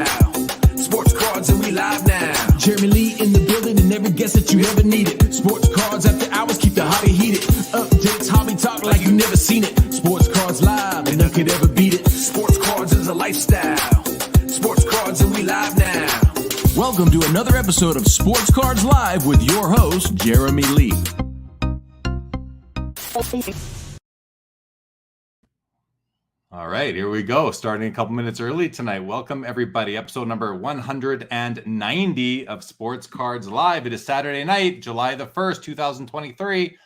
lifestyle. Sports cards and we live now. Jeremy Lee in the building and every guest that you ever needed. Sports cards after hours keep the hobby heated. Updates, hobby talk like you never seen it. Sports cards live and none could ever beat it. Sports cards is a lifestyle. Sports cards and we live now. Welcome to another episode of Sports Cards Live with your host, Jeremy Lee. All right, here we go. Starting a couple minutes early tonight. Welcome, everybody. Episode number 190 of Sports Cards Live. It is Saturday night, July the 1st, 2023.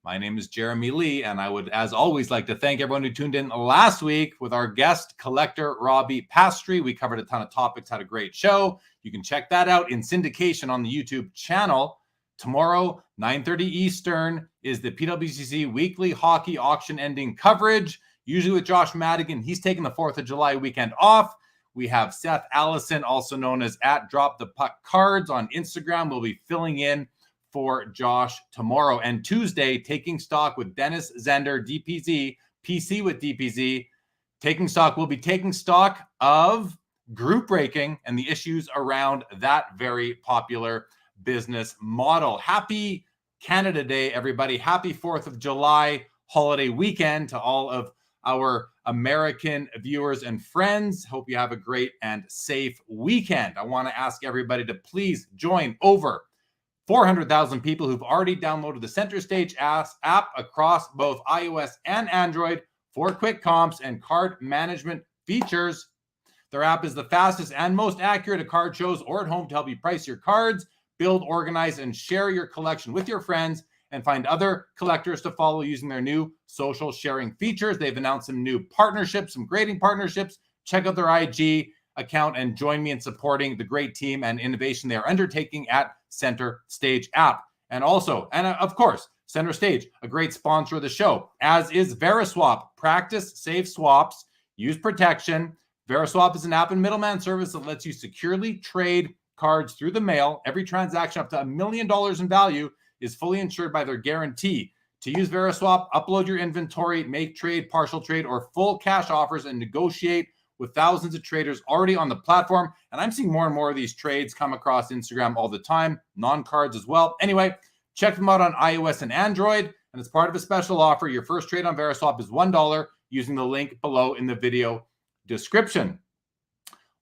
My name is Jeremy Lee, and I would, as always, like to thank everyone who tuned in last week with our guest collector, Robbie Pastry. We covered a ton of topics, had a great show. You can check that out in syndication on the YouTube channel. Tomorrow, 9:30 Eastern, is the PWCC weekly hockey auction ending coverage. Usually with Josh Madigan. He's taking the 4th of July weekend off. We have Seth Allison, also known as @DropThePuckCards on Instagram, will be filling in for Josh tomorrow. And Tuesday, Taking Stock with Dennis Zender, DPZ, PC with DPZ. Taking Stock will be taking stock of group breaking and the issues around that very popular business model. Happy Canada Day, everybody. Happy 4th of July holiday weekend to all of our American viewers and friends. Hope you have a great and safe weekend. I want to ask everybody to please join over 400,000 people who've already downloaded the Center Stage app across both iOS and Android for quick comps and card management features. Their app is the fastest and most accurate at card shows or at home to help you price your cards, build, organize, and share your collection with your friends, and find other collectors to follow using their new social sharing features. They've announced some new partnerships, some grading partnerships. Check out their IG account and join me in supporting the great team and innovation they are undertaking at Center Stage app. And also, and of course, Center Stage, a great sponsor of the show, as is Veriswap. Practice safe swaps, use protection. Veriswap is an app and middleman service that lets you securely trade cards through the mail. Every transaction up to $1 million in value is fully insured by their guarantee. To use Veriswap, upload your inventory, make trade, partial trade, or full cash offers, and negotiate with thousands of traders already on the platform. And I'm seeing more and more of these trades come across Instagram all the time, non-cards as well. Anyway, check them out on iOS and Android. And as part of a special offer, your first trade on Veriswap is $1 using the link below in the video description.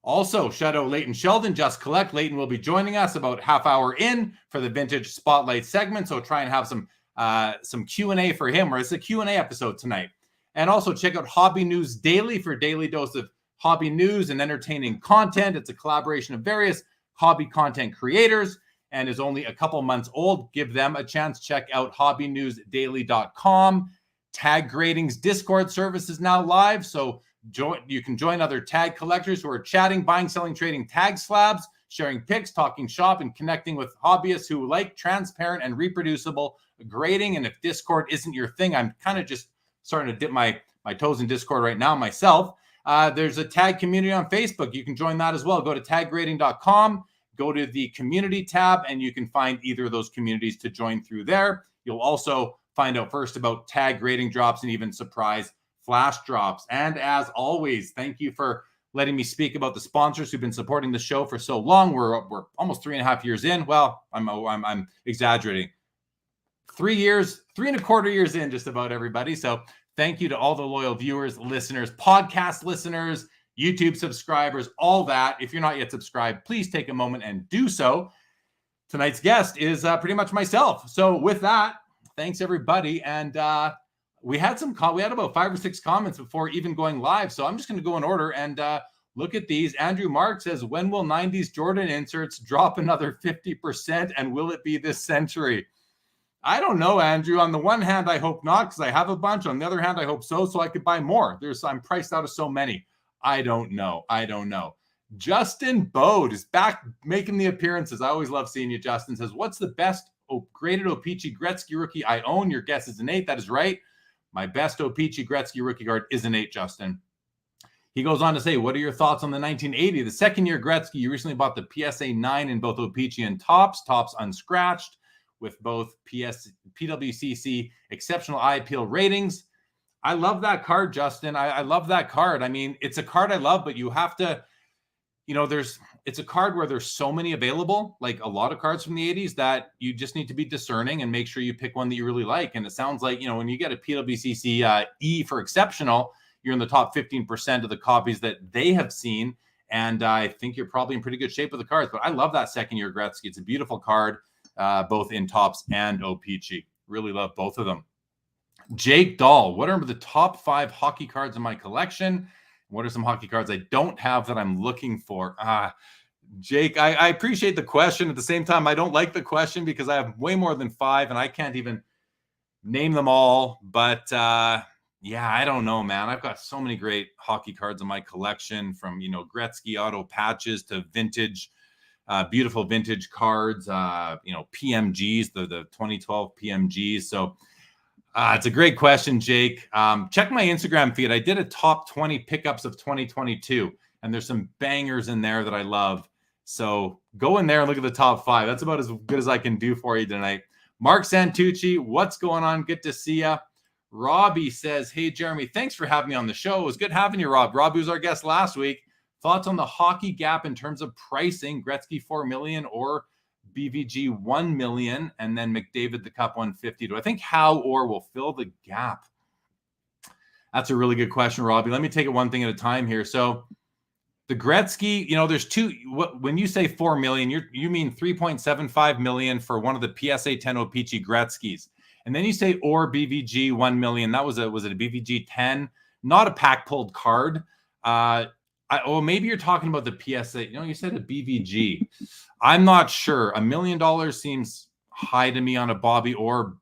Also, shout out Leighton Sheldon, Just Collect. Leighton will be joining us about half hour in for the Vintage Spotlight segment. So try and have some Q&A for him, or it's a Q&A episode tonight. And also check out Hobby News Daily for a daily dose of hobby news and entertaining content. It's a collaboration of various hobby content creators and is only a couple months old. Give them a chance. Check out hobbynewsdaily.com. Tag Grading's Discord service is now live. So you can join other tag collectors who are chatting, buying, selling, trading tag slabs, sharing pics, talking shop, and connecting with hobbyists who like transparent and reproducible grading. And if Discord isn't your thing, I'm kind of just starting to dip my toes in Discord right now myself. There's a tag community on Facebook. You can join that as well. Go to taggrading.com, go to the community tab, and you can find either of those communities to join through there. You'll also find out first about tag grading drops and even surprise flash drops. And as always, thank you for letting me speak about the sponsors who've been supporting the show for so long. We're almost 3.5 years in. Well, I'm exaggerating. 3.25 years in, just about, everybody. So thank you to all the loyal viewers, listeners, podcast listeners, YouTube subscribers, all that. If you're not yet subscribed, please take a moment and do so. Tonight's guest is pretty much myself. So with that, thanks everybody. And we had about 5 or 6 comments before even going live. So I'm just going to go in order and look at these. Andrew Mark says, when will 90s Jordan inserts drop another 50%? And will it be this century? I don't know, Andrew. On the one hand, I hope not, because I have a bunch. On the other hand, I hope so I could buy more. I'm priced out of so many. I don't know. Justin Bode is back making the appearances. I always love seeing you, Justin. Says, what's the best graded O-Pee-Chee Gretzky rookie I own? Your guess is an 8. That is right. My best O-Pee-Chee Gretzky rookie card is an 8, Justin. He goes on to say, what are your thoughts on the 1980? The second year Gretzky, you recently bought the PSA 9 in both O-Pee-Chee and Tops unscratched, with both PWCC exceptional eye appeal ratings. I love that card, Justin. I love that card. I mean, it's a card I love, but you have to it's a card where there's so many available, like a lot of cards from the 80s, that you just need to be discerning and make sure you pick one that you really like. And it sounds like, when you get a PWCC E for exceptional, you're in the top 15% of the copies that they have seen. And I think you're probably in pretty good shape with the cards. But I love that second year Gretzky. It's a beautiful card, both in Topps and OPC. Really love both of them. Jake Dahl, what are the top 5 hockey cards in my collection? What are some hockey cards I don't have that I'm looking for? Jake, I appreciate the question. At the same time, I don't like the question because I have way more than 5 and I can't even name them all. But yeah, I don't know, man. I've got so many great hockey cards in my collection, from, Gretzky auto patches to vintage, beautiful vintage cards, PMGs, the 2012 PMGs. So it's a great question, Jake. Check my Instagram feed. I did a top 20 pickups of 2022, and there's some bangers in there that I love. So go in there and look at the top 5. That's about as good as I can do for you tonight. Mark Santucci, what's going on? Good to see you. Robbie says, hey, Jeremy, thanks for having me on the show. It was good having you, Rob. Robbie was our guest last week. Thoughts on the hockey gap in terms of pricing, Gretzky 4 million or BVG 1 million, and then McDavid the Cup 150. Do I think Howe or will fill the gap? That's a really good question, Robbie. Let me take it one thing at a time here. So the Gretzky, there's two. When you say 4 million, you mean 3.75 million for one of the PSA 10 OPC Gretzkys. And then you say or BVG 1 million. That was it a BVG 10, not a pack pulled card. Maybe you're talking about the PSA. You said a BVG. I'm not sure. $1 million seems high to me on a Bobby or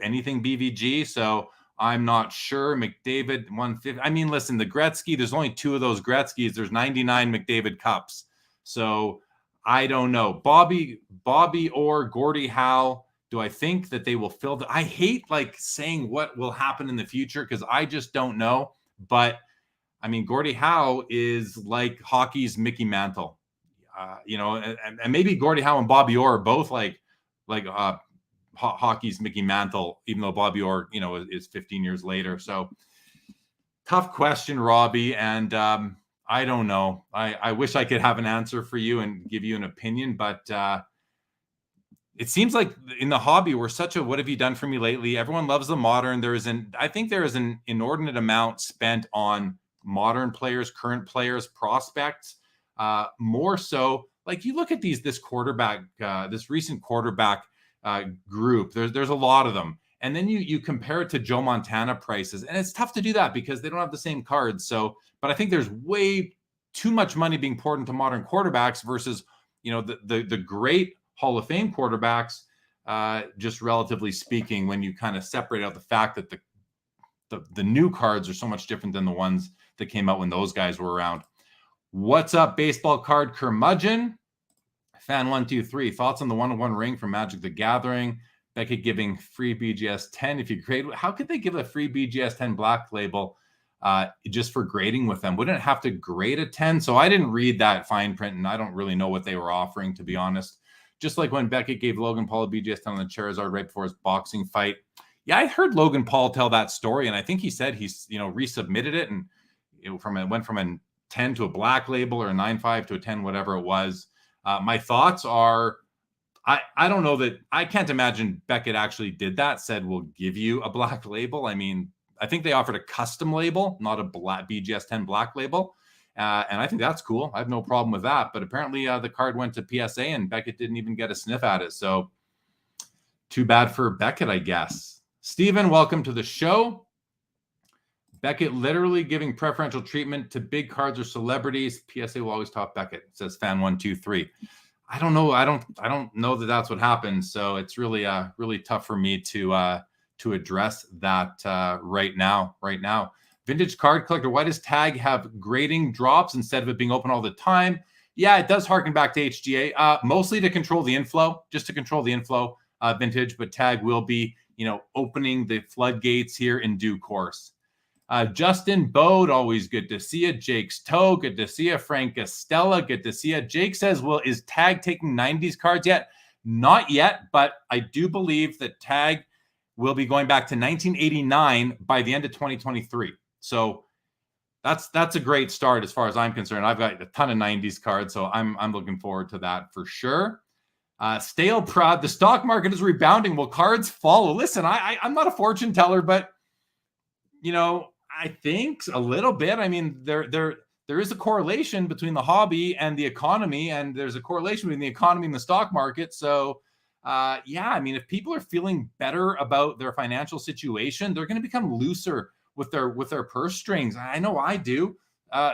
anything BVG. So I'm not sure. McDavid 150. I mean, listen, the Gretzky, there's only 2 of those Gretzkys. There's 99 McDavid Cups. So I don't know. Bobby or Gordie Howe. Do I think that they will fill I hate saying what will happen in the future because I just don't know. But I mean, Gordie Howe is like hockey's Mickey Mantle, and maybe Gordie Howe and Bobby Orr are both like hockey's Mickey Mantle, even though Bobby Orr, is 15 years later. So tough question, Robbie. And I don't know. I wish I could have an answer for you and give you an opinion, but it seems like in the hobby, we're such a what have you done for me lately? Everyone loves the modern. I think there is an inordinate amount spent on modern players, current players, prospects, more so. Like you look at this quarterback, this recent quarterback group. There's a lot of them, and then you compare it to Joe Montana prices, and it's tough to do that because they don't have the same cards. So, but I think there's way too much money being poured into modern quarterbacks versus the great Hall of Fame quarterbacks, just relatively speaking, when you kind of separate out the fact that the new cards are so much different than the ones that came out when those guys were around. What's up, baseball card curmudgeon? Fan 123, thoughts on the 1-on-1 ring from Magic the Gathering? Beckett giving free BGS 10 if you grade. How could they give a free BGS 10 black label just for grading with them? Wouldn't it have to grade a 10? So I didn't read that fine print, and I don't really know what they were offering, to be honest. Just like when Beckett gave Logan Paul a BGS 10 on the Charizard right before his boxing fight. Yeah, I heard Logan Paul tell that story, and I think he said he's resubmitted it, and it went from a 10 to a black label or a 9.5 to a 10, whatever it was. My thoughts are, I don't know that I can't imagine Beckett actually did that. Said we'll give you a black label. I mean, I think they offered a custom label, not a black BGS 10 black label. And I think that's cool. I have no problem with that. But apparently the card went to PSA and Beckett didn't even get a sniff at it. So too bad for Beckett, I guess. Steven, welcome to the show. Beckett literally giving preferential treatment to big cards or celebrities. PSA will always top Beckett, says fan 123. I don't know. I don't know that that's what happened. So it's really really tough for me to address that right now. Vintage card collector, why does Tag have grading drops instead of it being open all the time? Yeah, it does harken back to HGA, mostly to control the inflow, vintage, but Tag will be, opening the floodgates here in due course. Justin Bode, always good to see you. Jake's Toe, good to see you. Frank Estella, good to see you. Jake says, well, is Tag taking 90s cards yet? Not yet, but I do believe that Tag will be going back to 1989 by the end of 2023. So that's a great start as far as I'm concerned. I've got a ton of 90s cards, so I'm looking forward to that for sure. Stale Prod, the stock market is rebounding. Will cards follow? Listen, I'm not a fortune teller, but I think a little bit. I mean, there is a correlation between the hobby and the economy, and there's a correlation between the economy and the stock market. So, yeah, I mean, if people are feeling better about their financial situation, they're going to become looser with their purse strings. I know I do.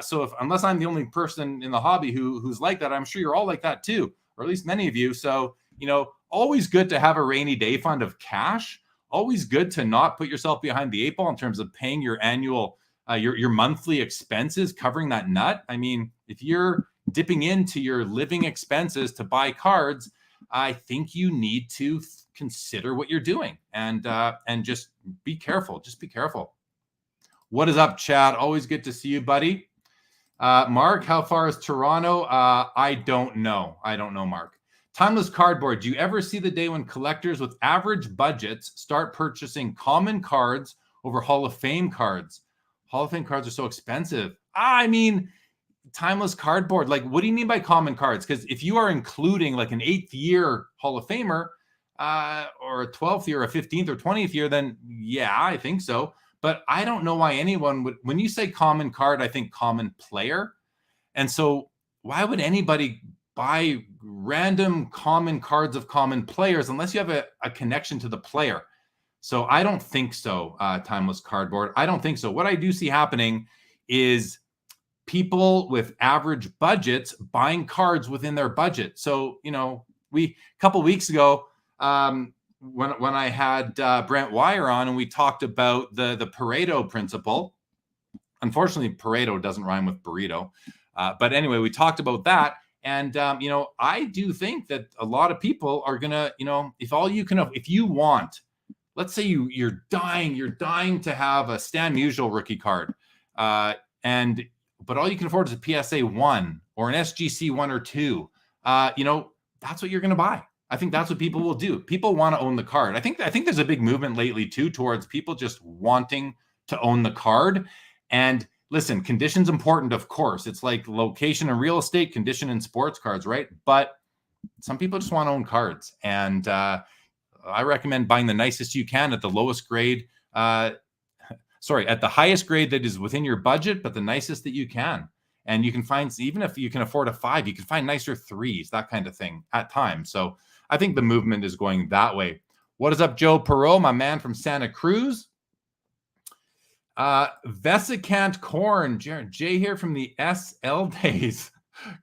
So unless I'm the only person in the hobby who's like that, I'm sure you're all like that too, or at least many of you. So, always good to have a rainy day fund of cash. Always good to not put yourself behind the eight ball in terms of paying your annual, your monthly expenses, covering that nut. I mean, if you're dipping into your living expenses to buy cards, I think you need to consider what you're doing and just be careful. Just be careful. What is up, Chad? Always good to see you, buddy. Mark, how far is Toronto? I don't know. Mark. Timeless Cardboard. Do you ever see the day when collectors with average budgets start purchasing common cards over Hall of Fame cards? Hall of Fame cards are so expensive. I mean, Timeless Cardboard. Like, what do you mean by common cards? Because if you are including like an 8th year Hall of Famer, or a 12th year, a 15th or 20th year, then yeah, I think so. But I don't know why anyone would, when you say common card, I think common player. And so why would anybody buy random common cards of common players unless you have a connection to the player? So I don't think so, Timeless Cardboard. I don't think so. What I do see happening is people with average budgets buying cards within their budget. So, a couple weeks ago, when I had Brent Wire on and we talked about the Pareto principle. Unfortunately, Pareto doesn't rhyme with burrito. But anyway, we talked about that. And, I do think that a lot of people are going to, if you want, let's say you're dying to have a Stan Musial rookie card. But all you can afford is a PSA 1 or an SGC 1 or 2. That's what you're going to buy. I think that's what people will do. People want to own the card. I think there's a big movement lately too towards people just wanting to own the card. And listen, condition's important, of course. It's like location in real estate, condition in sports cards, right? But some people just want to own cards. And I recommend buying the nicest you can at the lowest grade. At the highest grade that is within your budget, but the nicest that you can. And you can find, even if you can afford a 5, you can find nicer 3s, that kind of thing at times. So I think the movement is going that way. What is up, Joe Perot, my man from Santa Cruz? Vesicant Corn, Jay here from the SL days.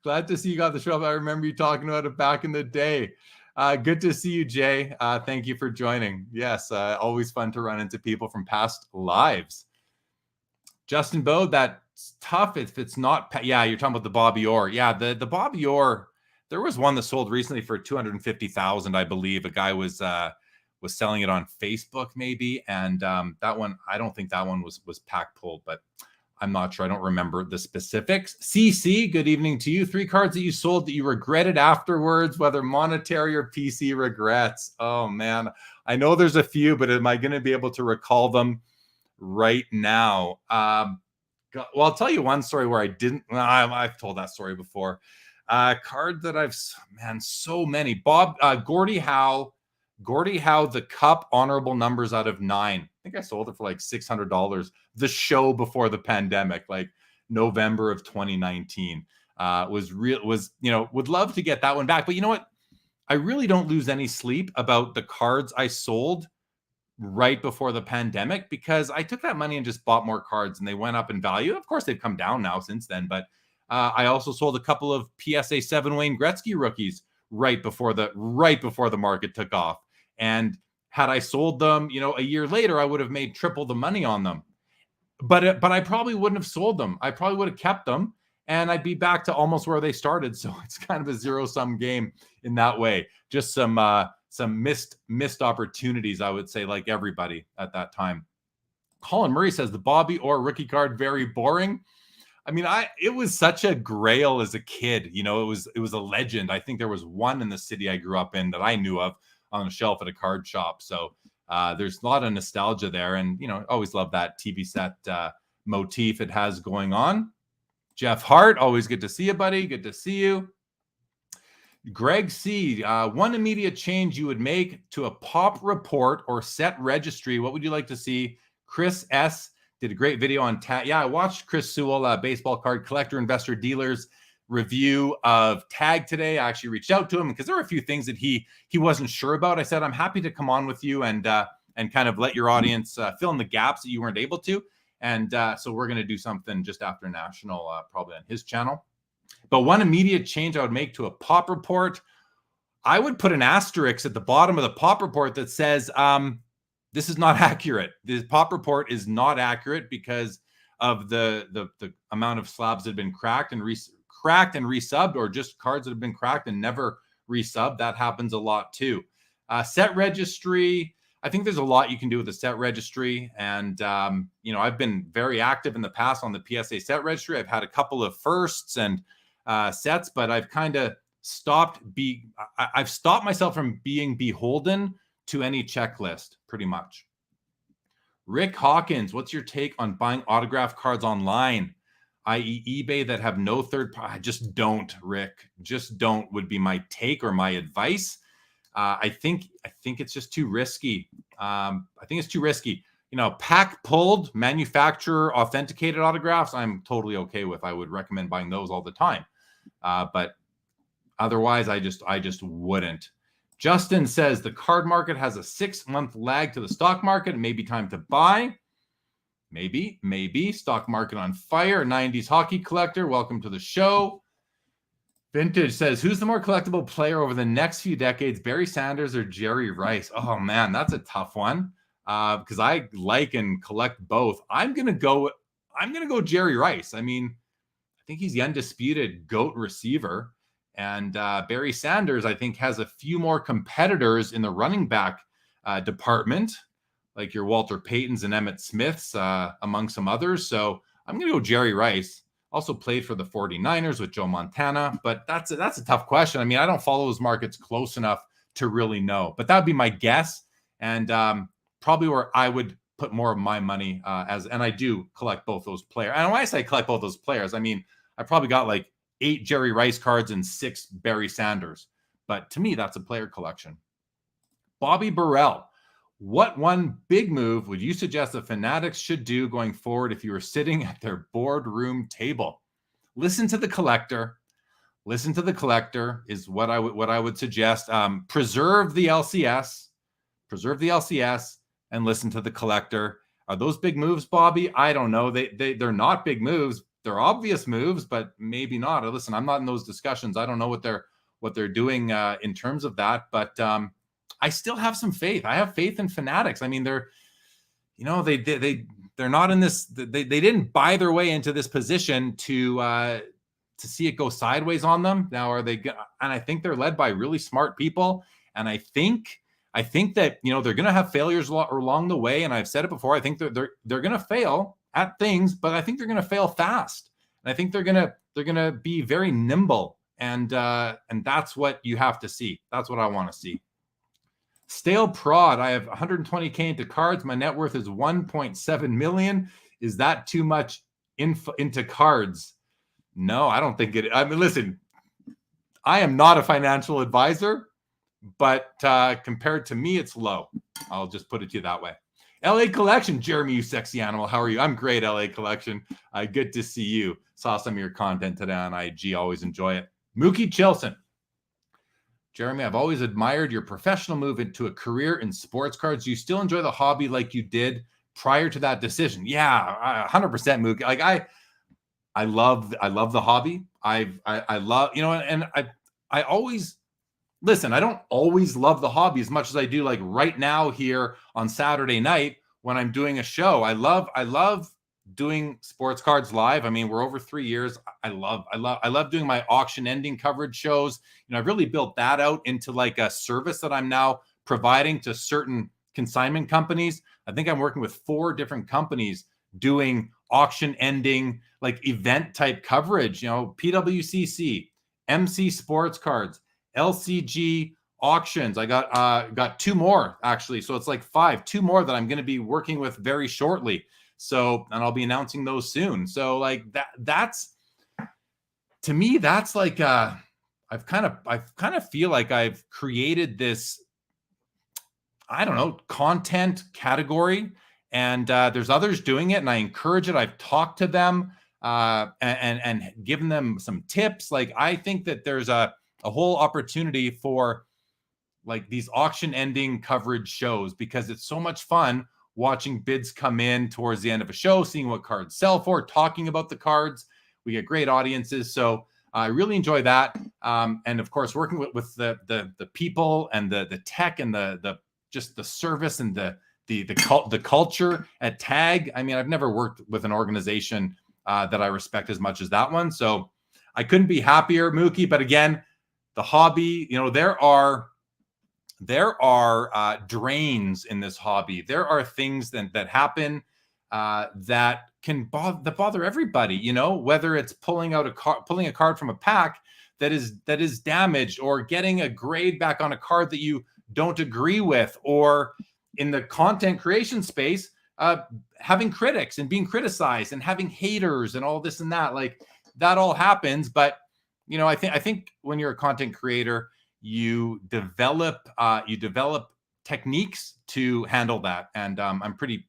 Glad to see you got the show. I remember you talking about it back in the day. Good to see you, Jay. Thank you for joining. Yes, always fun to run into people from past lives. Justin Bowe, that's tough if it's not. Yeah, you're talking about the Bobby Orr. Yeah, the Bobby Orr. There was one that sold recently for $250,000, I believe. A guy was selling it on Facebook, maybe, and that one, I don't think that one was pack pulled, but I'm not sure. I don't remember the specifics. CC, good evening to you. 3 cards that you sold that you regretted afterwards, whether monetary or PC regrets. Oh man, I know there's a few, but am I going to be able to recall them right now? Well, I'll tell you one story where I didn't. I've told that story before. Card that so many. Gordie Howe, the Cup honorable numbers out of 9. I think I sold it for like $600. The show before the pandemic, like November of 2019, would love to get that one back. But you know what? I really don't lose any sleep about the cards I sold right before the pandemic, because I took that money and just bought more cards and they went up in value. Of course, they've come down now since then, but I also sold a couple of PSA 7 Wayne Gretzky rookies right before the market took off. And had I sold them, a year later, I would have made triple the money on them. But I probably wouldn't have sold them. I probably would have kept them, and I'd be back to almost where they started. So it's kind of a zero-sum game in that way. Just some missed opportunities, I would say, like everybody at that time. Colin Murray says the Bobby Orr rookie card very boring. I mean, it was such a grail as a kid. It was a legend. I think there was one in the city I grew up in that I knew of on a shelf at a card shop. So there's a lot of nostalgia there. And, always love that TV set motif it has going on. Jeff Hart, always good to see you, buddy. Good to see you. Greg C, one immediate change you would make to a pop report or set registry. What would you like to see? Chris S did a great video on tag. Yeah, I watched Chris Sewell, baseball card collector, investor, dealers review of tag today. I actually reached out to him because there were a few things that he wasn't sure about. I said, I'm happy to come on with you and kind of let your audience fill in the gaps that you weren't able to. And so we're going to do something just after National, probably on his channel. But one immediate change I would make to a pop report, I would put an asterisk at the bottom of the pop report that says, this is not accurate. The pop report is not accurate because of the amount of slabs that have been cracked and resubbed, or just cards that have been cracked and never resubbed. That happens a lot too. Set registry, I think there's a lot you can do with the set registry. And, I've been very active in the past on the PSA set registry. I've had a couple of firsts and sets, but I've kind of I've stopped myself from being beholden to any checklist, pretty much. Rick Hawkins, what's your take on buying autograph cards online, i.e. eBay, that have no third party? Just don't, Rick. Just don't would be my take or my advice. I think it's just too risky. I think it's too risky. Pack pulled, manufacturer authenticated autographs, I'm totally okay with. I would recommend buying those all the time. But otherwise, I just wouldn't. Justin says the card market has a 6-month lag to the stock market. It may be time to buy. Maybe. Stock market on fire. 90s hockey collector, welcome to the show. Vintage says, who's the more collectible player over the next few decades, Barry Sanders or Jerry Rice? Oh, man, that's a tough one because I like and collect both. I'm gonna go Jerry Rice. I mean, I think he's the undisputed GOAT receiver. And Barry Sanders, I think, has a few more competitors in the running back department, like your Walter Paytons and Emmitt Smiths, among some others. So I'm going to go Jerry Rice. Also played for the 49ers with Joe Montana. But that's a tough question. I mean, I don't follow those markets close enough to really know. But that would be my guess. And probably where I would put more of my money and I do collect both those players. And when I say collect both those players, I mean, I probably got like 8 Jerry Rice cards and 6 Barry Sanders. But to me, that's a player collection. Bobby Burrell, what one big move would you suggest the Fanatics should do going forward if you were sitting at their boardroom table? Listen to the collector. Listen to the collector is what I would suggest. Preserve the LCS. Preserve the LCS and listen to the collector. Are those big moves, Bobby? I don't know. They're not big moves. They're obvious moves, but maybe not. Listen, I'm not in those discussions. I don't know what they're doing in terms of that, but I still have some faith. I have faith in Fanatics. I mean, they're not in this. They didn't buy their way into this position to see it go sideways on them. Now, are they? And I think they're led by really smart people. And I think that they're going to have failures along the way. And I've said it before. I think they're going to fail at things, but I think they're going to fail fast. And I think they're going to be very nimble. And that's what you have to see. That's what I want to see. Stale Prod, I have 120K into cards. My net worth is 1.7 million. Is that too much into cards? No, I don't think it. I mean, listen, I am not a financial advisor, but compared to me, it's low. I'll just put it to you that way. LA Collection, Jeremy, you sexy animal. How are you? I'm great, LA Collection. Good to see you. Saw some of your content today on IG. Always enjoy it. Mookie Chilson. Jeremy, I've always admired your professional move into a career in sports cards. Do you still enjoy the hobby like you did prior to that decision? Yeah, 100%, Mookie. Like I love the hobby. I love, and I always listen, I don't always love the hobby as much as I do like right now here on Saturday night when I'm doing a show. I love doing sports cards live. I mean, we're over 3 years. I love doing my auction ending coverage shows. I've really built that out into like a service that I'm now providing to certain consignment companies. I think I'm working with 4 different companies doing auction ending, like event type coverage, PWCC, MC Sports Cards, LCG Auctions. I got 2 more actually. So it's like 2 more that I'm going to be working with very shortly. So, and I'll be announcing those soon. So like that's to me, that's like I've kind of feel like I've created this, I don't know, content category, and there's others doing it, and I encourage it. I've talked to them and given them some tips. Like I think that there's a whole opportunity for like these auction ending coverage shows, because it's so much fun watching bids come in towards the end of a show, seeing what cards sell for, talking about the cards. We get great audiences, so I really enjoy that. And of course, working with the people and the tech and the just the service and the culture at TAG. I mean, I've never worked with an organization that I respect as much as that one. So I couldn't be happier, Mookie. But again, the hobby, you know, there are drains in this hobby. There are things that happen that can bother everybody, you know, whether it's pulling a card from a pack that is damaged, or getting a grade back on a card that you don't agree with, or in the content creation space, having critics and being criticized and having haters and all this and that. Like that all happens. But you know, I think when you're a content creator, you develop techniques to handle that, and I'm pretty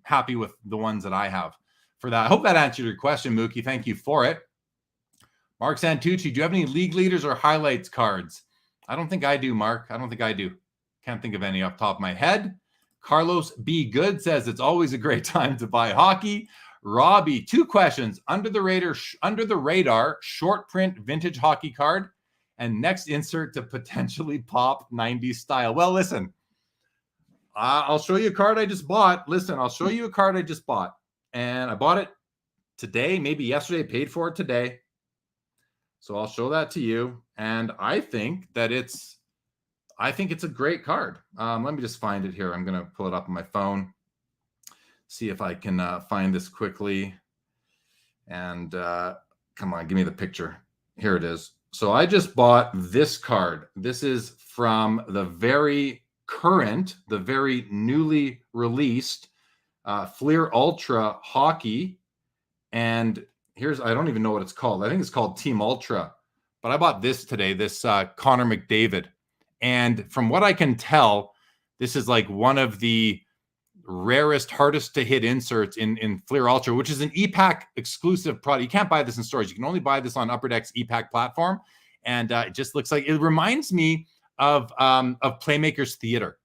happy with the ones that I have for that. I hope that answered your question, Mookie. Thank you for it. Mark Santucci, do you have any league leaders or highlights cards? I don't think I do, Mark. I don't think I do. Can't think of any off the top of my head. Carlos B. Good says it's always a great time to buy hockey. Robbie, 2 questions. Under the radar, short print vintage hockey card, and next insert to potentially pop 90s style. Well, listen, I'll show you a card I just bought. I'll show you a card I just bought. And I bought it today, maybe yesterday, paid for it today. So I'll show that to you. And I think it's a great card. Let me just find it here. I'm going to pull it up on my phone, see if I can find this quickly. And come on, give me the picture. Here it is. So I just bought this card. This is from the very newly released Fleer Ultra Hockey. And I don't even know what it's called. I think it's called Team Ultra. But I bought this today, this Connor McDavid. And from what I can tell, this is like one of the rarest, hardest to hit inserts in Fleer Ultra, which is an EPAC exclusive product. You can't buy this in stores. You can only buy this on Upper Deck's EPAC platform. And it just looks like, it reminds me of Playmakers Theater.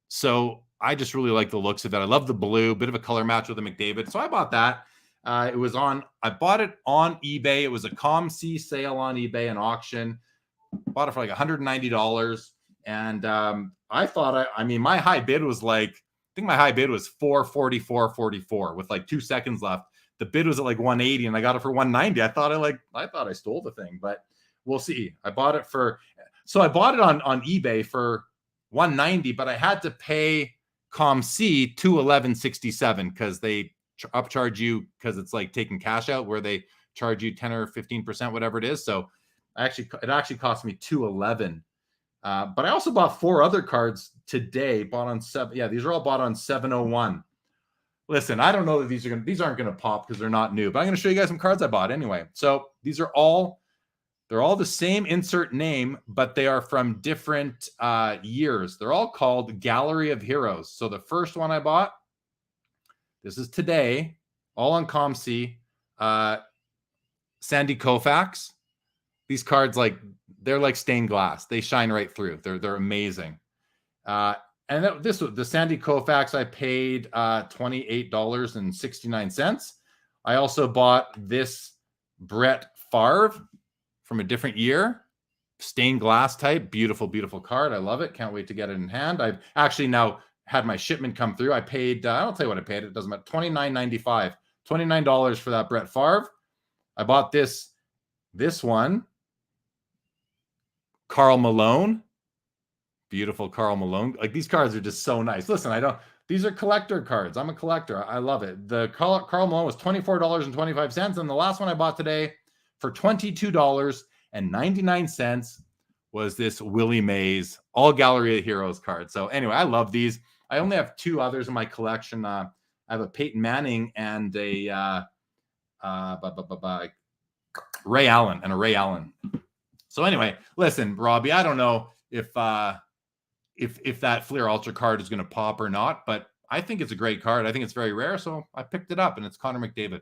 So I just really like the looks of that. I love the blue, bit of a color match with the McDavid. So I bought that. I bought it on eBay. It was a ComC sale on eBay, an auction. Bought it for like $190. And I thought, my high bid was like, I think my high bid was $444.44 with like 2 seconds left. The bid was at like 180 and I got it for 190. I thought I stole the thing, but we'll see. I bought it on eBay for 190, but I had to pay ComC $211.67 because they upcharge you, because it's like taking cash out, where they charge you 10 or 15%, whatever it is. So it actually cost me $211. But I also bought 4 other cards today, bought on 7. Yeah, these are all bought on 701. Listen, I don't know that these aren't going to pop because they're not new, but I'm going to show you guys some cards I bought anyway. So they're all the same insert name, but they are from different years. They're all called Gallery of Heroes. So the first one I bought, this is today, all on ComC, Sandy Koufax. These cards, they're like stained glass. They shine right through. They're amazing. And this was the Sandy Koufax. I paid $28.69. I also bought this Brett Favre from a different year, stained glass type. Beautiful, beautiful card. I love it. Can't wait to get it in hand. I've actually now had my shipment come through. I paid, I'll tell you what I paid. It doesn't matter. $29.95. $29 for that Brett Favre. I bought this one. Karl Malone. Beautiful Karl Malone. Like, these cards are just so nice. Listen, these are collector cards. I'm a collector. I love it. The Karl Malone was $24.25. And the last one I bought today for $22.99 was this Willie Mays All Gallery of Heroes card. So anyway, I love these. I only have 2 others in my collection. Peyton Manning and a Ray Allen. So anyway, listen, Robbie, I don't know if that Fleer Ultra card is going to pop or not, but I think it's a great card. I think it's very rare, so I picked it up, and it's Connor McDavid.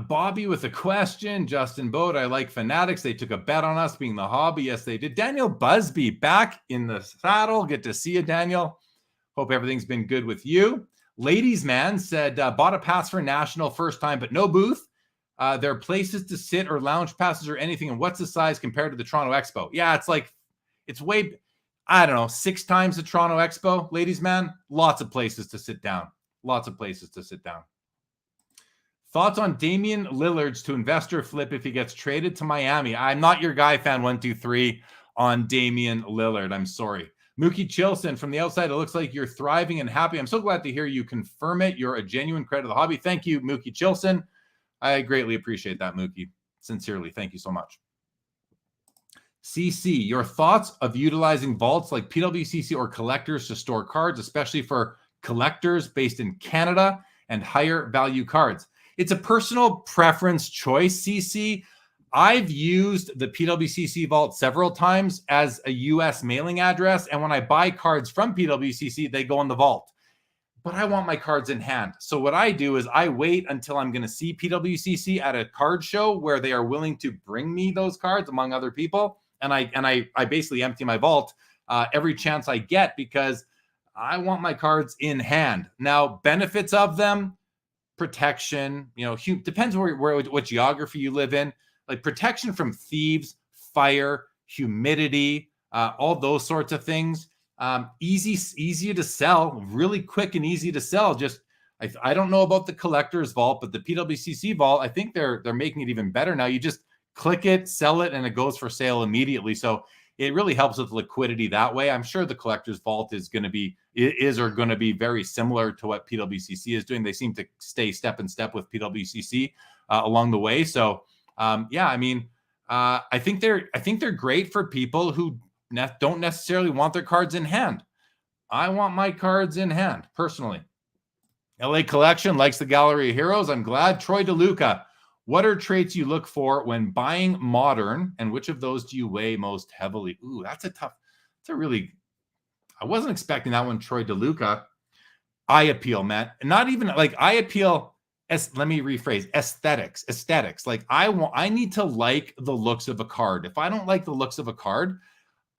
Bobby with a question. Justin Boat, I like Fanatics. They took a bet on us being the hobby. Yes, they did. Daniel Busby back in the saddle. Good to see you, Daniel. Hope everything's been good with you. Ladies Man said, bought a pass for National first time, but no booth. There are places to sit or lounge passes or anything. And what's the size compared to the Toronto Expo? Yeah, it's way, I don't know, 6 times the Toronto Expo, Ladies Man. Lots of places to sit down. Thoughts on Damian Lillard's to investor flip if he gets traded to Miami? I'm not your guy, fan 123, on Damian Lillard. I'm sorry. Mookie Chilson, from the outside, it looks like you're thriving and happy. I'm so glad to hear you confirm it. You're a genuine credit to the hobby. Thank you, Mookie Chilson. I greatly appreciate that, Mookie. Sincerely, thank you so much. CC, your thoughts of utilizing vaults like PWCC or collectors to store cards, especially for collectors based in Canada and higher value cards? It's a personal preference choice, CC. I've used the PWCC vault several times as a US mailing address, and when I buy cards from PWCC, they go in the vault. But I want my cards in hand. So what I do is I wait until I'm going to see PWCC at a card show where they are willing to bring me those cards among other people, and I basically empty my vault every chance I get because I want my cards in hand. Now, benefits of them, protection, depends what geography you live in, like protection from thieves, fire, humidity, all those sorts of things. Easy to sell, really quick and easy to sell. Just I don't know about the collector's vault, but the PWCC vault, I think they're making it even better now. You just click it, sell it, and it goes for sale immediately. So it really helps with liquidity that way. I'm sure the collector's vault is going to be very similar to what PWCC is doing. They seem to stay step in step with PWCC along the way. So I think they're great for people who don't necessarily want their cards in hand. I want my cards in hand personally. LA Collection likes the Gallery of Heroes. I'm glad. Troy DeLuca, what are traits you look for when buying modern, and which of those do you weigh most heavily? Ooh, I wasn't expecting that one, Troy DeLuca. Eye appeal, man. Not even like eye appeal. Let me rephrase. Aesthetics. Like I need to like the looks of a card. If I don't like the looks of a card,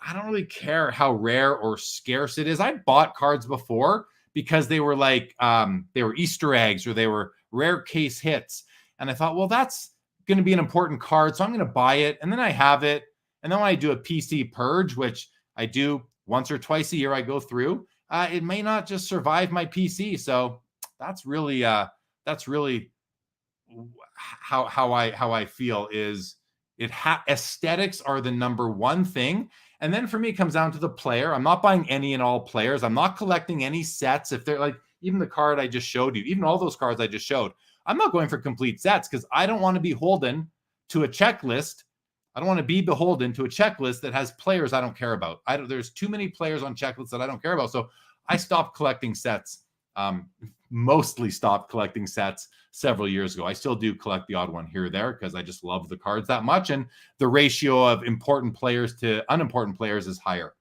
I don't really care how rare or scarce it is. I bought cards before because they were they were Easter eggs or they were rare case hits. And I thought, well, that's going to be an important card, so I'm going to buy it. And then I have it. And then when I do a PC purge, which I do once or twice a year, I go through, it may not just survive my PC. So that's really how I feel is aesthetics are the number one thing. And then for me, it comes down to the player. I'm not buying any and all players. I'm not collecting any sets. If they're like, even the card I just showed you, even all those cards I just showed, I'm not going for complete sets because I don't want to be beholden to a checklist. I don't want to be beholden to a checklist that has players I don't care about. There's too many players on checklists that I don't care about. So I stopped collecting sets, mostly stopped collecting sets several years ago. I still do collect the odd one here or there because I just love the cards that much. And the ratio of important players to unimportant players is higher.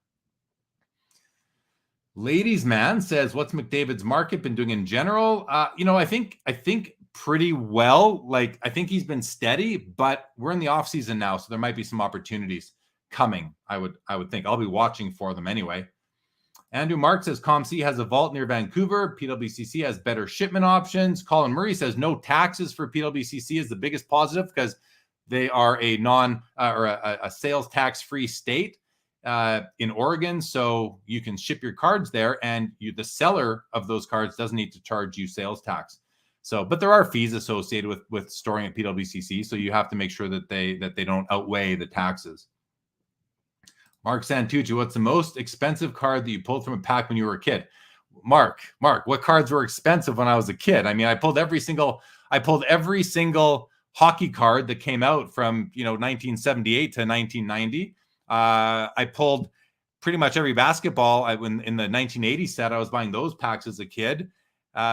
Ladies Man says, what's McDavid's market been doing in general? I think pretty well. Like, I think he's been steady, but we're in the off season now. So there might be some opportunities coming. I would think I'll be watching for them anyway. Andrew Mark says ComC has a vault near Vancouver. PWCC has better shipment options. Colin Murray says no taxes for PWCC is the biggest positive because they are a sales tax free state in Oregon. So you can ship your cards there, and the seller of those cards doesn't need to charge you sales tax. So, but there are fees associated with storing at PWCC. So you have to make sure that they don't outweigh the taxes. Mark Santucci, what's the most expensive card that you pulled from a pack when you were a kid? Mark, what cards were expensive when I was a kid? I mean, I pulled every single hockey card that came out from 1978 to 1990. I pulled pretty much every basketball. When in the 1980 set, I was buying those packs as a kid.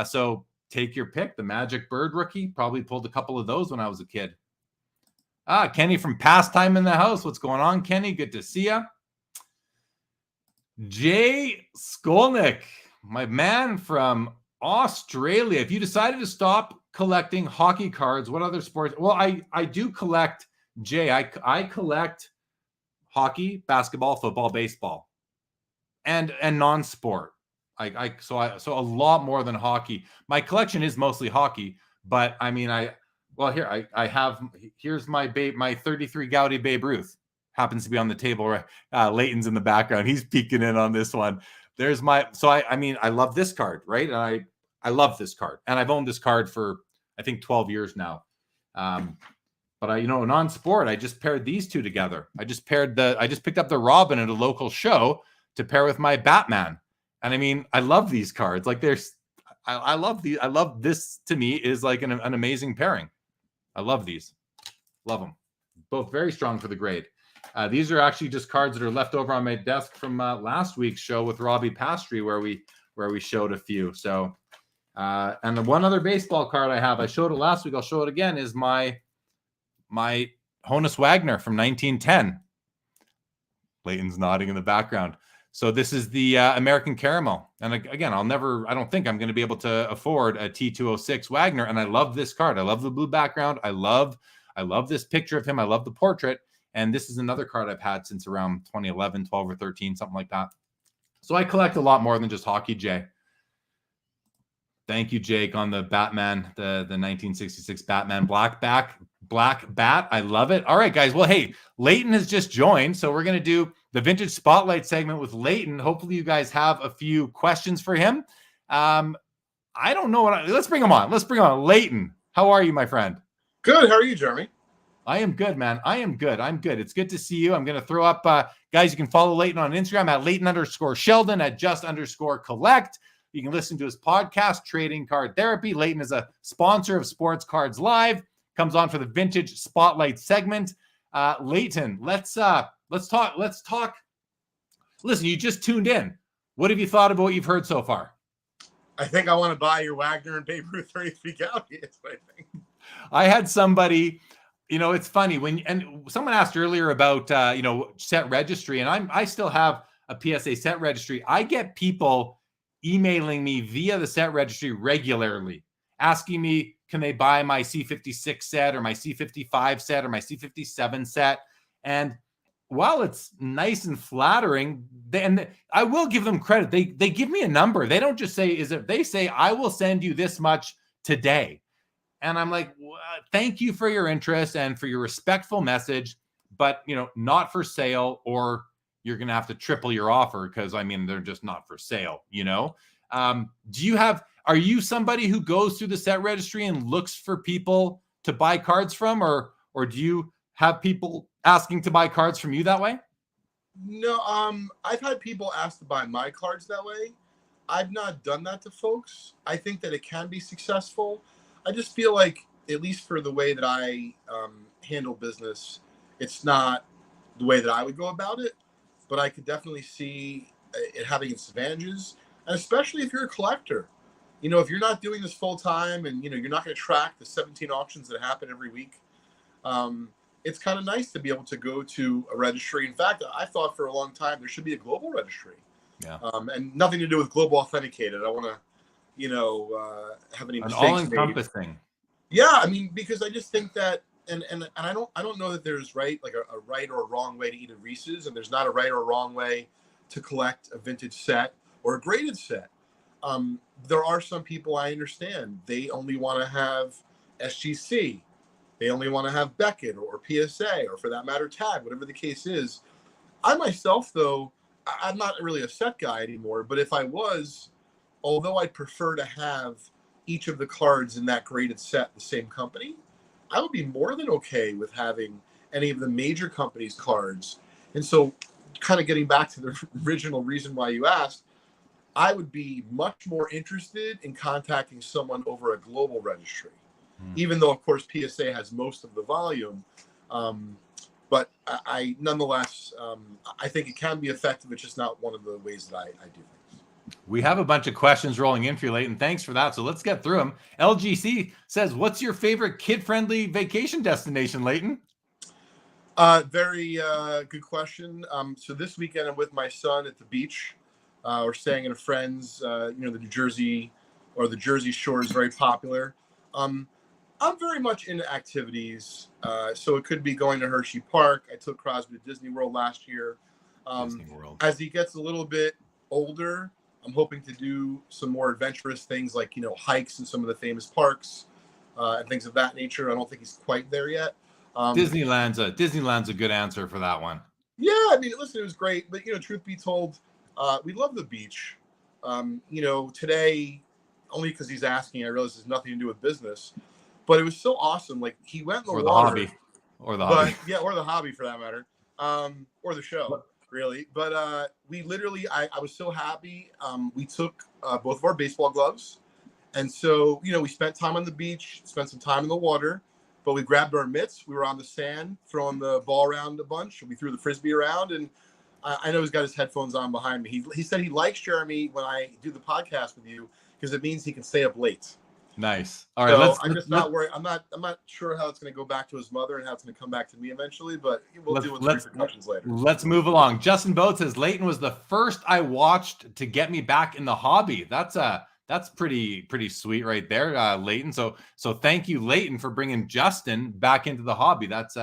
So take your pick. The Magic Bird rookie, probably pulled a couple of those when I was a kid. Kenny from Pastime in the house. What's going on, Kenny? Good to see you. Jay Skolnick, my man from Australia. If you decided to stop collecting hockey cards, what other sports? Well, I do collect, Jay. I collect hockey, basketball, football, baseball, and non-sport. So a lot more than hockey. My collection is mostly hockey, but I mean, here's my 33 Gaudy Babe Ruth. Happens to be on the table, right? Leighton's in the background. He's peeking in on this one. There's I love this card, right? And I love this card. And I've owned this card for, I think, 12 years now. But non-sport, I just paired these two together. I just picked up the Robin at a local show to pair with my Batman. And I mean, I love these cards. Like I love these. I love this. To me is like an amazing pairing. I love these. Love them. Both very strong for the grade. These are actually just cards that are left over on my desk from last week's show with Robbie Pastry, where we showed a few. So, and the one other baseball card I showed it last week. I'll show it again. Is my Honus Wagner from 1910. Leighton's nodding in the background. So this is the American Caramel. And again, I don't think I'm going to be able to afford a T206 Wagner. And I love this card. I love the blue background. I love this picture of him. I love the portrait. And this is another card I've had since around 2011, 12 or 13, something like that. So I collect a lot more than just hockey, Jay. Thank you, Jake, on the Batman, the 1966 Batman Black Bat. I love it. All right, guys. Well, hey, Leighton has just joined, so we're going to do the Vintage Spotlight segment with Leighton. Hopefully you guys have a few questions for him. I don't know let's bring him on. Leighton, how are you, my friend? Good. How are you, Jeremy? I am good, man. I'm good. It's good to see you. I'm going to throw up, guys, you can follow Leighton on Instagram at Leighton_Sheldon at just_collect. You can listen to his podcast, Trading Card Therapy. Leighton is a sponsor of Sports Cards Live. Comes on for the Vintage Spotlight segment. Leighton, let's talk. Listen, you just tuned in. What have you thought about what you've heard so far? I think I want to buy your Wagner and Babe Ruth 33 Gaudy. That's what I think. I had somebody, it's funny and someone asked earlier about, set registry, and I still have a PSA set registry. I get people emailing me via the set registry regularly, asking me, can they buy my C56 set or my C55 set or my C57 set? And while it's nice and flattering, and I will give them credit, they give me a number. They don't just say, they say, I will send you this much today. And I'm like, thank you for your interest and for your respectful message, but not for sale, or you're going to have to triple your offer because they're just not for sale. Are you somebody who goes through the set registry and looks for people to buy cards from, or do you have people asking to buy cards from you that way? No, I've had people ask to buy my cards that way. I've not done that to folks. I think that it can be successful. I just feel like, at least for the way that I handle business, it's not the way that I would go about it, but I could definitely see it having its advantages, and especially if you're a collector. If you're not doing this full time and, you're not going to track the 17 auctions that happen every week, it's kind of nice to be able to go to a registry. In fact, I thought for a long time there should be a global registry. Yeah. And nothing to do with global authenticated. I don't want to, have any mistakes all-encompassing made. Yeah, because I just think that, and I don't know that there's a right or a wrong way to eat a Reese's, and there's not a right or a wrong way to collect a vintage set or a graded set. There are some people, I understand, they only want to have SGC. They only want to have Beckett or PSA, or for that matter, Tag, whatever the case is. I myself, though, I'm not really a set guy anymore, but if I was, although I'd prefer to have each of the cards in that graded set the same company, I would be more than okay with having any of the major companies' cards. And so, kind of getting back to the original reason why you asked, I would be much more interested in contacting someone over a global registry, even though, of course, PSA has most of the volume. But I nonetheless, I think it can be effective. It's just not one of the ways that I do things. We have a bunch of questions rolling in for you, Leighton. Thanks for that. So let's get through them. LGC says, what's your favorite kid-friendly vacation destination, Leighton? Very good question. So this weekend I'm with my son at the beach. We're staying at a friend's. The New Jersey or the Jersey Shore is very popular. I'm very much into activities. So it could be going to Hershey Park. I took Crosby to Disney World last year. Disney World. As he gets a little bit older, I'm hoping to do some more adventurous things like, hikes in some of the famous parks and things of that nature. I don't think he's quite there yet. Disneyland's a good answer for that one. Yeah, I mean, listen, it was great, but truth be told, we love the beach. Today, only because he's asking, I realize it has nothing to do with business, but it was so awesome. Like he went in the water, or the hobby, yeah, or the hobby for that matter, or the show, really. But we literally, I was so happy. We took both of our baseball gloves, and so we spent time on the beach, spent some time in the water. But we grabbed our mitts. We were on the sand, throwing the ball around a bunch. We threw the Frisbee around. And I know he's got his headphones on behind me. He said he likes Jeremy when I do the podcast with you because it means he can stay up late. Nice. All right. I'm just not worried. I'm not sure how it's going to go back to his mother and how it's going to come back to me eventually, but we'll deal with the repercussions later. Let's move along. Justin Boat says, Leighton was the first I watched to get me back in the hobby. That's pretty sweet right there, Leighton. So thank you, Leighton, for bringing Justin back into the hobby. That's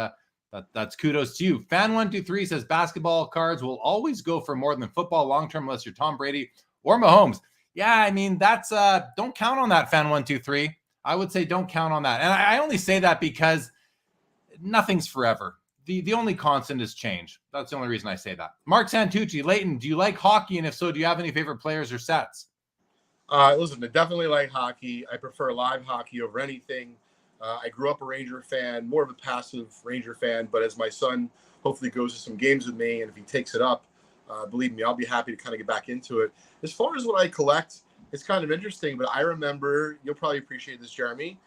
kudos to you. Fan123 says basketball cards will always go for more than football long term unless you're Tom Brady or Mahomes. Yeah, I mean that's don't count on that, Fan123. I would say don't count on that, and I only say that because nothing's forever. The only constant is change. That's the only reason I say that. Mark Santucci, Leighton, do you like hockey, and if so, do you have any favorite players or sets? Listen, I definitely like hockey. I prefer live hockey over anything. I grew up a Ranger fan, more of a passive Ranger fan, but as my son hopefully goes to some games with me, and if he takes it up, believe me, I'll be happy to kind of get back into it. As far as what I collect, it's kind of interesting, but I remember, you'll probably appreciate this, Jeremy,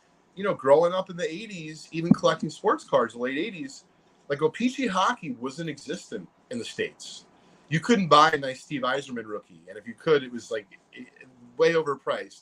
growing up in the 80s, even collecting sports cards in the late 80s, like O-Pee-Chee hockey wasn't existent in the States. You couldn't buy a nice Steve Yzerman rookie, and if you could, it was like way overpriced.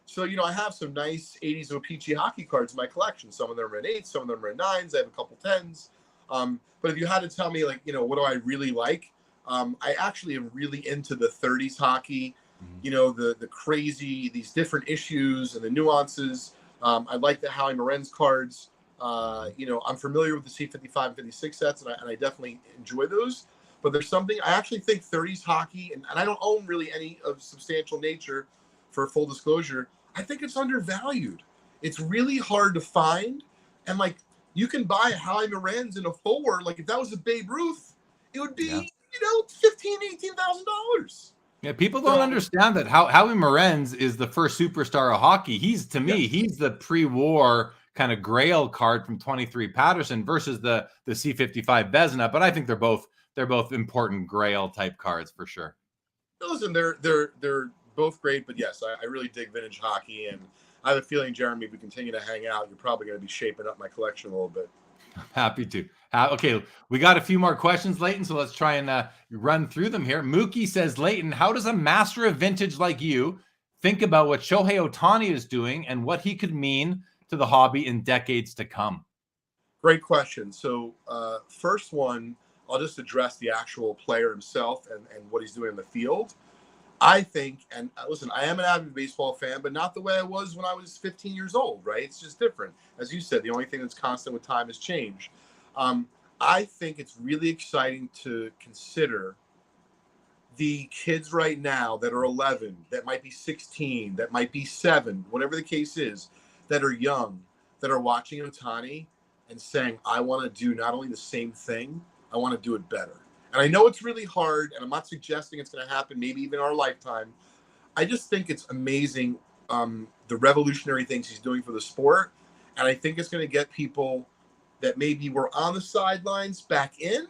So, I have some nice 80s O-Pee-Chee hockey cards in my collection. Some of them are in 8s, some of them are in 9s. I have a couple 10s. But if you had to tell me, what do I really like? I actually am really into the 30s hockey, the crazy, these different issues and the nuances. I like the Howie Morenz cards. I'm familiar with the C55 and 56 sets, and I definitely enjoy those. But there's something, I actually think 30s hockey, and I don't own really any of substantial nature, for full disclosure, I think it's undervalued. It's really hard to find. And you can buy a Howie Morenz in a 4, if that was a Babe Ruth, it would be, $18,000. Yeah, people don't understand that Howie Morenz is the first superstar of hockey. He's the pre-war kind of grail card from 23 Patterson versus the C55 Vezina, but I think they're both important grail type cards for sure. Listen, they're both great, but yes, I really dig vintage hockey, and I have a feeling, Jeremy, if we continue to hang out, you're probably going to be shaping up my collection a little bit. Happy to. Okay, we got a few more questions, Leighton, so let's try and run through them here. Mookie says, Leighton, how does a master of vintage like you think about what Shohei Ohtani is doing and what he could mean to the hobby in decades to come? Great question. So first one, I'll just address the actual player himself and what he's doing in the field. I think, and listen, I am an avid baseball fan, but not the way I was when I was 15 years old, right? It's just different. As you said, the only thing that's constant with time is change. I think it's really exciting to consider the kids right now that are 11, that might be 16, that might be 7, whatever the case is, that are young, that are watching Ohtani and saying, I want to do not only the same thing, I want to do it better. And I know it's really hard, and I'm not suggesting it's going to happen, maybe even in our lifetime. I just think it's amazing, the revolutionary things he's doing for the sport. And I think it's going to get people that maybe were on the sidelines back in,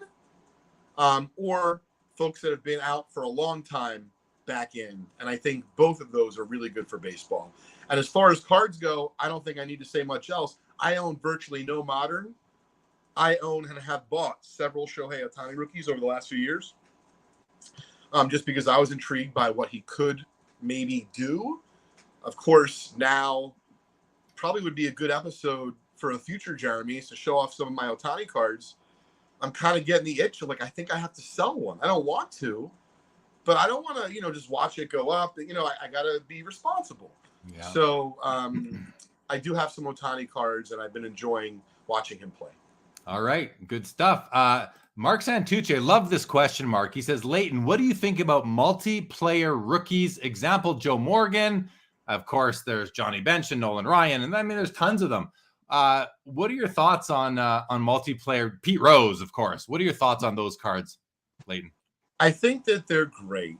or folks that have been out for a long time back in. And I think both of those are really good for baseball. And as far as cards go, I don't think I need to say much else. I own virtually no modern. I own and have bought several Shohei Ohtani rookies over the last few years, just because I was intrigued by what he could maybe do. Of course, now probably would be a good episode for a future Jeremy to show off some of my Ohtani cards. I'm kind of getting the itch of, like, I think I have to sell one. I don't want to, but I don't want to, just watch it go up. I got to be responsible. Yeah. So I do have some Ohtani cards, and I've been enjoying watching him play. All right. Good stuff. Mark Santucci, I love this question, Mark. He says, Leighton, what do you think about multiplayer rookies? Example, Joe Morgan. Of course, there's Johnny Bench and Nolan Ryan. And I mean, there's tons of them. What are your thoughts on multiplayer? Pete Rose, of course. What are your thoughts on those cards, Leighton? I think that they're great,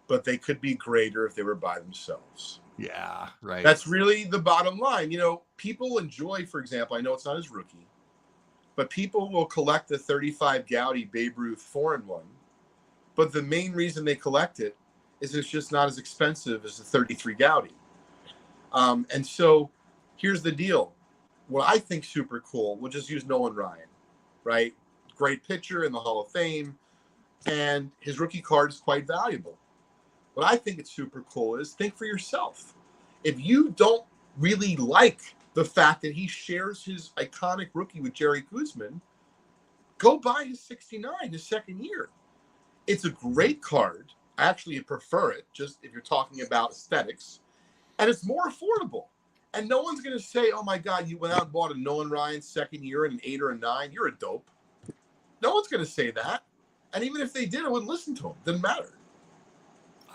but they could be greater if they were by themselves. Yeah, right. That's really the bottom line. People enjoy, for example, I know it's not his rookie, but people will collect the 35 Gaudy Babe Ruth 4-in-1. But the main reason they collect it is it's just not as expensive as the 33 Gaudy. And so here's the deal. What I think super cool, we'll just use Nolan Ryan, right? Great pitcher in the Hall of Fame, and his rookie card is quite valuable. What I think it's super cool is think for yourself. If you don't really like the fact that he shares his iconic rookie with Jerry Guzman, go buy his 69, his second year. It's a great card. I actually prefer it, just if you're talking about aesthetics. And it's more affordable. And no one's going to say, oh, my God, you went out and bought a Nolan Ryan second year and an 8 or a 9. You're a dope. No one's going to say that. And even if they did, I wouldn't listen to them. Doesn't matter.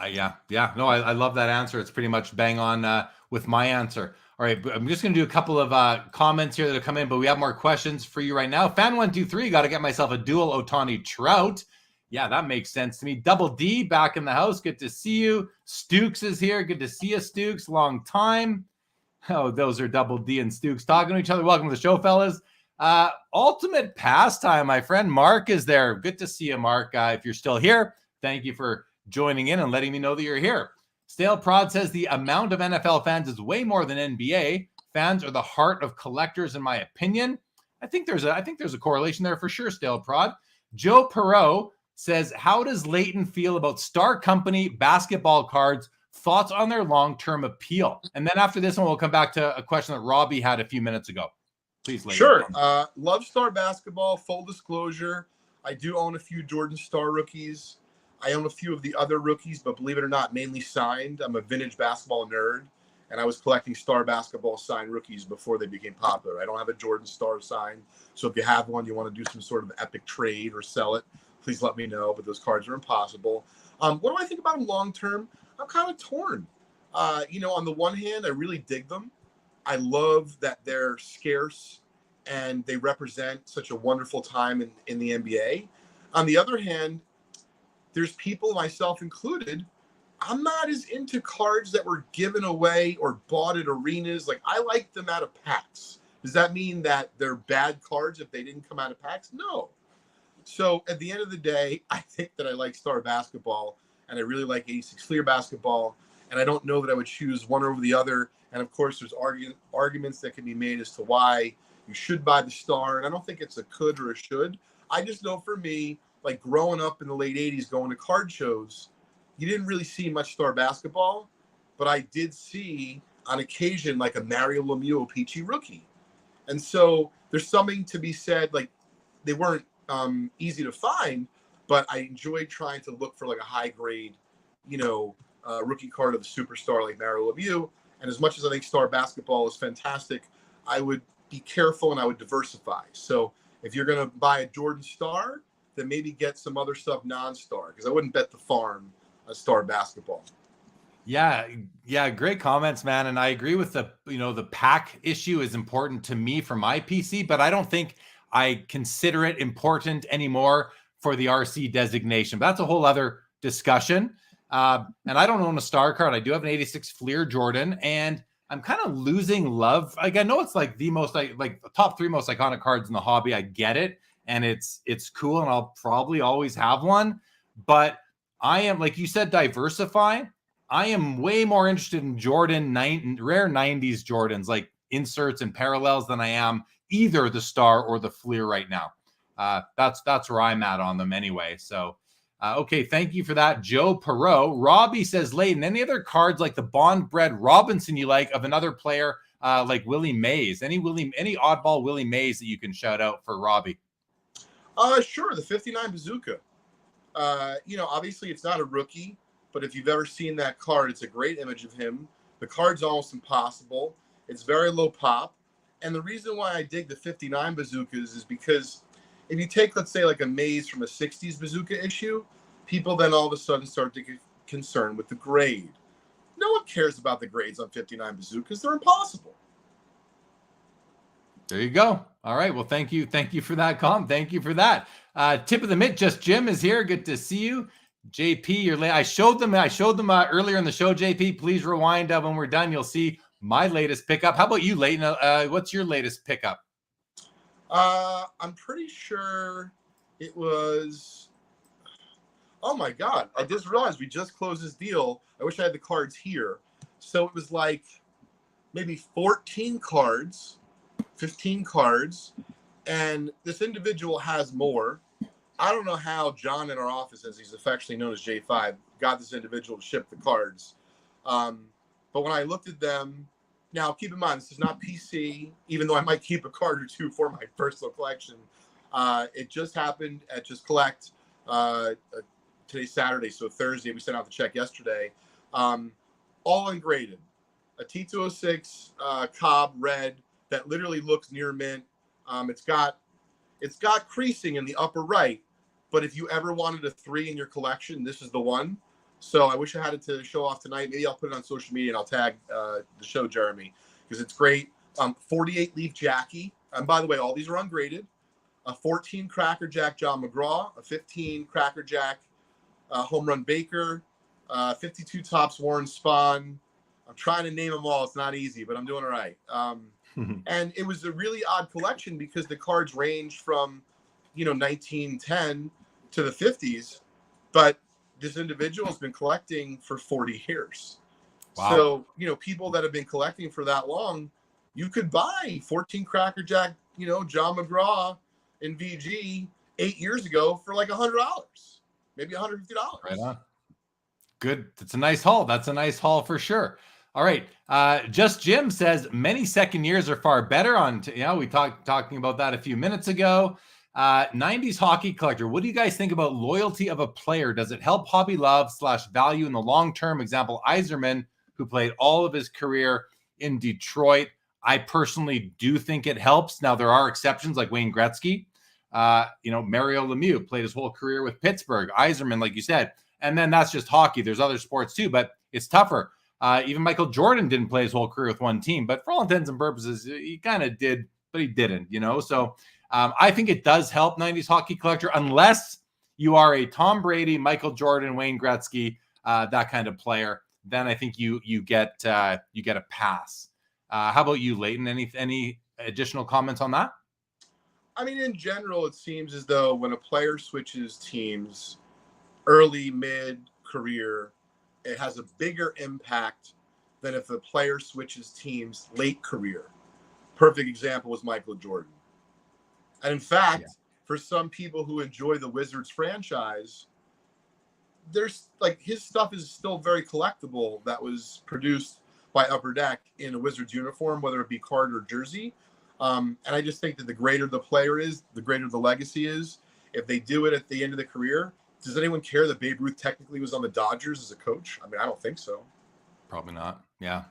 Yeah. No, I love that answer. It's pretty much bang on with my answer. All right, I'm just going to do a couple of comments here that have come in, but we have more questions for you right now. Fan123, got to get myself a dual Ohtani Trout. Yeah, that makes sense to me. Double D back in the house. Good to see you. Stooks is here. Good to see you, Stooks. Long time. Oh, those are Double D and Stooks talking to each other. Welcome to the show, fellas. Ultimate Pastime, my friend Mark is there. Good to see you, Mark. If you're still here, thank you for joining in and letting me know that you're here. Stale Prod says the amount of NFL fans is way more than NBA. Fans are the heart of collectors, in my opinion. I think there's a correlation there for sure, Stale Prod. Joe Perot says, how does Leighton feel about Star Company basketball cards? Thoughts on their long-term appeal? And then after this one, we'll come back to a question that Robbie had a few minutes ago. Please, Leighton. Sure. Love Star basketball. Full disclosure, I do own a few Jordan Star rookies. I own a few of the other rookies, but believe it or not, mainly signed. I'm a vintage basketball nerd, and I was collecting Star basketball signed rookies before they became popular. I don't have a Jordan Star signed, so if you have one, you want to do some sort of epic trade or sell it, please let me know, but those cards are impossible. What do I think about them long term? I'm kind of torn. On the one hand, I really dig them. I love that they're scarce, and they represent such a wonderful time in the NBA. On the other hand, there's people, myself included, I'm not as into cards that were given away or bought at arenas. Like, I like them out of packs. Does that mean that they're bad cards if they didn't come out of packs? No. So at the end of the day, I think that I like Star basketball, and I really like 86 Fleer basketball, and I don't know that I would choose one over the other. And of course, there's arguments that can be made as to why you should buy the Star, and I don't think it's a could or a should. I just know for me, like growing up in the late 80s, going to card shows, you didn't really see much Star basketball, but I did see on occasion like a Mario Lemieux Peachy rookie. And so there's something to be said, like they weren't easy to find, but I enjoyed trying to look for like a high grade, rookie card of the superstar like Mario Lemieux. And as much as I think Star basketball is fantastic, I would be careful and I would diversify. So if you're going to buy a Jordan Star, then maybe get some other stuff non-Star, because I wouldn't bet the farm on Star basketball. Yeah, great comments, man. And I agree with the pack issue is important to me for my PC, but I don't think I consider it important anymore for the RC designation. But that's a whole other discussion. And I don't own a Star card. I do have an 86 Fleer Jordan, and I'm kind of losing love. Like, I know it's like the most like the top 3 most iconic cards in the hobby. I get it. And it's cool, and I'll probably always have one. But I am, like you said, diversify. I am way more interested in rare 90s Jordans, like inserts and parallels, than I am either the Star or the Fleer right now. That's where I'm at on them anyway. So, okay, thank you for that, Joe Perot. Robbie says, Leighton, any other cards like the Bond-bred Robinson you like of another player like Willie Mays? Any oddball Willie Mays that you can shout out for Robbie? Sure, the 59 Bazooka. Obviously it's not a rookie, but if you've ever seen that card, it's a great image of him. The card's almost impossible. It's very low pop. And the reason why I dig the 59 Bazookas is because if you take, let's say, like a Maze from a 60s Bazooka issue, people then all of a sudden start to get concerned with the grade. No one cares about the grades on 59 Bazookas. They're impossible. There you go. All right. Well, thank you. Thank you for that, Com. Thank you for that. Tip of the mitt, just Jim is here. Good to see you. JP, you're late. I showed them earlier in the show, JP. Please rewind when we're done. You'll see my latest pickup. How about you, Leighton? What's your latest pickup? I'm pretty sure it was. Oh my God. I just realized we just closed this deal. I wish I had the cards here. So it was like maybe 14 cards, 15 cards, and this individual has more. I don't know how John in our office, as he's affectionately known as J5, got this individual to ship the cards. But when I looked at them, now keep in mind, this is not PC, even though I might keep a card or two for my personal collection. It just happened at Just Collect. Today's Saturday, so Thursday, we sent out the check yesterday. All ungraded. A T206 Cobb red that literally looks near mint. It's got creasing in the upper right, but if you ever wanted a 3 in your collection, this is the one. So I wish I had it to show off tonight. Maybe I'll put it on social media and I'll tag the show, Jeremy, because it's great. 48 leaf Jackie. And by the way, all these are ungraded. A 14 Cracker Jack John McGraw, a 15 Cracker Jack Home Run Baker, 52 Topps Warren Spahn. I'm trying to name them all. It's not easy, but I'm doing all right. And it was a really odd collection because the cards range from, 1910 to the 50s, but this individual has been collecting for 40 years. Wow. So, people that have been collecting for that long, you could buy 14 Cracker Jack, John McGraw in VG 8 years ago for like $100, maybe $150. Right on. Good. That's a nice haul. That's a nice haul for sure. All right. Just Jim says many second years are far better on, we talking about that a few minutes ago. 90s hockey collector. What do you guys think about loyalty of a player? Does it help hobby love / value in the long term? Example, Yzerman, who played all of his career in Detroit. I personally do think it helps. Now, there are exceptions like Wayne Gretzky. Mario Lemieux played his whole career with Pittsburgh. Yzerman, like you said. And then that's just hockey. There's other sports too, but it's tougher. Even Michael Jordan didn't play his whole career with one team, but for all intents and purposes, he kind of did, but he didn't, So I think it does help 90s hockey collector, unless you are a Tom Brady, Michael Jordan, Wayne Gretzky, that kind of player. Then I think you get a pass. How about you, Leighton? Any additional comments on that? I mean, in general, it seems as though when a player switches teams early, mid career, it has a bigger impact than if a player switches teams late career. Perfect example was Michael Jordan. And in fact, for some people who enjoy the Wizards franchise, there's like his stuff is still very collectible that was produced by Upper Deck in a Wizards uniform, whether it be card or jersey. And I just think that the greater the player is, the greater the legacy is. If they do it at the end of the career, does anyone care that Babe Ruth technically was on the Dodgers as a coach? I mean, I don't think so. Probably not. Yeah.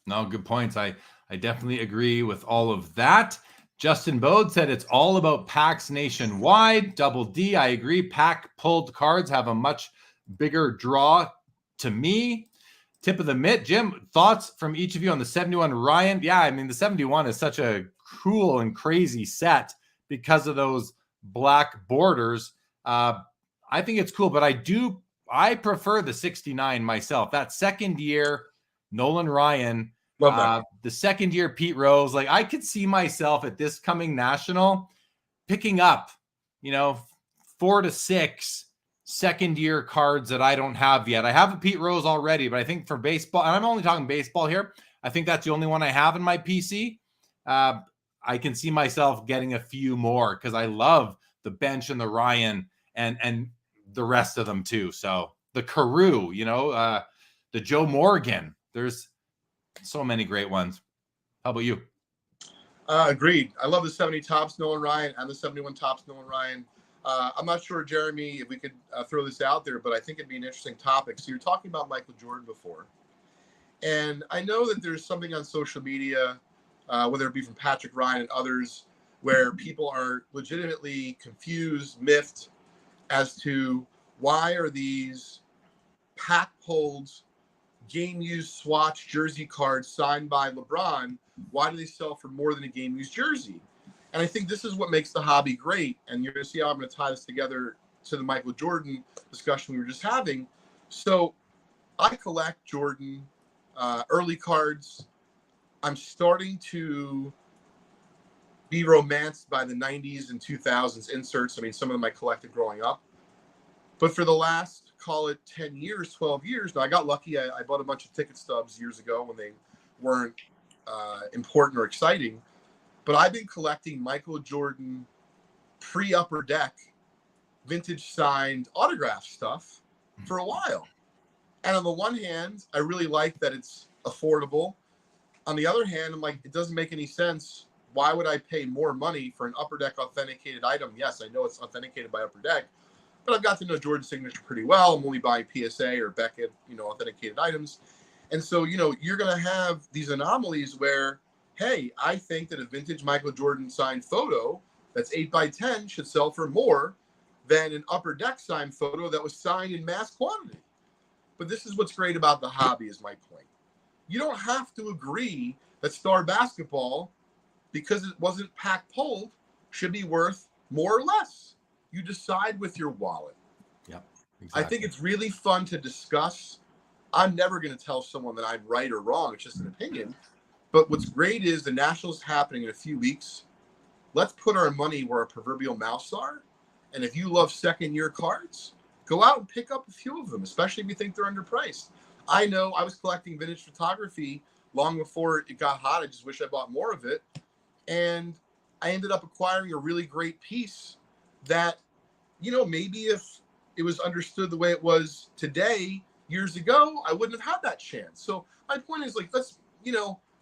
No, good points. I definitely agree with all of that. Justin Bode said it's all about packs nationwide. Double D, I agree. Pack pulled cards have a much bigger draw to me. Tip of the mitt, Jim, thoughts from each of you on the 71 Ryan? Yeah, I mean, the 71 is such a cool and crazy set because of those black borders. I think it's cool, but I prefer the 69 myself. That second year, Nolan Ryan, the second year, Pete Rose, like I could see myself at this coming national picking up, 4 to 6 second year cards that I don't have yet. I have a Pete Rose already, but I think for baseball, and I'm only talking baseball here, I think that's the only one I have in my PC. I can see myself getting a few more because I love the Bench and the Ryan and the rest of them too. So the Carew, the Joe Morgan. There's so many great ones. How about you? Agreed. I love the 70 Topps Nolan Ryan and the 71 Topps Nolan Ryan. I'm not sure, Jeremy, if we could throw this out there, but I think it'd be an interesting topic. So you're talking about Michael Jordan before. And I know that there's something on social media, whether it be from Patrick Ryan and others, where people are legitimately confused, miffed as to why are these pack holds, game-used swatch jersey cards signed by LeBron, why do they sell for more than a game-used jersey? And I think this is what makes the hobby great. And you're going to see how I'm going to tie this together to the Michael Jordan discussion we were just having. So I collect Jordan early cards. I'm starting to be romanced by the 90s and 2000s inserts. I mean, some of them I collected growing up. But for the last, call it 10 years, 12 years, now I got lucky. I bought a bunch of ticket stubs years ago when they weren't important or exciting. But I've been collecting Michael Jordan pre-Upper Deck vintage signed autograph stuff for a while. And on the one hand, I really like that it's affordable. On the other hand, I'm like, it doesn't make any sense. Why would I pay more money for an Upper Deck authenticated item? Yes, I know it's authenticated by Upper Deck, but I've got to know Jordan's signature pretty well. I'm only buying PSA or Beckett, authenticated items. And so, you're going to have these anomalies where, hey, I think that a vintage Michael Jordan signed photo that's 8x10 should sell for more than an Upper Deck signed photo that was signed in mass quantity. But this is what's great about the hobby, is my point. You don't have to agree that Star Basketball, because it wasn't pack pulled, should be worth more or less. You decide with your wallet. Yep, exactly. I think it's really fun to discuss. I'm never going to tell someone that I'm right or wrong. It's just an opinion. But what's great is the Nationals is happening in a few weeks. Let's put our money where our proverbial mouths are. And if you love second-year cards, go out and pick up a few of them, especially if you think they're underpriced. I know I was collecting vintage photography long before it got hot. I just wish I bought more of it. And I ended up acquiring a really great piece that, maybe if it was understood the way it was today, years ago, I wouldn't have had that chance. So my point is, let's,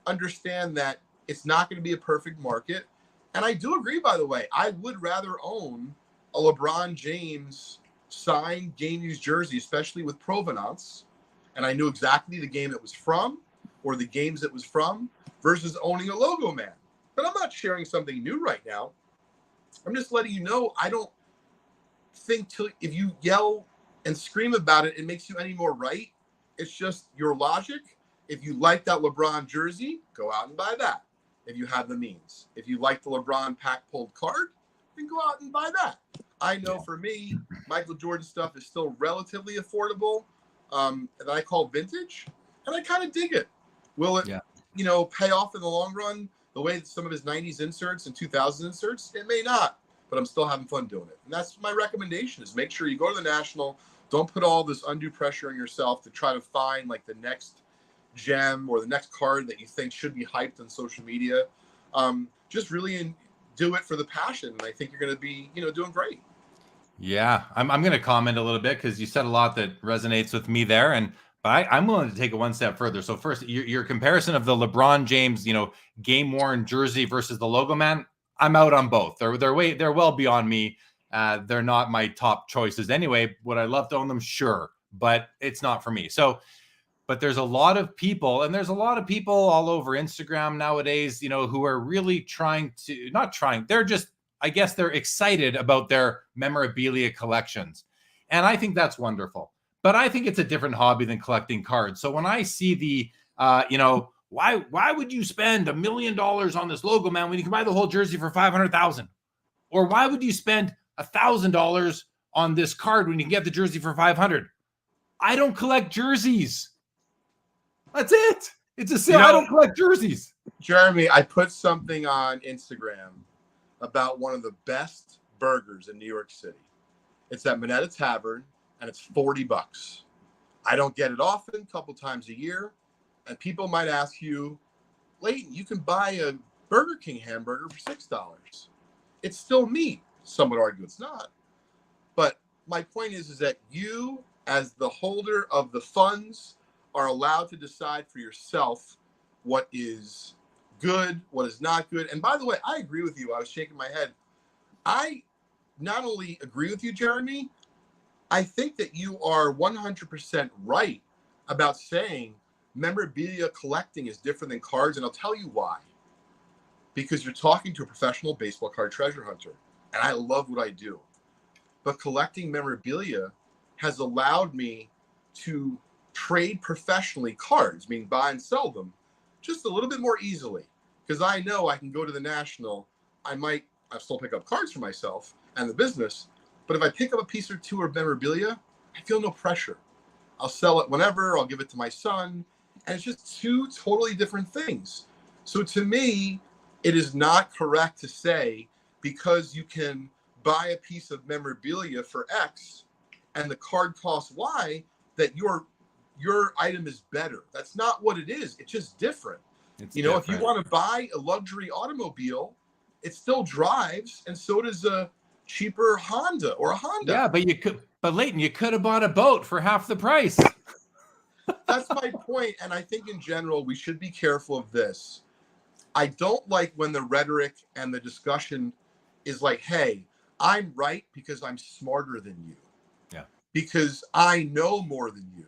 understand that it's not going to be a perfect market. And I do agree, by the way, I would rather own a LeBron James signed game-used jersey, especially with provenance, and I knew exactly the game it was from or the games it was from, versus owning a logo man. But I'm not sharing something new right now. I'm just letting you know, I don't think if you yell and scream about it, it makes you any more right. It's just your logic. If you like that LeBron jersey, go out and buy that if you have the means. If you like the LeBron pack pulled card, then go out and buy that. I know for me, Michael Jordan stuff is still relatively affordable, that I call vintage, and I kind of dig it. Will it, pay off in the long run the way that some of his 90s inserts and 2000 inserts? It may not, but I'm still having fun doing it. And that's my recommendation, is make sure you go to the National. Don't put all this undue pressure on yourself to try to find the next gem or the next card that you think should be hyped on social media. Just really do it for the passion. And I think you're going to be, doing great. Yeah, I'm going to comment a little bit because you said a lot that resonates with me there. But I'm willing to take it one step further. So first, your comparison of the LeBron James, game worn jersey versus the logo man, I'm out on both. They're well beyond me. They're not my top choices anyway. Would I love to own them? Sure, but it's not for me. But there's a lot of people, and there's a lot of people all over Instagram nowadays, who are really they're just, I guess they're excited about their memorabilia collections. And I think that's wonderful. But I think it's a different hobby than collecting cards. So when I see the, why would you spend $1 million on this logo man when you can buy the whole jersey for $500,000? Or why would you spend $1,000 on this card when you can get the jersey for $500? I don't collect jerseys. That's it. It's a sale. I don't collect jerseys. Jeremy, I put something on Instagram about one of the best burgers in New York City. It's at Minetta Tavern, and it's $40. I don't get it often, a couple times a year. And people might ask you, Leighton, you can buy a Burger King hamburger for $6. It's still meat. Some would argue it's not. But my point is that you, as the holder of the funds, are allowed to decide for yourself what is good, what is not good. And by the way, I agree with you. I was shaking my head. I not only agree with you, Jeremy, I think that you are 100% right about saying memorabilia collecting is different than cards. And I'll tell you why. Because you're talking to a professional baseball card treasure hunter. And I love what I do. But collecting memorabilia has allowed me to trade professionally cards, meaning buy and sell them, just a little bit more easily. Because I know I can go to the National. I still pick up cards for myself and the business. But if I pick up a piece or two of memorabilia, I feel no pressure. I'll sell it whenever. I'll give it to my son. And it's just two totally different things. So to me, it is not correct to say because you can buy a piece of memorabilia for X and the card costs Y that your item is better. That's not what it is. It's just different. If you want to buy a luxury automobile, it still drives, and so does a cheaper Honda or a Honda. Yeah, but Leighton, you could have bought a boat for half the price. That's my point. And I think in general, we should be careful of this. I don't like when the rhetoric and the discussion is like, hey, I'm right because I'm smarter than you. Yeah. Because I know more than you.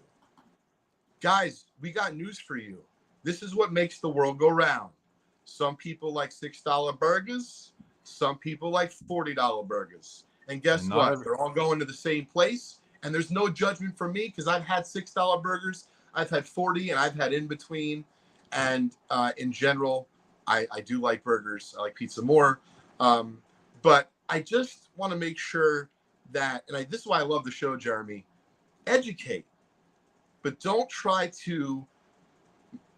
Guys, we got news for you. This is what makes the world go round. Some people like $6 burgers. Some people like $40 burgers. And guess what? They're all going to the same place. And there's no judgment from me because I've had $6 burgers. I've had 40 and I've had in between. And in general, I do like burgers. I like pizza more. But I just want to make sure that, and this is why I love the show, Jeremy, educate. But don't try to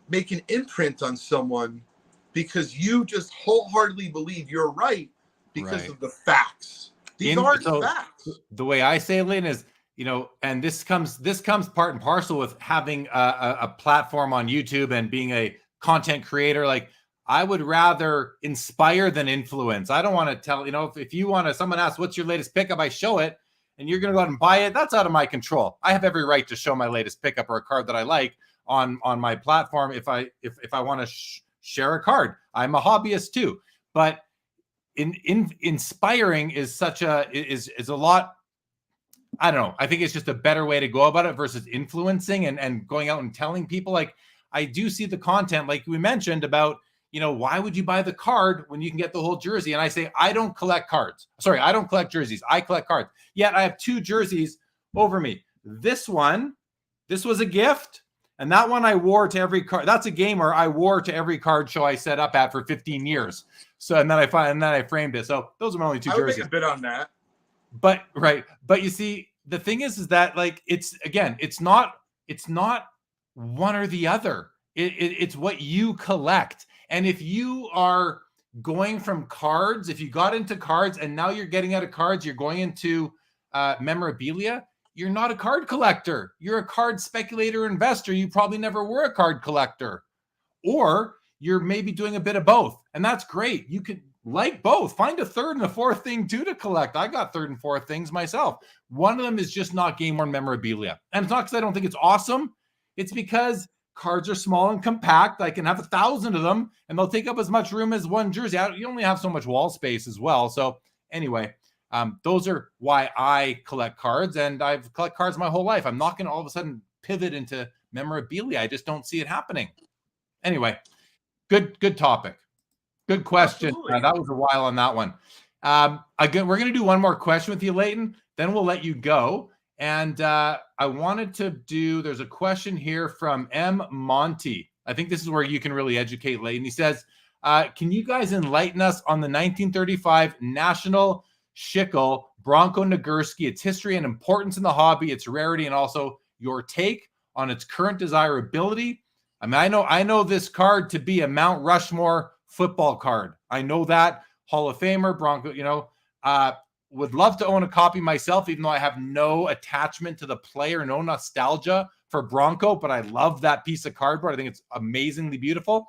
make an imprint on someone because you just wholeheartly believe you're right because of the facts. These aren't facts. The way I say it, Lynn, is, and this comes part and parcel with having a platform on YouTube and being a content creator. Like, I would rather inspire than influence. I don't want to tell, if you want to, someone asks, what's your latest pickup? I show it and you're going to go out and buy it. That's out of my control. I have every right to show my latest pickup or a card that I like on my platform. If I want to share a card, I'm a hobbyist too. But inspiring is is a lot. I don't know. I think it's just a better way to go about it versus influencing and going out and telling people. Like, I do see the content, like we mentioned about, why would you buy the card when you can get the whole jersey? And I say, I don't collect cards. Sorry, I don't collect jerseys. I collect cards. Yet I have two jerseys over me. This was a gift. And that one I wore to every card. That's a gamer I wore to every card show I set up at for 15 years. So, and then I framed it. So those are my only two jerseys. I would make a bid on that. But you see, the thing is that, like, it's not one or the other. It's what you collect. And if you are going from cards, if you got into cards and now you're getting out of cards, you're going into memorabilia, you're not a card collector. You're a card speculator investor. You probably never were a card collector. Or you're maybe doing a bit of both. And that's great. You could like both. Find a third and a fourth thing too to collect. I got third and fourth things myself. One of them is just not game-worn memorabilia. And it's not because I don't think it's awesome. It's because cards are small and compact. I can have 1,000 of them and they'll take up as much room as one jersey. You only have so much wall space as well. So anyway, those are why I collect cards, and I've collected cards my whole life. I'm not going to all of a sudden pivot into memorabilia. I just don't see it happening. Anyway, good topic. Good question. That was a while on that one. Again, we're going to do one more question with you, Leighton. Then we'll let you go. And I wanted to there's a question here from M. Monty. I think this is where you can really educate Leighton. He says, can you guys enlighten us on the 1935 National Schickel Bronco Nagurski, its history and importance in the hobby, its rarity, and also your take on its current desirability? I mean, I know this card to be a Mount Rushmore football card. I know that. Hall of Famer, Bronco, would love to own a copy myself, even though I have no attachment to the player, no nostalgia for Bronco, but I love that piece of cardboard. I think it's amazingly beautiful.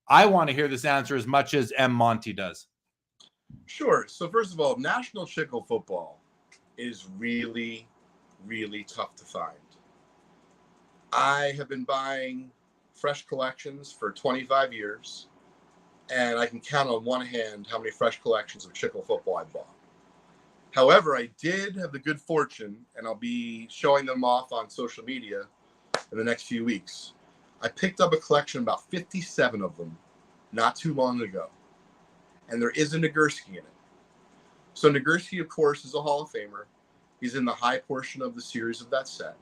I want to hear this answer as much as M. Monty does. Sure. So first of all, National Chickle football is really, really tough to find. I have been buying fresh collections for 25 years, and I can count on one hand how many fresh collections of Chickle football I bought. However, I did have the good fortune, and I'll be showing them off on social media in the next few weeks. I picked up a collection, about 57 of them, not too long ago. And there is a Nagurski in it. So Nagurski, of course, is a Hall of Famer. He's in the high portion of the series of that set.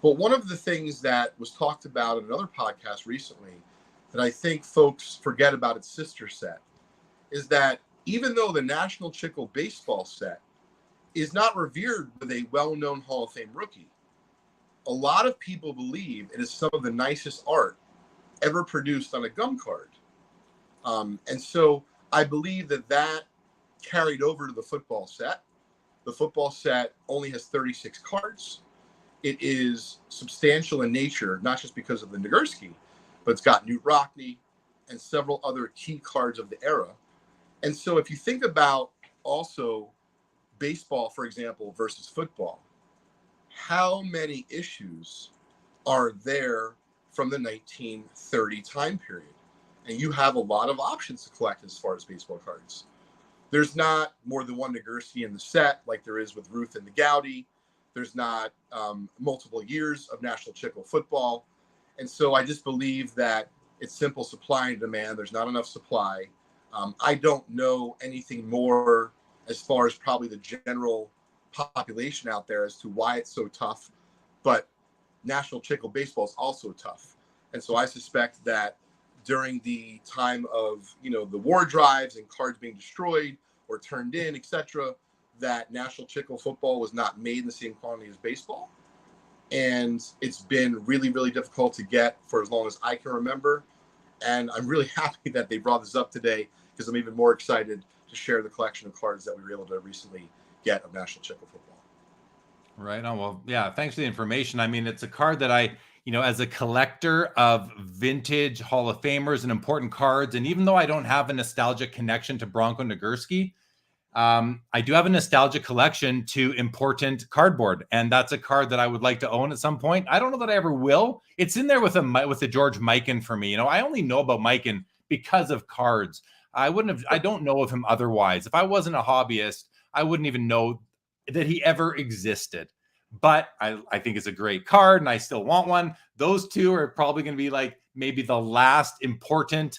But one of the things that was talked about in another podcast recently that I think folks forget about its sister set is that even though the National Chickle baseball set is not revered with a well-known Hall of Fame rookie, a lot of people believe it is some of the nicest art ever produced on a gum card. And so I believe that carried over to the football set. The football set only has 36 cards. It is substantial in nature, not just because of the Nagurski, but it's got Newt Rockne and several other key cards of the era. And so if you think about also baseball, for example, versus football, how many issues are there from the 1930 time period? And you have a lot of options to collect as far as baseball cards. There's not more than one Nagurski in the set like there is with Ruth and the Gowdy. There's not multiple years of National Chickle football. And so I just believe that it's simple supply and demand. There's not enough supply. I don't know anything more as far as probably the general population out there as to why it's so tough. But National Chickle baseball is also tough. And so I suspect that during the time of, the war drives and cards being destroyed or turned in, etc., that National Chickle football was not made in the same quantity as baseball. And it's been really, really difficult to get for as long as I can remember. And I'm really happy that they brought this up today because I'm even more excited to share the collection of cards that we were able to recently get of National Chickle football. Right on. Well, yeah, thanks for the information. I mean, it's a card that I, as a collector of vintage Hall of Famers and important cards, and even though I don't have a nostalgic connection to Bronco Nagurski, I do have a nostalgic collection to important cardboard, and that's a card that I would like to own at some point. I don't know that I ever will. It's in there with a George Mikan for me. I only know about Mikan because of cards. I don't know of him otherwise. If I wasn't a hobbyist, I wouldn't even know that he ever existed. But I think it's a great card, and I still want one. Those two are probably going to be like maybe the last important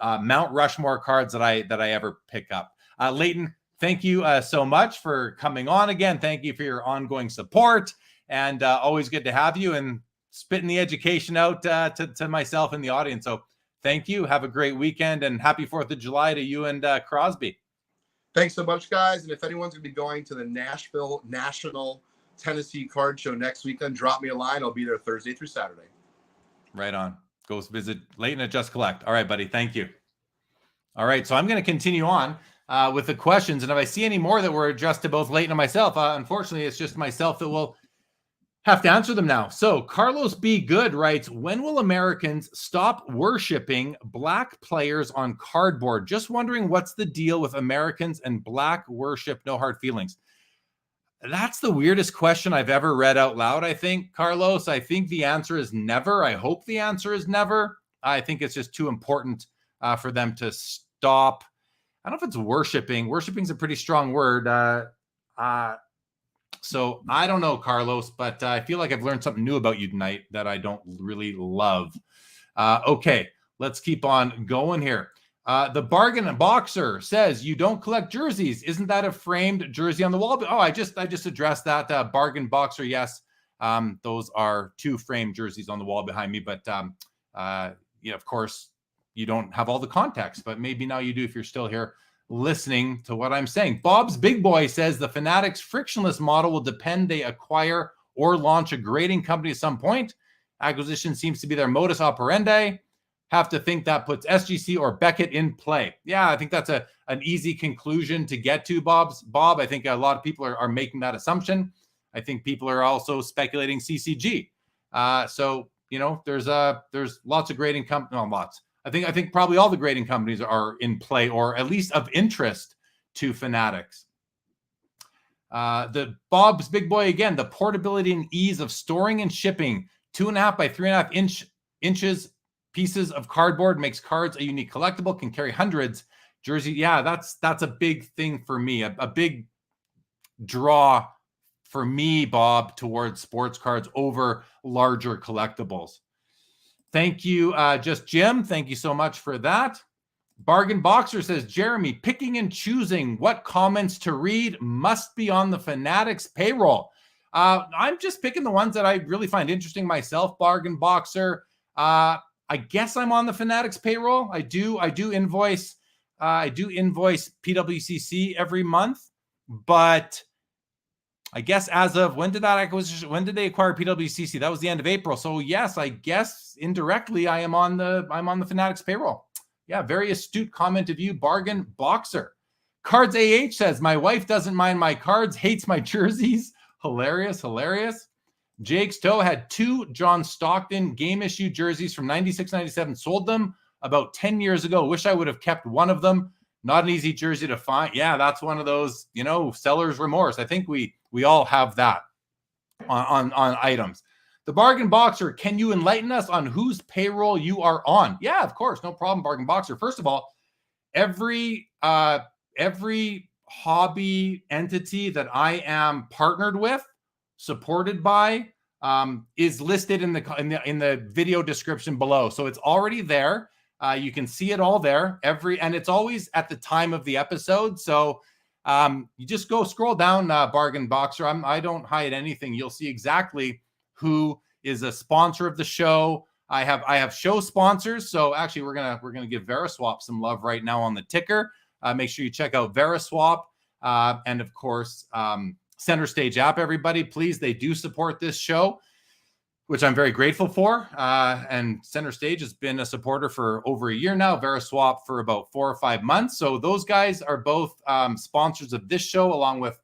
Mount Rushmore cards that I ever pick up. Leighton, thank you so much for coming on again. Thank you for your ongoing support, and always good to have you and spitting the education out to myself and the audience. So thank you. Have a great weekend, and happy 4th of July to you and Crosby. Thanks so much, guys. And if anyone's going to be going to the Nashville National Tennessee Card Show next weekend, drop me a line. I'll be there Thursday through Saturday. Right on. Go visit Leighton at Just Collect. All right, buddy. Thank you. All right, so I'm going to continue on with the questions. And if I see any more that were addressed to both Leighton and myself, unfortunately, it's just myself that will have to answer them now. So Carlos B. Good writes, when will Americans stop worshiping black players on cardboard? Just wondering what's the deal with Americans and black worship, no hard feelings. That's the weirdest question I've ever read out loud, I think, Carlos. I think the answer is never. I hope the answer is never. I think it's just too important for them to stop. I don't know if it's worshiping. Worshiping is a pretty strong word. So I don't know, Carlos, but I feel like I've learned something new about you tonight that I don't really love. Okay, let's keep on going here. The Bargain Boxer says, you don't collect jerseys. Isn't that a framed jersey on the wall? Oh, I just addressed that. Bargain Boxer, yes. Those are 2 framed jerseys on the wall behind me. But, of course, you don't have all the context. But maybe now you do if you're still here listening to what I'm saying. Bob's Big Boy says the Fanatics frictionless model will depend they acquire or launch a grading company at some point. Acquisition seems to be their modus operandi. Have to think that puts SGC or Beckett in play. Yeah, I think that's an easy conclusion to get to, Bob. I think a lot of people are making that assumption. I think people are also speculating CCG. So, there's lots of grading companies, I think probably all the grading companies are in play, or at least of interest to Fanatics. The Bob's Big Boy again, the portability and ease of storing and shipping 2.5 by 3.5 inches pieces of cardboard makes cards a unique collectible, can carry hundreds. Jersey, yeah, that's a big thing for me, a big draw for me, Bob, towards sports cards over larger collectibles. Thank you, Just Jim. Thank you so much for that. Bargain Boxer says, Jeremy, picking and choosing what comments to read must be on the Fanatics payroll. I'm just picking the ones that I really find interesting myself, Bargain Boxer. I guess I'm on the Fanatics payroll. I do invoice PWCC every month, but I guess as of when did they acquire PWCC? That was the end of April. So yes, I guess indirectly I'm on the Fanatics payroll. Yeah, very astute comment of you, Bargain Boxer. Cards AH says, my wife doesn't mind my cards, hates my jerseys. Hilarious. Jake's Toe had 2 John Stockton game issue jerseys from 96-97, sold them about 10 years ago. Wish I would have kept one of them. Not an easy jersey to find. Yeah, that's one of those, seller's remorse. I think we all have that on items. The Bargain Boxer, can you enlighten us on whose payroll you are on? Yeah, of course, no problem, Bargain Boxer. First of all, every hobby entity that I am partnered with, supported by, is listed in the video description below. So it's already there. You can see it all there. And it's always at the time of the episode. So you just go scroll down, Bargain Boxer. I don't hide anything. You'll see exactly who is a sponsor of the show. I have show sponsors. So actually, we're gonna give Veriswap some love right now on the ticker. Make sure you check out Veriswap, and of course, Center Stage app. Everybody, please, they do support this show, which I'm very grateful for. And Center Stage has been a supporter for over a year now. Veriswap for about 4 or 5 months. So those guys are both sponsors of this show, along with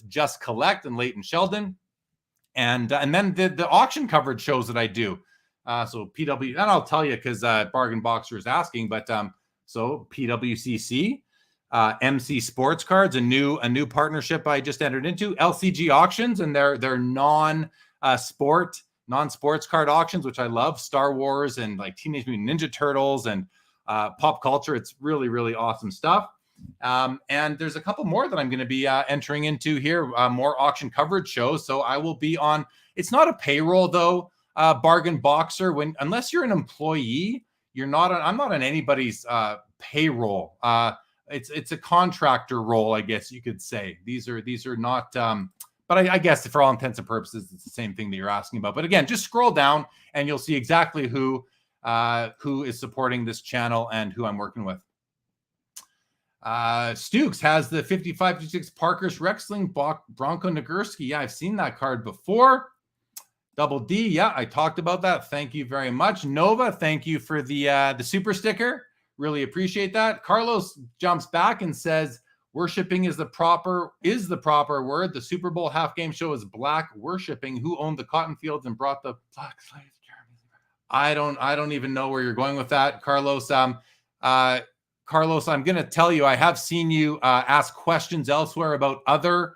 Just Collect and Leighton Sheldon. And then the auction coverage shows that I do. So PW, and I'll tell you because Bargain Boxer is asking, but so PWCC, MC Sports Cards, a new partnership I just entered into, LCG Auctions, and they're non-sports card auctions, which I love, Star Wars and like Teenage Mutant Ninja Turtles and pop culture. It's really, really awesome stuff. And there's a couple more that I'm going to be entering into here, more auction coverage shows. So I will be on, it's not a payroll though, Bargain Boxer, unless you're an employee, I'm not on anybody's payroll. It's a contractor role, I guess you could say. These are not, but I guess for all intents and purposes, it's the same thing that you're asking about. But again, just scroll down and you'll see exactly who is supporting this channel and who I'm working with. Stukes has the 55-56 Parker's Rexling Bronco Nagurski. Yeah, I've seen that card before. Double D, yeah, I talked about that. Thank you very much. Nova, thank you for the super sticker. Really appreciate that. Carlos jumps back and says, worshipping is the proper word. The Super Bowl half game show is black worshipping. Who owned the cotton fields and brought the black slaves? I don't even know where you're going with that, Carlos. Carlos, I'm going to tell you, I have seen you ask questions elsewhere about other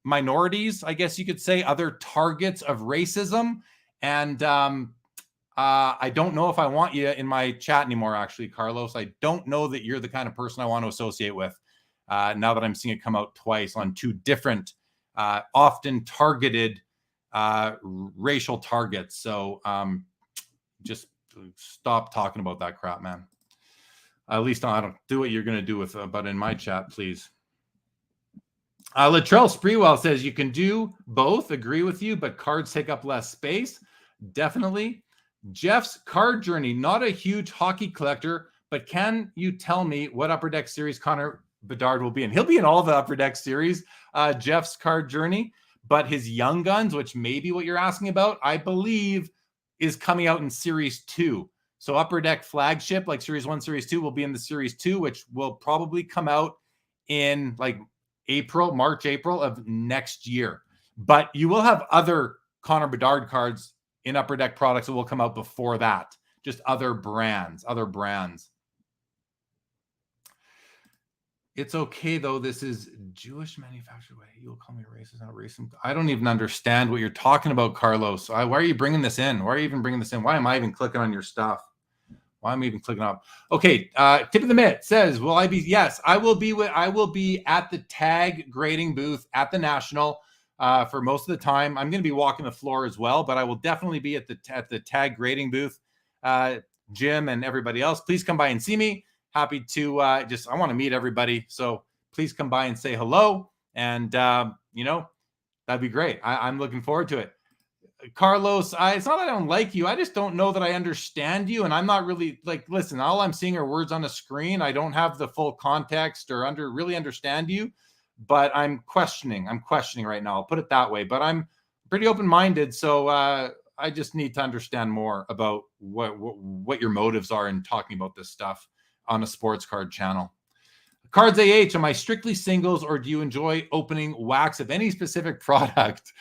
minorities, I guess you could say, other targets of racism. And I don't know if I want you in my chat anymore, actually, Carlos. I don't know that you're the kind of person I want to associate with now that I'm seeing it come out twice on 2 different, often targeted racial targets. So just stop talking about that crap, man. At least I don't do what you're going to do with, but in my chat, please. Latrell Spreewell says you can do both. Agree with you, but cards take up less space. Definitely. Jeff's card journey. Not a huge hockey collector, but can you tell me what Upper Deck series Connor Bedard will be in? He'll be in all the Upper Deck series. Jeff's card journey, but his Young Guns, which may be what you're asking about, I believe is coming out in Series 2. So Upper Deck flagship, like Series 1, Series 2, will be in the Series 2, which will probably come out in like March, April of next year. But you will have other Connor Bedard cards in Upper Deck products that will come out before that, just other brands. It's okay though. This is Jewish manufactured way. You'll call me racist, not racist. I don't even understand what you're talking about, Carlos. Why are you bringing this in? Why are you even bringing this in? Why am I even clicking on your stuff? Why am I even clicking up? Okay, Tip of the Mitt says, will I be? Yes, I will be at the tag grading booth at the National for most of the time. I'm going to be walking the floor as well, but I will definitely be at the tag grading booth. Jim and everybody else, please come by and see me. Happy to I want to meet everybody. So please come by and say hello. And, that'd be great. I'm looking forward to it. Carlos, it's not that I don't like you. I just don't know that I understand you. And I'm not really listen, all I'm seeing are words on a screen. I don't have the full context or really understand you, but I'm questioning right now. I'll put it that way, but I'm pretty open-minded. So, I just need to understand more about what your motives are in talking about this stuff on a sports card channel. Cards AH, am I strictly singles or do you enjoy opening wax of any specific product?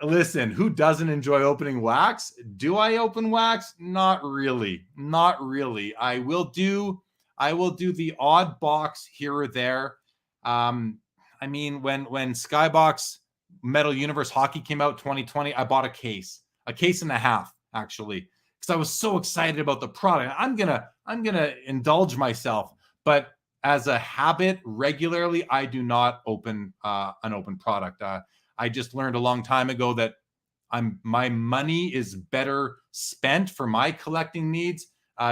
Listen, who doesn't enjoy opening wax? Do I open wax? Not really. I will do the odd box here or there. When Skybox Metal Universe Hockey came out 2020, I bought a case and a half actually, because I was so excited about the product. I'm gonna indulge myself, but as a habit, regularly, I do not open an open product. I just learned a long time ago that my money is better spent for my collecting needs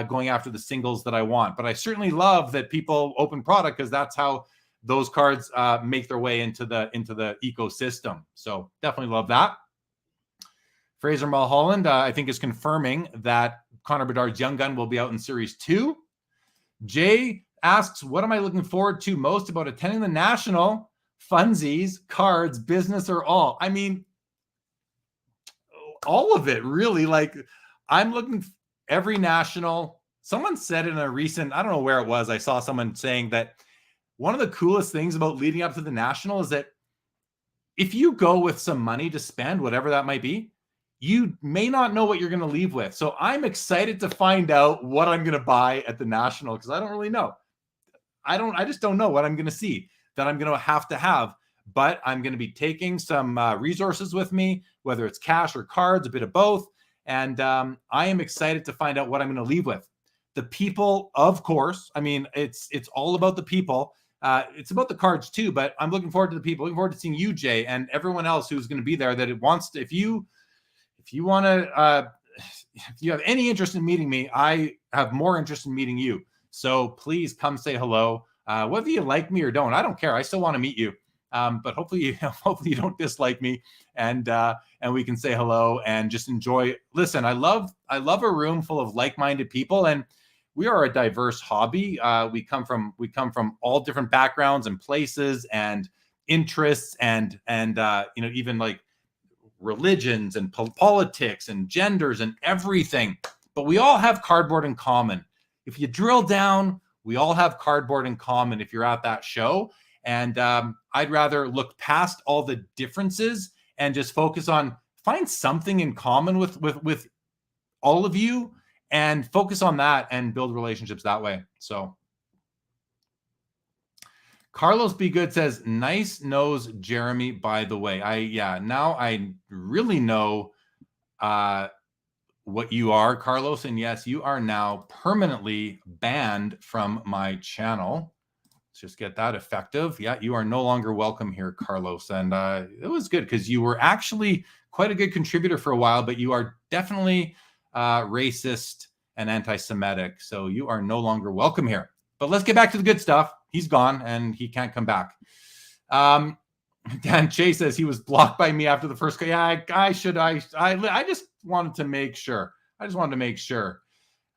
going after the singles that I want. But I certainly love that people open product because that's how those cards make their way into the ecosystem. So definitely love that. Fraser Mulholland, I think, is confirming that Connor Bedard's Young Gun will be out in Series 2. Jay asks, what am I looking forward to most about attending the National? Funsies, cards, business, or all? I mean, all of it, really. I'm looking every National. Someone said in a recent, I don't know where it was, I saw someone saying that one of the coolest things about leading up to the National is that if you go with some money to spend, whatever that might be, you may not know what you're going to leave with. So I'm excited to find out what I'm going to buy at the National because I don't really know. I just don't know what I'm going to see that I'm going to have, but I'm going to be taking some resources with me, whether it's cash or cards, a bit of both. And I am excited to find out what I'm going to leave with. The people, of course, I mean, it's all about the people. It's about the cards too, but I'm looking forward to the people, looking forward to seeing you, Jay, and everyone else who's going to be there that it wants to, if you have any interest in meeting me, I have more interest in meeting you. So please come say hello. Whether you like me or don't, I don't care. I still want to meet you. But hopefully you don't dislike me and we can say hello and just enjoy. Listen, I love a room full of like-minded people, and we are a diverse hobby. We come from all different backgrounds and places and interests and even like religions and politics and genders and everything. But we all have cardboard in common. If you drill down, we all have cardboard in common if you're at that show. And I'd rather look past all the differences and just focus on find something in common with all of you and focus on that and build relationships that way. So Carlos Be Good says, nice nose, Jeremy, by the way. Now I really know what you are, Carlos. And yes, you are now permanently banned from my channel. Let's just get that effective. Yeah, you are no longer welcome here, Carlos. And it was good because you were actually quite a good contributor for a while, but you are definitely racist and anti-Semitic. So you are no longer welcome here. But let's get back to the good stuff. He's gone and he can't come back. Dan Chase says he was blocked by me after the first. Yeah, I just wanted to make sure.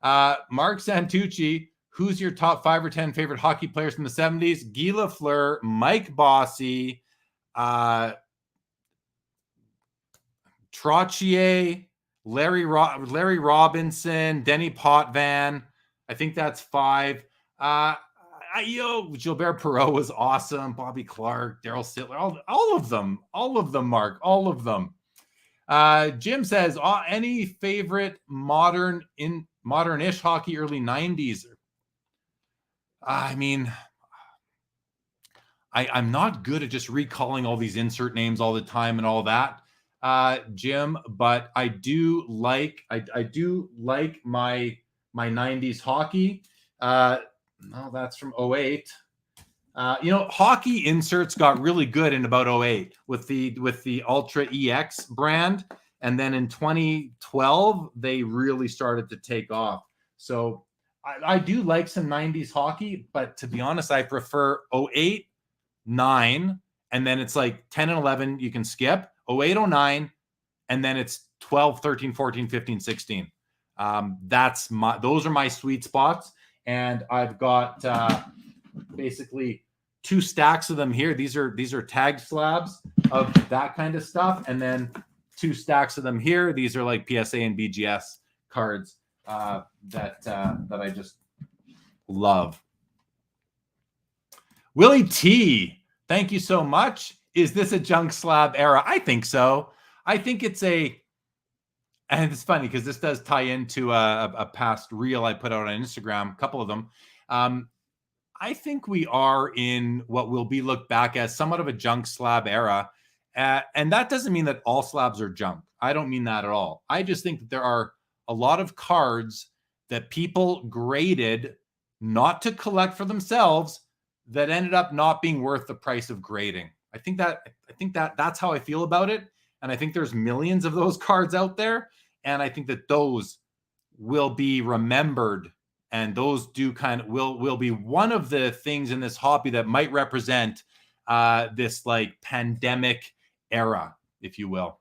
Mark Santucci, who's your top 5 or 10 favorite hockey players from the 70s? Guy Lafleur, Mike Bossy, Trottier, Larry Robinson, Denny Potvin. I think that's 5. Gilbert Perreault was awesome. Bobby Clark, Daryl Sittler, all of them, Mark, all of them. Jim says, any favorite modern-ish hockey early 90s? I mean, I'm not good at just recalling all these insert names all the time and all that, Jim, but I do like my 90s hockey. No, that's from 08. Hockey inserts got really good in about 08 with the Ultra EX brand. And then in 2012, they really started to take off. So I do like some 90s hockey, but to be honest, I prefer 08, 9, and then it's like 10 and 11 you can skip, 08, 09, and then it's 12, 13, 14, 15, 16. Those are my sweet spots. And I've got basically 2 stacks of them here. These are tag slabs of that kind of stuff, and then 2 stacks of them here. These are like PSA and BGS cards that I just love. Willie T, thank you so much. Is this a junk slab era? I think so. I think it's and it's funny because this does tie into a past reel I put out on Instagram, a couple of them. I think we are in what will be looked back as somewhat of a junk slab era. And that doesn't mean that all slabs are junk. I don't mean that at all. I just think that there are a lot of cards that people graded not to collect for themselves that ended up not being worth the price of grading. I think that's how I feel about it. And I think there's millions of those cards out there. And I think that those will be remembered, and those will be one of the things in this hobby that might represent this like pandemic era, if you will.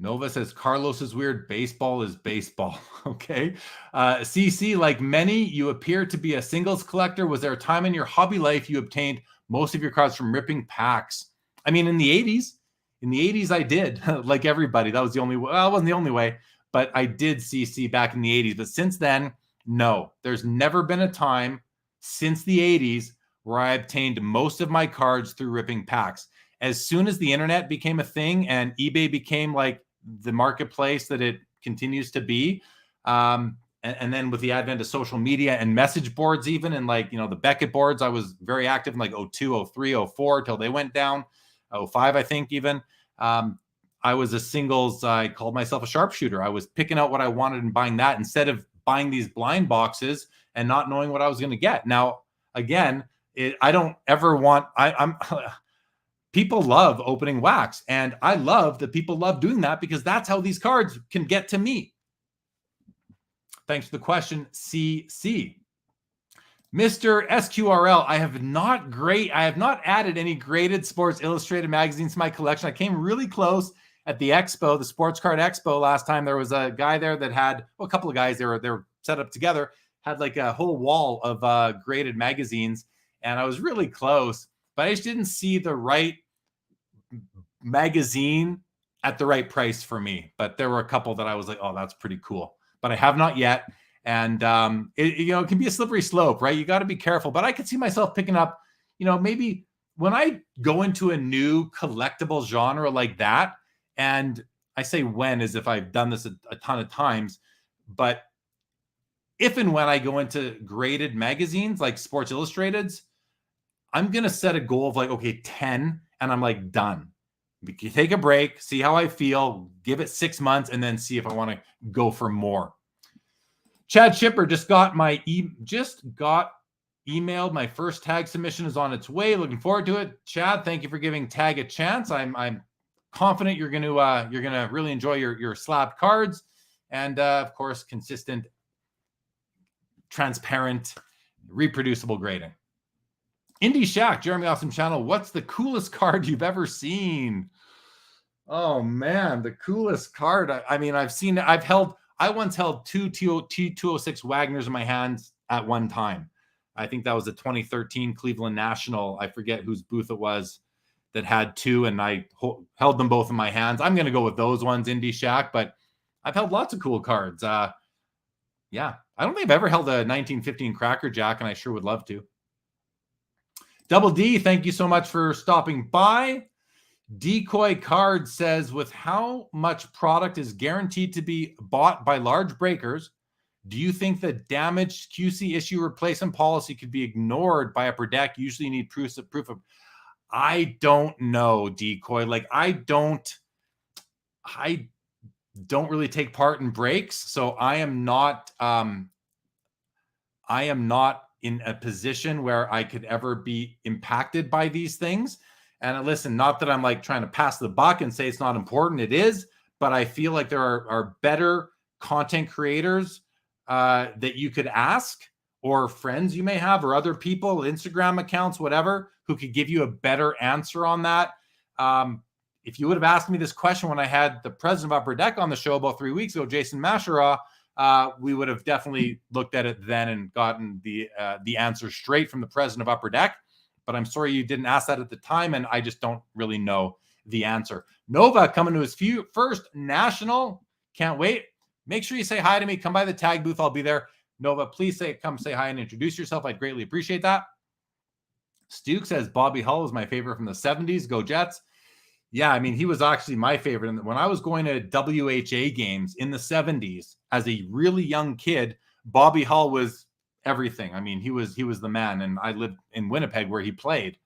Nova says Carlos is weird. Baseball is baseball. Okay. CC, like many, you appear to be a singles collector. Was there a time in your hobby life you obtained most of your cards from ripping packs? I mean, in the 80s, I did. Like everybody. That was the only way. Well, it wasn't the only way, but I did CC back in the 80s. But since then, no. There's never been a time since the 80s where I obtained most of my cards through ripping packs. As soon as the internet became a thing and eBay became like the marketplace that it continues to be, and then with the advent of social media and message boards, even, and like, the Beckett boards, I was very active in like 02, 03, 04 till they went down, 05, I think even. I was a singles, I called myself a sharpshooter. I was picking out what I wanted and buying that instead of buying these blind boxes and not knowing what I was going to get. Now, again, I don't ever want, I'm people love opening wax, and I love that people love doing that because that's how these cards can get to me. Thanks for the question, CC. Mr. SQRL, I have not added any graded Sports Illustrated magazines to my collection. I came really close at the Expo, the Sports Card Expo last time. There was a guy there that had, a couple of guys, they were set up together, had like a whole wall of graded magazines, and I was really close, but I just didn't see the right magazine at the right price for me. But there were a couple that I was like, oh, that's pretty cool. But I have not yet. And, it can be a slippery slope, right? You got to be careful. But I could see myself picking up, maybe when I go into a new collectible genre like that, and I say when as if I've done this a ton of times, but if and when I go into graded magazines like Sports Illustrateds, I'm going to set a goal of like, okay, 10, and I'm like done. Take a break, see how I feel, give it 6 months, and then see if I want to go for more. Chad Shipper just got emailed. My first tag submission is on its way. Looking forward to it. Chad, thank you for giving tag a chance. I'm confident you're going to really enjoy your slab cards, and of course, consistent, transparent, reproducible grading. Indie Shack, Jeremy Awesome Channel. What's the coolest card you've ever seen? Oh man, the coolest card. I once held 2 T206 Wagners in my hands at one time. I think that was the 2013 Cleveland National. I forget whose booth it was that had 2, and I held them both in my hands. I'm going to go with those ones, Indie Shack, but I've held lots of cool cards. Yeah, I don't think I've ever held a 1915 Cracker Jack, and I sure would love to. Double D, thank you so much for stopping by. Decoy Card says, with how much product is guaranteed to be bought by large breakers, do you think the damaged QC issue replacement policy could be ignored by upper deck? Usually you need proof of. I don't know, Decoy. Like I don't really take part in breaks, so I am not in a position where I could ever be impacted by these things. And listen, not that I'm like trying to pass the buck and say it's not important. It is, but I feel like there are better content creators that you could ask, or friends you may have, or other people, Instagram accounts, whatever, who could give you a better answer on that. If you would have asked me this question when I had the president of Upper Deck on the show about 3 weeks ago, Jason Mashara, we would have definitely looked at it then and gotten the answer straight from the president of Upper Deck. But I'm sorry you didn't ask that at the time, and I just don't really know the answer. Nova coming to his first national. Can't wait. Make sure you say hi to me. Come by the tag booth. I'll be there. Nova, please come say hi and introduce yourself. I'd greatly appreciate that. Stuke says Bobby Hull is my favorite from the 70s. Go Jets. Yeah, I mean, he was actually my favorite. And when I was going to WHA games in the 70s as a really young kid, Bobby Hull was everything. I mean, he was the man. And I lived in Winnipeg where he played.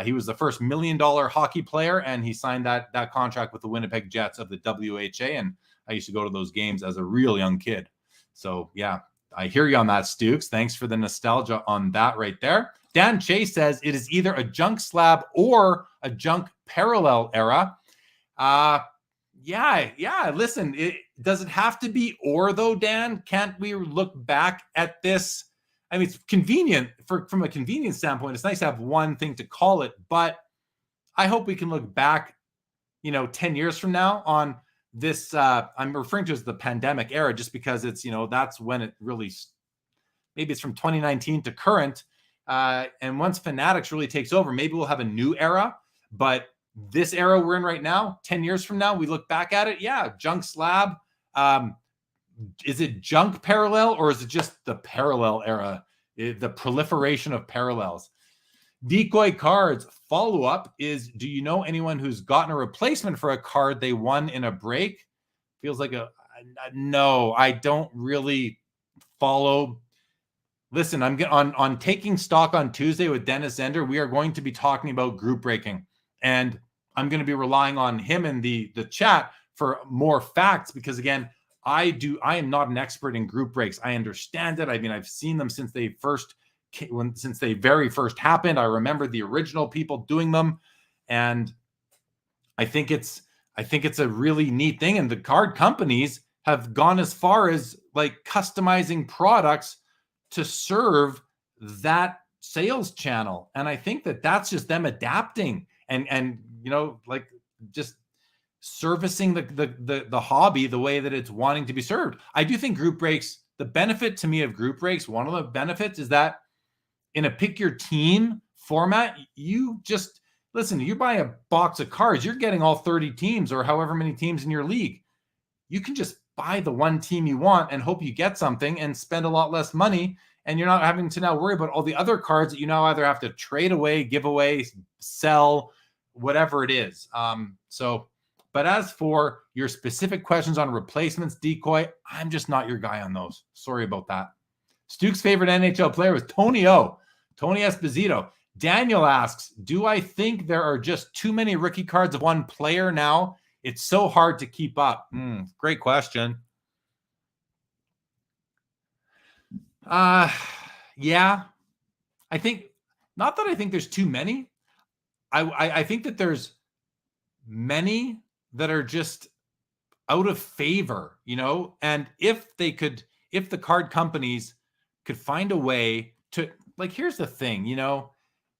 He was the first $1 million hockey player, and he signed that contract with the Winnipeg Jets of the WHA. And I used to go to those games as a real young kid. So, yeah, I hear you on that, Stukes. Thanks for the nostalgia on that right there. Dan Chase says it is either a junk slab or a junk parallel era. Yeah. Listen, does it have to be or though, Dan? Can't we look back at this? I mean, it's convenient from a convenience standpoint. It's nice to have one thing to call it, but I hope we can look back, 10 years from now on this. I'm referring to as the pandemic era, just because it's, that's when it really, maybe it's from 2019 to current. And once Fanatics really takes over, maybe we'll have a new era. But this era we're in right now, 10 years from now, we look back at it. Yeah, junk slab. Is it junk parallel, or is it just the parallel era, the proliferation of parallels? Decoy Cards follow-up is, do you know anyone who's gotten a replacement for a card they won in a break? Feels like no, I don't really follow. Listen, I'm on Taking Stock on Tuesday with Dennis Zender. We are going to be talking about group breaking, and I'm going to be relying on him in the chat for more facts, because again, I am not an expert in group breaks. I understand it. I mean, I've seen them since they very first happened. I remember the original people doing them, and I think it's a really neat thing. And the card companies have gone as far as like customizing products to serve that sales channel. And I think that's just them adapting and like just servicing the hobby the way that it's wanting to be served. I do think group breaks, the benefit to me of group breaks, one of the benefits is that in a pick your team format, you just listen, you buy a box of cards, you're getting all 30 teams or however many teams in your league. You can just buy the one team you want and hope you get something and spend a lot less money. And you're not having to now worry about all the other cards that you now either have to trade away, give away, sell, whatever it is. But as for your specific questions on replacements, Decoy, I'm just not your guy on those. Sorry about that. Stuke's favorite NHL player was Tony Esposito. Daniel asks, do I think there are just too many rookie cards of one player now? It's so hard to keep up. Great question. Yeah. I think, not that I think there's too many. I think that there's many that are just out of favor, and if the card companies could find a way to, like, here's the thing,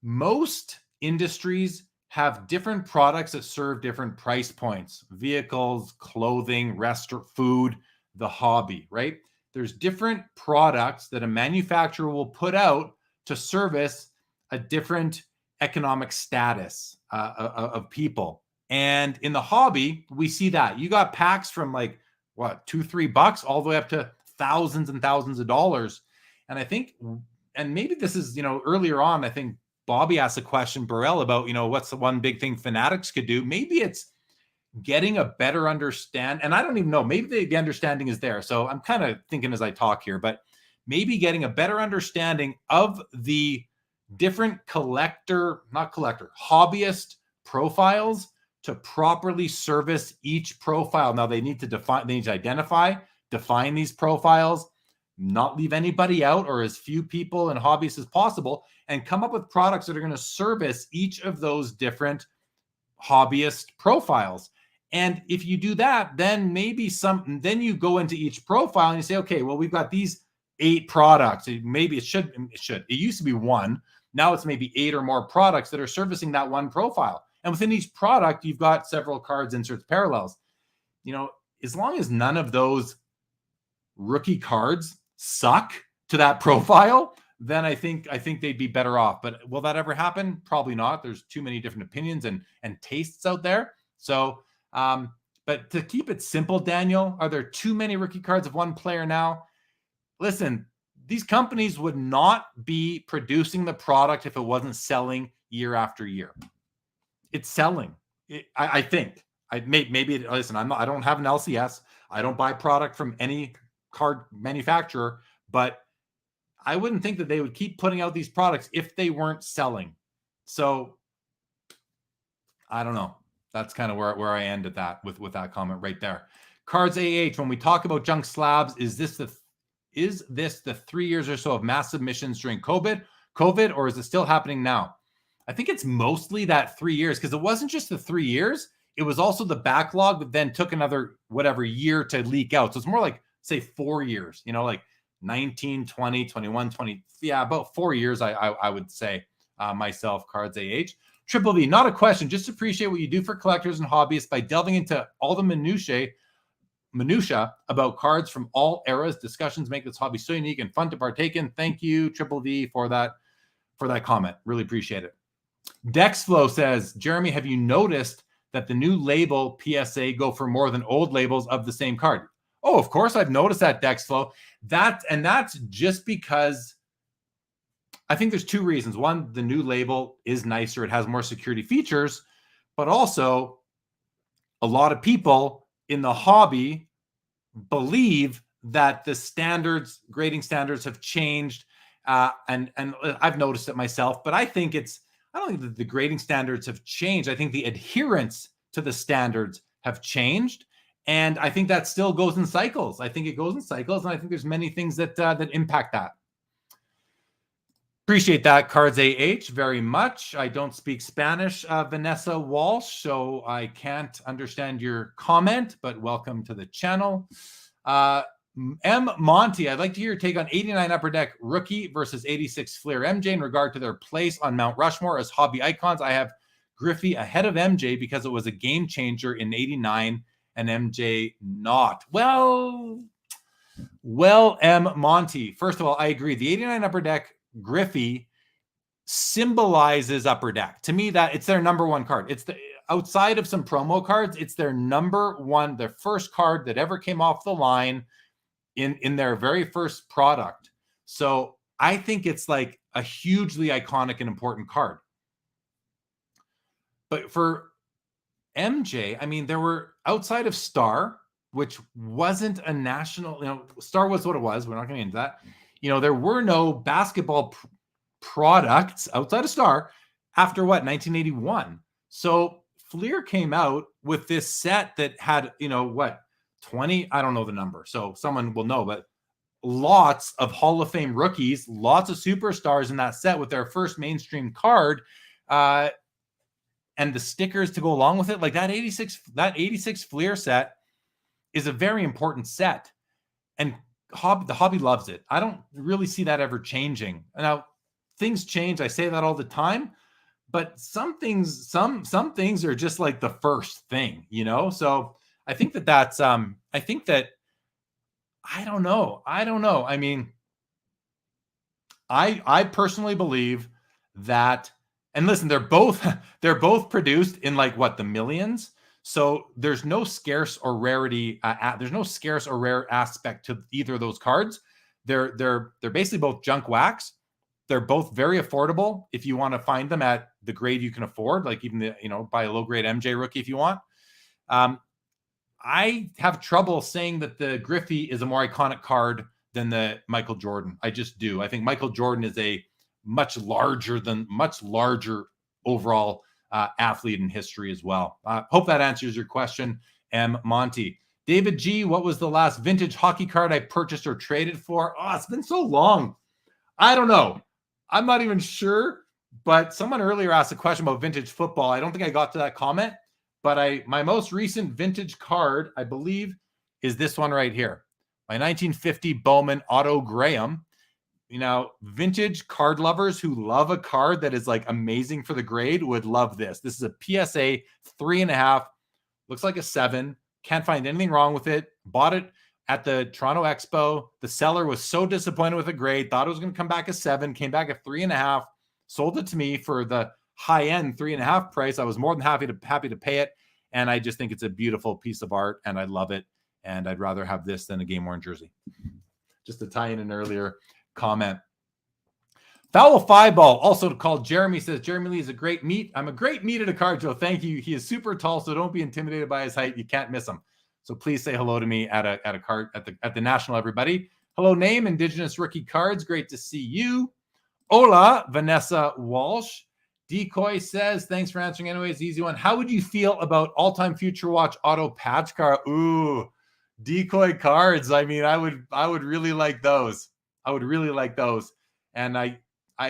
most industries have different products that serve different price points, vehicles, clothing, restaurant, food, the hobby, right? There's different products that a manufacturer will put out to service a different economic status of people. And in the hobby, we see that you got packs from like $2-3 all the way up to thousands and thousands of dollars. And I think, and maybe this is, earlier on, I think Bobby asked a question, Burrell, about, what's the one big thing Fanatics could do? Maybe it's getting a better understand. And I don't even know, maybe the understanding is there. So I'm kind of thinking as I talk here, but maybe getting a better understanding of the different hobbyist profiles to properly service each profile. Now they need to define these profiles, not leave anybody out or as few people and hobbyists as possible, and come up with products that are going to service each of those different hobbyist profiles. And if you do that, then then you go into each profile and you say, okay, well, we've got these 8 products. Maybe it used to be 1. Now it's maybe 8 or more products that are servicing that one profile. And within each product, you've got several cards, inserts, parallels. As long as none of those rookie cards suck to that profile, then I think they'd be better off. But will that ever happen? Probably not. There's too many different opinions and tastes out there. So, but to keep it simple, Daniel, are there too many rookie cards of one player now? Listen, these companies would not be producing the product if it wasn't selling year after year. It's selling. I think. Listen, I don't have an LCS. I don't buy product from any card manufacturer, but I wouldn't think that they would keep putting out these products if they weren't selling. So I don't know. That's kind of where I end at that with that comment right there. Cards AH, when we talk about junk slabs, is this the 3 years or so of mass submissions during COVID, or is it still happening now? I think it's mostly that 3 years, because it wasn't just the 3 years. It was also the backlog that then took another year to leak out. So it's more like, say, 4 years, like 19, 20, 21, 20. Yeah, about 4 years, I would say myself, Cards AH. Triple V, not a question. Just appreciate what you do for collectors and hobbyists by delving into all the minutia about cards from all eras. Discussions make this hobby so unique and fun to partake in. Thank you, Triple V, for that comment. Really appreciate it. Dexflow says, Jeremy, have you noticed that the new label PSA go for more than old labels of the same card? Oh, of course I've noticed that, Dexflow. That's just because I think there's 2 reasons. One, the new label is nicer. It has more security features, but also a lot of people in the hobby believe that the grading standards have changed. And I've noticed it myself, but I don't think that the grading standards have changed. I think the adherence to the standards have changed. And I think that still goes in cycles. I think it goes in cycles. And I think there's many things that impact that. Appreciate that, Cards AH, very much. I don't speak Spanish, Vanessa Walsh, so I can't understand your comment, but welcome to the channel. M. Monty, I'd like to hear your take on 89 Upper Deck rookie versus 86 Fleer MJ in regard to their place on Mount Rushmore as hobby icons. I have Griffey ahead of MJ because it was a game changer in 89 and MJ not. Well, M. Monty, first of all, I agree. The 89 Upper Deck Griffey symbolizes Upper Deck. To me, that it's their number one card. It's outside of some promo cards, it's their number one, their first card that ever came off the line in their very first product. So I think it's like a hugely iconic and important card. But for MJ, I mean, there were outside of Star, which wasn't a national, Star was what it was. We're not going to get into that. There were no basketball products outside of Star after 1981. So Fleer came out with this set that had, 20, I don't know the number. So someone will know, but lots of Hall of Fame rookies, lots of superstars in that set with their first mainstream card. And the stickers to go along with it, like that 86 Fleer set is a very important set. And the hobby loves it. I don't really see that ever changing. Now, things change. I say that all the time, but some things are just like the first thing, So I think that's. I don't know. I mean, I personally believe that. And listen, they're both produced in the millions. So there's no scarce or rarity. There's no scarce or rare aspect to either of those cards. They're basically both junk wax. They're both very affordable if you want to find them at the grade you can afford, like even the, buy a low grade MJ rookie if you want. I have trouble saying that the Griffey is a more iconic card than the Michael Jordan. I just do. I think Michael Jordan is a much larger overall athlete in history as well. Hope that answers your question, M. Monty. David G, what was the last vintage hockey card I purchased or traded for? Oh, it's been so long. I don't know. I'm not even sure, but someone earlier asked a question about vintage football. I don't think I got to that comment, but my most recent vintage card, I believe, is this one right here. My 1950 Bowman Otto Graham. Vintage card lovers who love a card that is like amazing for the grade would love this. This is a PSA 3.5. Looks like a 7. Can't find anything wrong with it. Bought it at the Toronto Expo. The seller was so disappointed with the grade, thought it was going to come back a 7, came back at 3.5, sold it to me for the high-end 3.5 price. I was more than happy to pay it, and I just think it's a beautiful piece of art, and I love it, and I'd rather have this than a game-worn jersey. Just to tie in an earlier comment. Foul 5-ball, also called Jeremy, says, Jeremy Lee is a great meet. I'm a great meet at a card show. Thank you. He is super tall, so don't be intimidated by his height. You can't miss him. So please say hello to me at a card at the National, everybody. Hello, name Indigenous Rookie Cards. Great to see you. Hola, Vanessa Walsh. Decoy says, thanks for answering anyways. Easy one. How would you feel about all-time Future Watch auto patch card? Ooh, Decoy cards. I mean, I would really like those. I would really like those. And I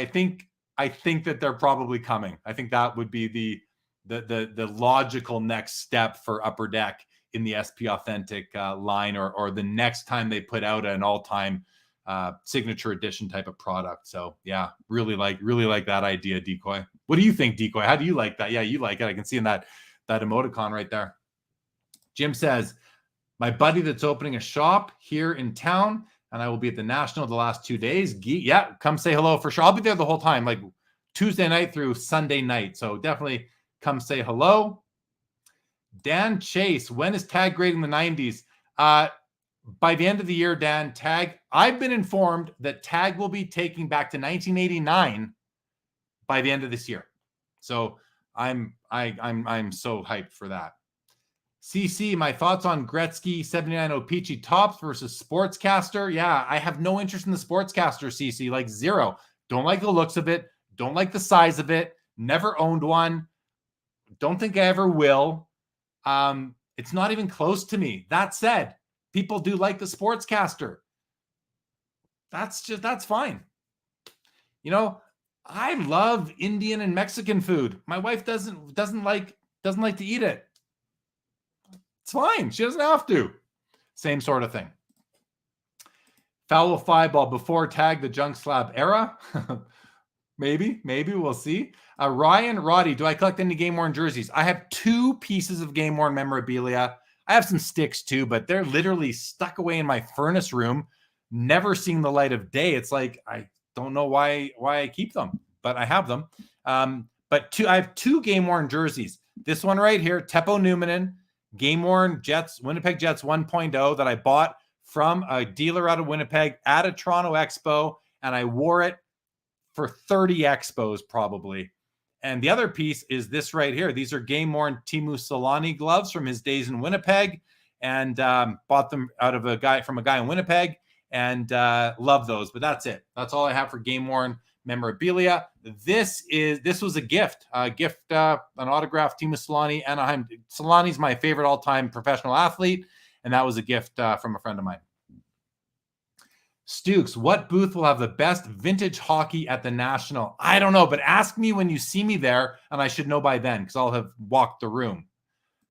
think that they're probably coming. I think that would be the logical next step for Upper Deck in the SP Authentic line, or the next time they put out an all-time signature edition type of product. So yeah, really like that idea, Decoy. What do you think, Decoy? How do you like that? Yeah, you like it. I can see in that emoticon right there. Jim says, my buddy that's opening a shop here in town, and I will be at the National the last 2 days. Yeah, come say hello for sure. I'll be there the whole time, like Tuesday night through Sunday night. So definitely come say hello. Dan Chase, when is tag grading the 90s? By the end of the year, Dan, tag. I've been informed that tag will be taking back to 1989 by the end of this year. So I'm so hyped for that. CC, my thoughts on Gretzky 79 O-Pee-Chee Topps versus Sportscaster. Yeah, I have no interest in the Sportscaster, CC, like zero. Don't like the looks of it. Don't like the size of it. Never owned one. Don't think I ever will. It's not even close to me. That said, people do like the Sportscaster. That's fine. I love Indian and Mexican food. My wife doesn't like to eat it. It's fine. She doesn't have to. Same sort of thing. Foul 5-ball before tag the junk slab era. maybe we'll see. Ryan Roddy, do I collect any game-worn jerseys? I have 2 pieces of game-worn memorabilia. I have some sticks too, but they're literally stuck away in my furnace room, never seeing the light of day. It's like, I don't know why I keep them, but I have them. But I have 2 game-worn jerseys. This one right here, Teppo Numminen, game-worn Winnipeg Jets 1.0 that I bought from a dealer out of Winnipeg at a Toronto Expo, and I wore it for 30 Expos probably. And the other piece is this right here. These are game-worn Teemu Selanne gloves from his days in Winnipeg, and bought them from a guy in Winnipeg, and love those. But that's it. That's all I have for game-worn memorabilia. This was a gift. An autographed Teemu Selanne. Anaheim. Solanne's my favorite all-time professional athlete, and that was a gift from a friend of mine. Stukes, what booth will have the best vintage hockey at the National? I don't know, but ask me when you see me there, and I should know by then because I'll have walked the room.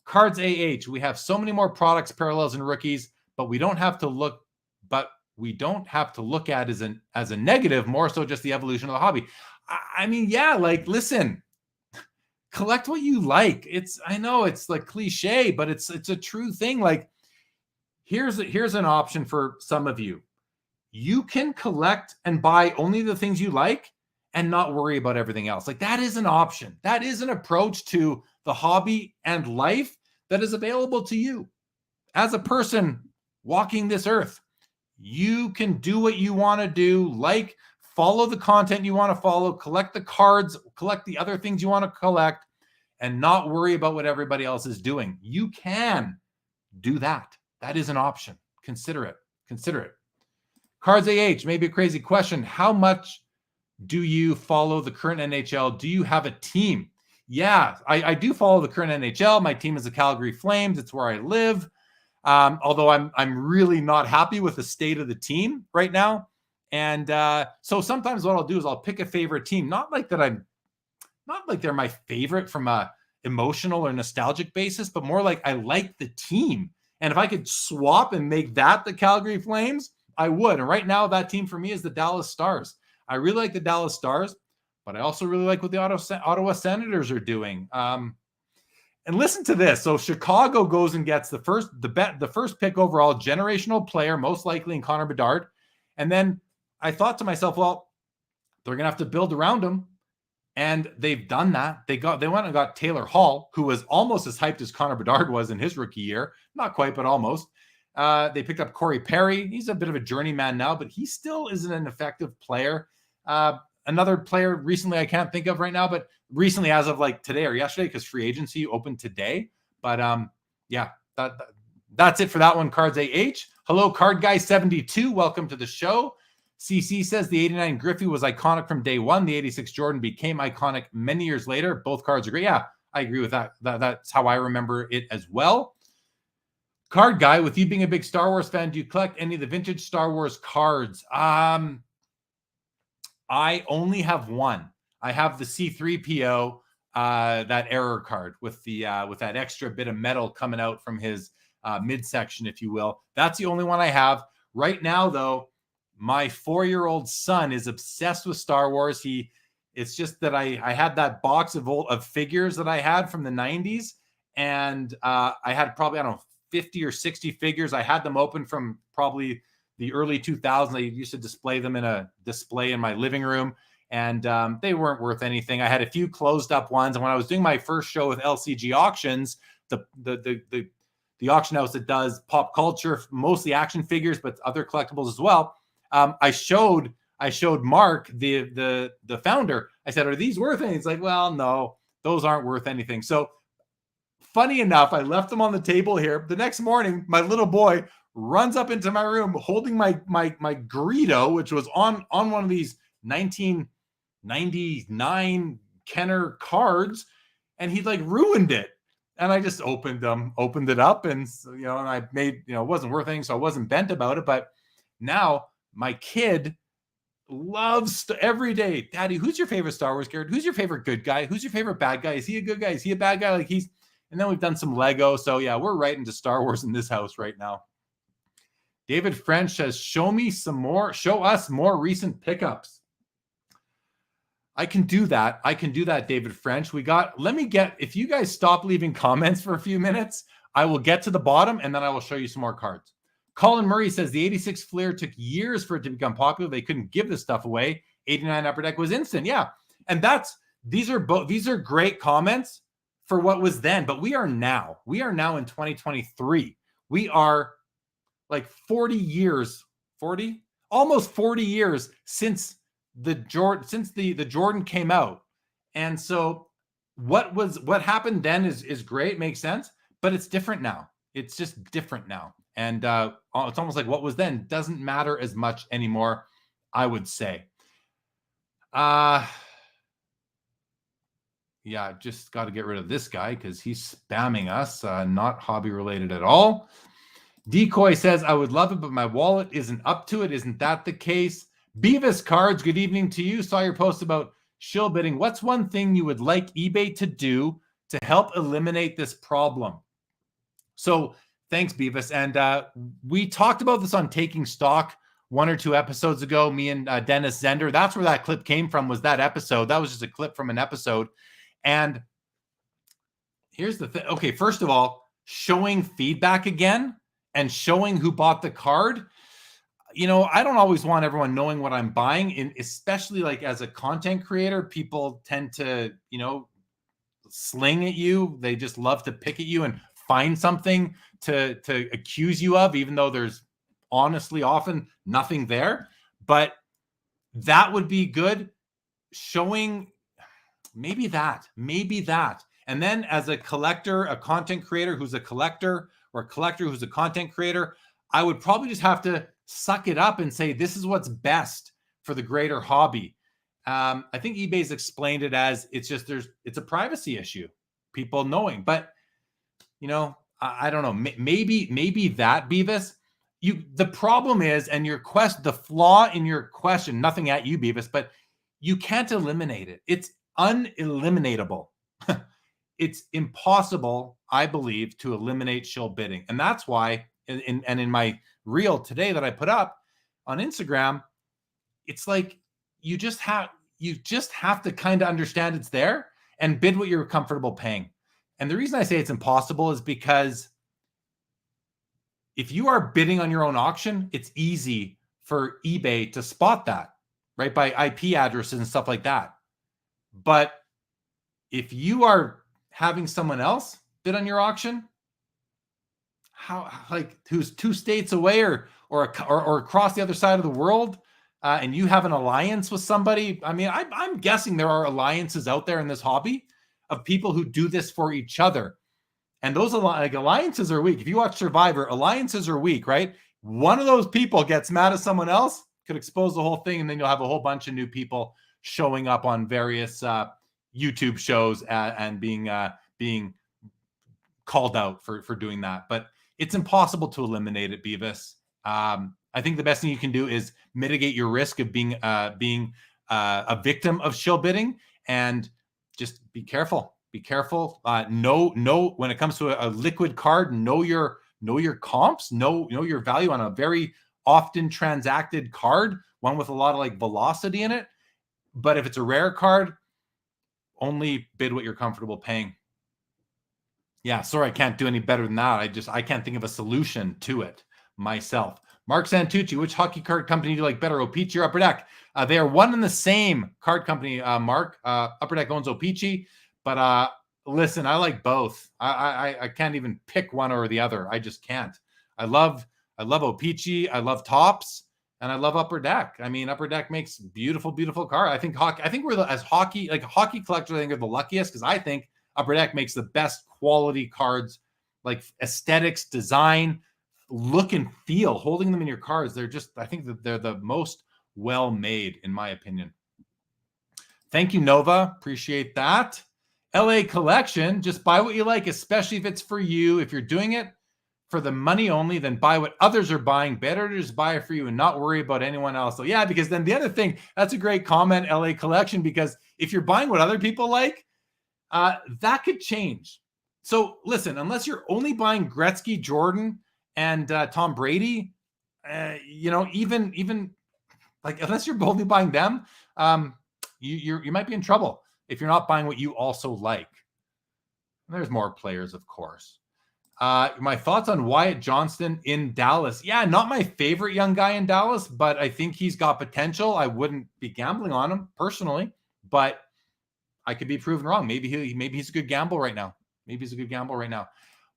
Cards AH, we have so many more products, parallels, and rookies, but we don't have to look at as a negative, more so just the evolution of the hobby. I mean, yeah, like, listen, collect what you like. I know it's like cliche, but it's a true thing. Like, here's an option for some of you. You can collect and buy only the things you like and not worry about everything else. Like, that is an option. That is an approach to the hobby and life that is available to you as a person walking this earth. You can do what you want to do, follow the content you want to follow, collect the cards, collect the other things you want to collect, and not worry about what everybody else is doing. You can do that. That is an option. Consider it. Consider it. Cards AH, maybe a crazy question. How much do you follow the current NHL? Do you have a team? Yeah, I do follow the current NHL. My team is the Calgary Flames. It's where I live. Although I'm really not happy with the state of the team right now. And so sometimes what I'll do is I'll pick a favorite team. Not like they're my favorite from a emotional or nostalgic basis, but more like I like the team. And if I could swap and make that the Calgary Flames, I would. And right now that team for me is the Dallas Stars. I really like the Dallas Stars, but I also really like what the Ottawa Senators are doing. And listen to this. So Chicago goes and gets the first pick overall, generational player, most likely in Connor Bedard. And then I thought to myself, well, they're going to have to build around him. And they've done that. They went and got Taylor Hall, who was almost as hyped as Connor Bedard was in his rookie year. Not quite, but almost. They picked up Corey Perry. He's a bit of a journeyman now, but he still isn't an effective player. Another player recently I can't think of right now, but recently as of like today or yesterday, because free agency opened today. But yeah, that's it for that one. Cards AH. Hello, Card Guy 72. Welcome to the show. CC says the 89 Griffey was iconic from day one. The 86 Jordan became iconic many years later. Both cards are great. Yeah, I agree with that. That's how I remember it as well. Card Guy, with you being a big Star Wars fan, do you collect any of the vintage Star Wars cards? I only have one. I have the C-3PO, that error card with that extra bit of metal coming out from his midsection, if you will. That's the only one I have. Right now, though, my 4-year-old son is obsessed with Star Wars. It's just that I had that box of figures that I had from the 90s, and I had probably, I don't know, 50 or 60 figures. I had them open from probably the early 2000s. I used to display them in a display in my living room, and they weren't worth anything. I had a few closed up ones, and when I was doing my first show with LCG Auctions, the auction house that does pop culture, mostly action figures, but other collectibles as well, I showed Mark, the founder. I said, "Are these worth anything?" He's like, "Well, no, those aren't worth anything." So funny enough, I left them on the table here. The next morning, my little boy runs up into my room holding my Greedo, which was on one of these 1999 Kenner cards, and he like ruined it. And I just opened it up, and and I made, it wasn't worth anything, so I wasn't bent about it. But now my kid loves every day, "Daddy, who's your favorite Star Wars character? Who's your favorite good guy? Who's your favorite bad guy? Is he a good guy? Is he a bad guy?" And then we've done some Lego. So yeah, we're right into Star Wars in this house right now. David French says, show us more recent pickups. I can do that. David French. If you guys stop leaving comments for a few minutes, I will get to the bottom, and then I will show you some more cards. Colin Murray says the 86 Flair took years for it to become popular. They couldn't give this stuff away. 89 Upper Deck was instant. Yeah. And these are great comments for what was then, but we are now in 2023. We are like almost 40 years since the Jordan came out. And so what happened then is great, makes sense, but it's different now. It's just different now. And it's almost like what was then doesn't matter as much anymore, I would say. Yeah, just got to get rid of this guy because he's spamming us, not hobby related at all. Decoy says, I would love it, but my wallet isn't up to it. Isn't that the case? Beavis Cards, good evening to you. Saw your post about shill bidding. What's one thing you would like eBay to do to help eliminate this problem? So thanks, Beavis. And we talked about this on Taking Stock 1 or 2 episodes ago, me and Dennis Zender. That's where that clip came from, was that episode. That was just a clip from an episode. And here's the thing. Okay, first of all, showing feedback again and showing who bought the card. I don't always want everyone knowing what I'm buying, especially like as a content creator. People tend to, sling at you. They just love to pick at you and find something to accuse you of, even though there's honestly often nothing there. But that would be good. Showing maybe that. And then as a collector, a content creator who's a collector, or a collector who's a content creator, I would probably just have to suck it up and say, this is what's best for the greater hobby. I think eBay's explained it as it's a privacy issue, people knowing, but I don't know, maybe that, Beavis, the problem is, and the flaw in your question, nothing at you, Beavis, but you can't eliminate it. It's uneliminatable. It's impossible, I believe, to eliminate shill bidding. And that's why, in my reel today that I put up on Instagram, it's like you just have to kind of understand it's there and bid what you're comfortable paying. And the reason I say it's impossible is because if you are bidding on your own auction, it's easy for eBay to spot that, right? By IP addresses and stuff like that. But if you are having someone else bid on your auction, who's 2 states away or across the other side of the world, and you have an alliance with somebody, I mean, I'm guessing there are alliances out there in this hobby of people who do this for each other. And those alliances are weak. If you watch Survivor, alliances are weak, right? One of those people gets mad at someone else, could expose the whole thing, and then you'll have a whole bunch of new people showing up on various YouTube shows and being called out for doing that. But it's impossible to eliminate it, Beavis. I think the best thing you can do is mitigate your risk of being a victim of shill bidding, and just be careful. Be careful. Know when it comes to a liquid card, know your comps, know your value on a very often transacted card, one with a lot of velocity in it. But if it's a rare card, only bid what you're comfortable paying. Yeah, sorry, I can't do any better than that. I can't think of a solution to it myself. Mark Santucci, which hockey card company do you like better, O-Pee-Chee or Upper Deck? They are one and the same card company, Mark. Upper Deck owns O-Pee-Chee, but listen, I like both. I can't even pick one or the other. I just can't. I love O-Pee-Chee. I love Tops. And I love Upper Deck. I mean, Upper Deck makes beautiful, beautiful card. I think we're hockey collectors, I think are the luckiest, because I think Upper Deck makes the best quality cards, like aesthetics, design, look and feel. Holding them in your cards, I think that they're the most well made, in my opinion. Thank you, Nova. Appreciate that. LA Collection, just buy what you like, especially if it's for you. If you're doing it for the money only, then buy what others are buying. Better to just buy it for you and not worry about anyone else. So yeah, because then the other thing, that's a great comment, LA Collection, because if you're buying what other people like, that could change. So listen, unless you're only buying Gretzky, Jordan, and Tom Brady, even unless you're only buying them, you might be in trouble if you're not buying what you also like. And there's more players, of course. My thoughts on Wyatt Johnston in Dallas. Yeah, not my favorite young guy in Dallas, but I think he's got potential. I wouldn't be gambling on him personally, but I could be proven wrong. Maybe he's a good gamble right now.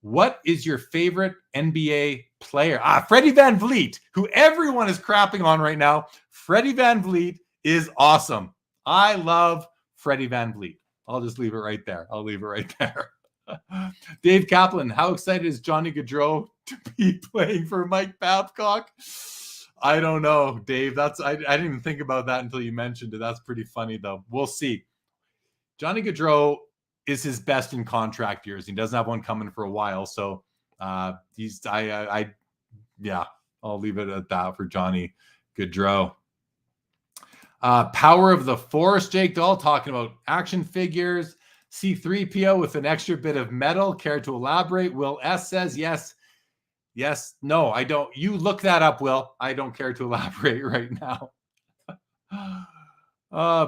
What is your favorite NBA player? Freddie Van Vliet, who everyone is crapping on right now. Freddie Van Vliet is awesome. I love Freddie Van Vliet. I'll just leave it right there. Dave Kaplan, how excited is Johnny Gaudreau to be playing for Mike Babcock? I don't know, Dave. I didn't even think about that until you mentioned it. That's pretty funny, though. We'll see. Johnny Gaudreau is his best in contract years. He doesn't have one coming for a while, so I'll leave it at that for Johnny Gaudreau. Power of the Force, Jake Dahl talking about action figures. C3PO with an extra bit of metal. Care to elaborate? Will S says yes. Yes. No, I don't. You look that up, Will. I don't care to elaborate right now.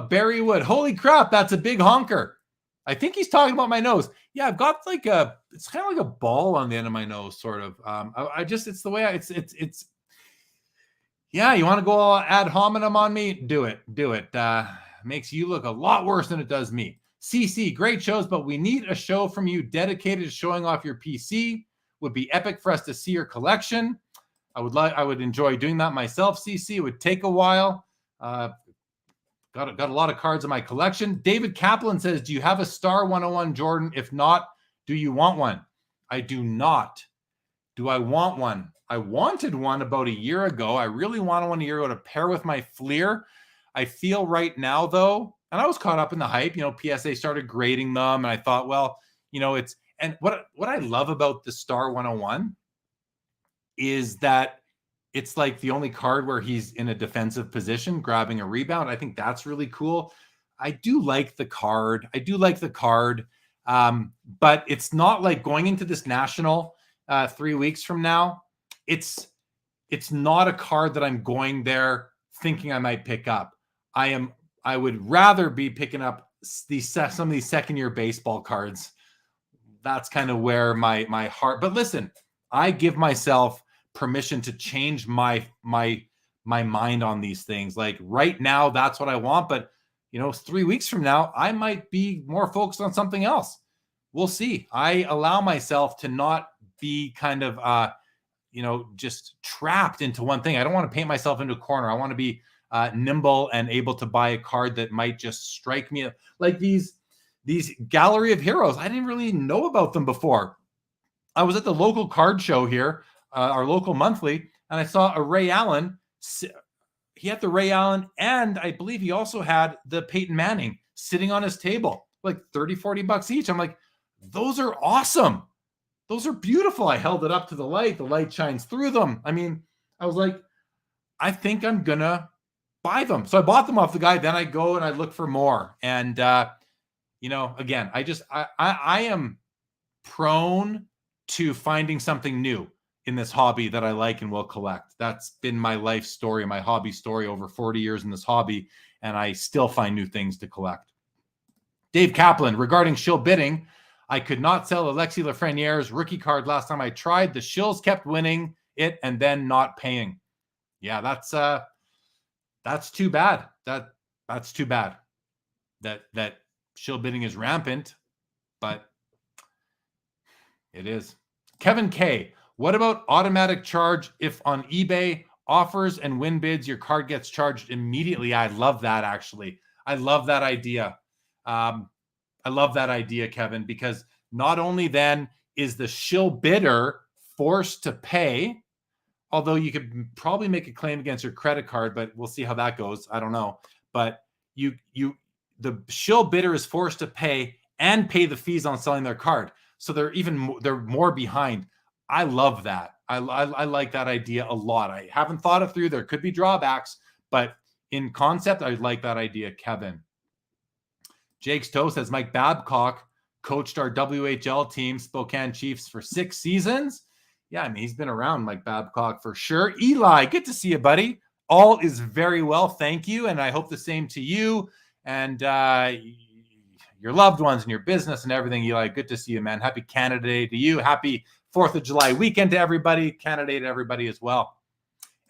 Barry Wood. Holy crap, that's a big honker. I think he's talking about my nose. Yeah, I've got it's kind of like a ball on the end of my nose, sort of. It's the way it's. Yeah, you want to go all ad hominem on me? Do it. Makes you look a lot worse than it does me. CC, great shows, but we need a show from you dedicated to showing off your PC. Would be epic for us to see your collection. I would enjoy doing that myself, CC. It would take a while. got a lot of cards in my collection. David Kaplan says, do you have a Star 101 Jordan? If not, do you want one? I do not. Do I want one? I wanted one about a year ago. I really wanted one a year ago to pair with my Fleer. I feel right now, though, and I was caught up in the hype. PSA started grading them, and I thought, well, and what I love about the Star 101 is that it's like the only card where he's in a defensive position, grabbing a rebound. I think that's really cool. I do like the card. But it's not like going into this national 3 weeks from now. It's not a card that I'm going there thinking I might pick up. I would rather be picking up some of these second-year baseball cards. That's kind of where my heart. But listen, I give myself permission to change my mind on these things. Like right now, that's what I want. But 3 weeks from now, I might be more focused on something else. We'll see. I allow myself to not be kind of just trapped into one thing. I don't want to paint myself into a corner. I want to be nimble and able to buy a card that might just strike me. Like these Gallery of Heroes. I didn't really know about them before. I was at the local card show here, our local monthly, and I saw a Ray Allen. He had the Ray Allen, and I believe he also had the Peyton Manning sitting on his table, like $30-$40 each. I'm like, those are awesome. Those are beautiful. I held it up to the light. The light shines through them. I mean, I was like, I think I'm going to buy them. So I bought them off the guy. Then I go and I look for more. And, again, I am prone to finding something new in this hobby that I like and will collect. That's been my life story, my hobby story over 40 years in this hobby. And I still find new things to collect. Dave Kaplan, regarding shill bidding, I could not sell Alexis Lafreniere's rookie card last time I tried. The shills kept winning it and then not paying. Yeah, that's too bad. That's too bad. That shill bidding is rampant, but it is. Kevin K, what about automatic charge if on eBay offers and win bids, your card gets charged immediately? I love that, actually. I love that idea. I love that idea, Kevin, because not only then is the shill bidder forced to pay, although you could probably make a claim against your credit card, but we'll see how that goes. I don't know. But the shill bidder is forced to pay and pay the fees on selling their card. So they're more behind. I love that. I like that idea a lot. I haven't thought it through. There could be drawbacks, but in concept, I like that idea, Kevin. Jake's Toe says, Mike Babcock coached our WHL team, Spokane Chiefs, for 6 seasons. Yeah, I mean, he's been around, Mike Babcock, for sure. Eli, good to see you, buddy. All is very well, thank you, and I hope the same to you and your loved ones and your business and everything. Eli, good to see you, man. Happy Canada Day to you. Happy 4th of July weekend to everybody. Canada Day to everybody as well.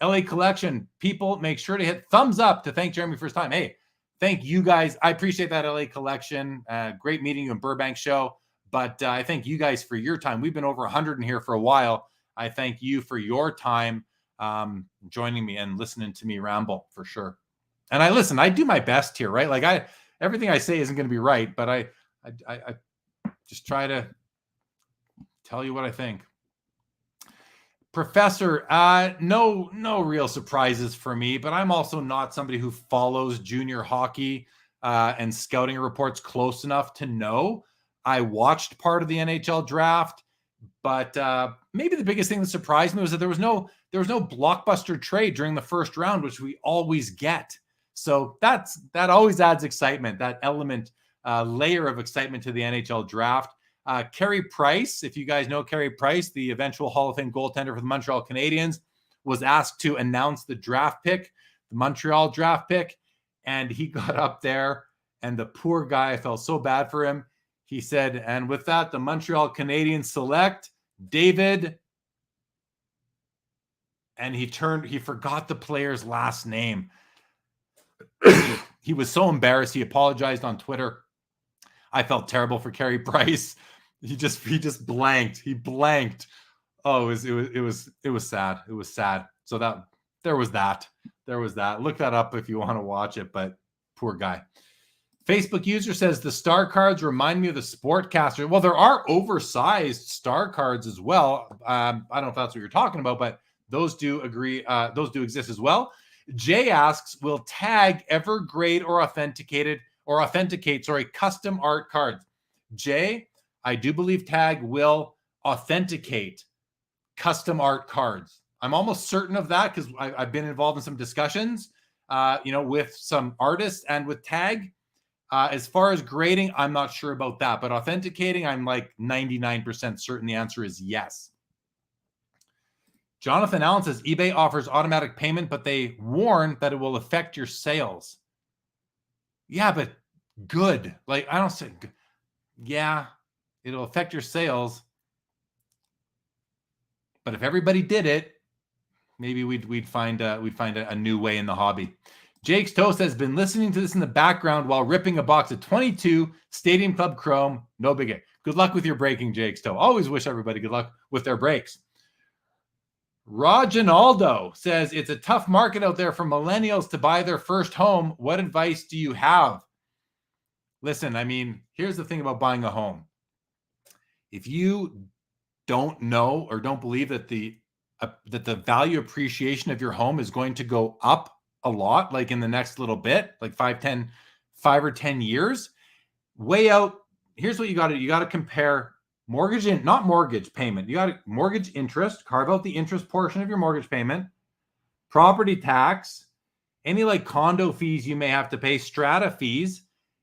LA Collection, people, make sure to hit thumbs up to thank Jeremy for his time. Hey, thank you guys. I appreciate that, LA Collection. Great meeting you in Burbank show. But I thank you guys for your time. We've been over 100 in here for a while. I thank you for your time joining me and listening to me ramble, for sure. And I do my best here, right? Like everything I say isn't going to be right, but I just try to tell you what I think. Professor, no real surprises for me, but I'm also not somebody who follows junior hockey and scouting reports close enough to know. I watched part of the NHL draft, but maybe the biggest thing that surprised me was that there was no blockbuster trade during the first round, which we always get. So that always adds excitement, that element, layer of excitement to the NHL draft. Carey Price, if you guys know Carey Price, the eventual Hall of Fame goaltender for the Montreal Canadiens, was asked to announce the draft pick, the Montreal draft pick, and he got up there, and the poor guy, I felt so bad for him. He said, and with that, the Montreal Canadiens select David, and he forgot the player's last name. He was so embarrassed. He apologized on Twitter. I felt terrible for Carey Price. He just blanked. He blanked. Oh, it was sad. It was sad. So there was that. Look that up if you want to watch it. But Poor guy. Facebook user says the star cards remind me of the Sportcaster. Well, there are oversized star cards as well. I don't know if that's what you're talking about, but those do exist as well. Jay asks, will Tag ever grade or authenticate custom art cards? Jay, I do believe Tag will authenticate custom art cards. I'm almost certain of that because I've been involved in some discussions, with some artists and with Tag. As far as grading, I'm not sure about that, but authenticating, I'm like 99% certain the answer is yes. Jonathan Allen says eBay offers automatic payment, but they warn that it will affect your sales. Yeah, but good. Like, I don't say, yeah, it'll affect your sales. But if everybody did it, maybe we'd find a new way in the hobby. Jake's Toast has been listening to this in the background while ripping a box of 22 Stadium Club Chrome. No biggie. Good luck with your breaking, Jake's Toe. Always wish everybody good luck with their breaks. Roginaldo says it's a tough market out there for millennials to buy their first home. What advice do you have? Listen, I mean, here's the thing about buying a home. If you don't know or don't believe that the value appreciation of your home is going to go up a lot, like in the next little bit, like 5 or 10 years, way out. Here's what you got to compare not mortgage payment. You got to mortgage interest, carve out the interest portion of your mortgage payment, property tax, any like condo fees you may have to pay, strata fees,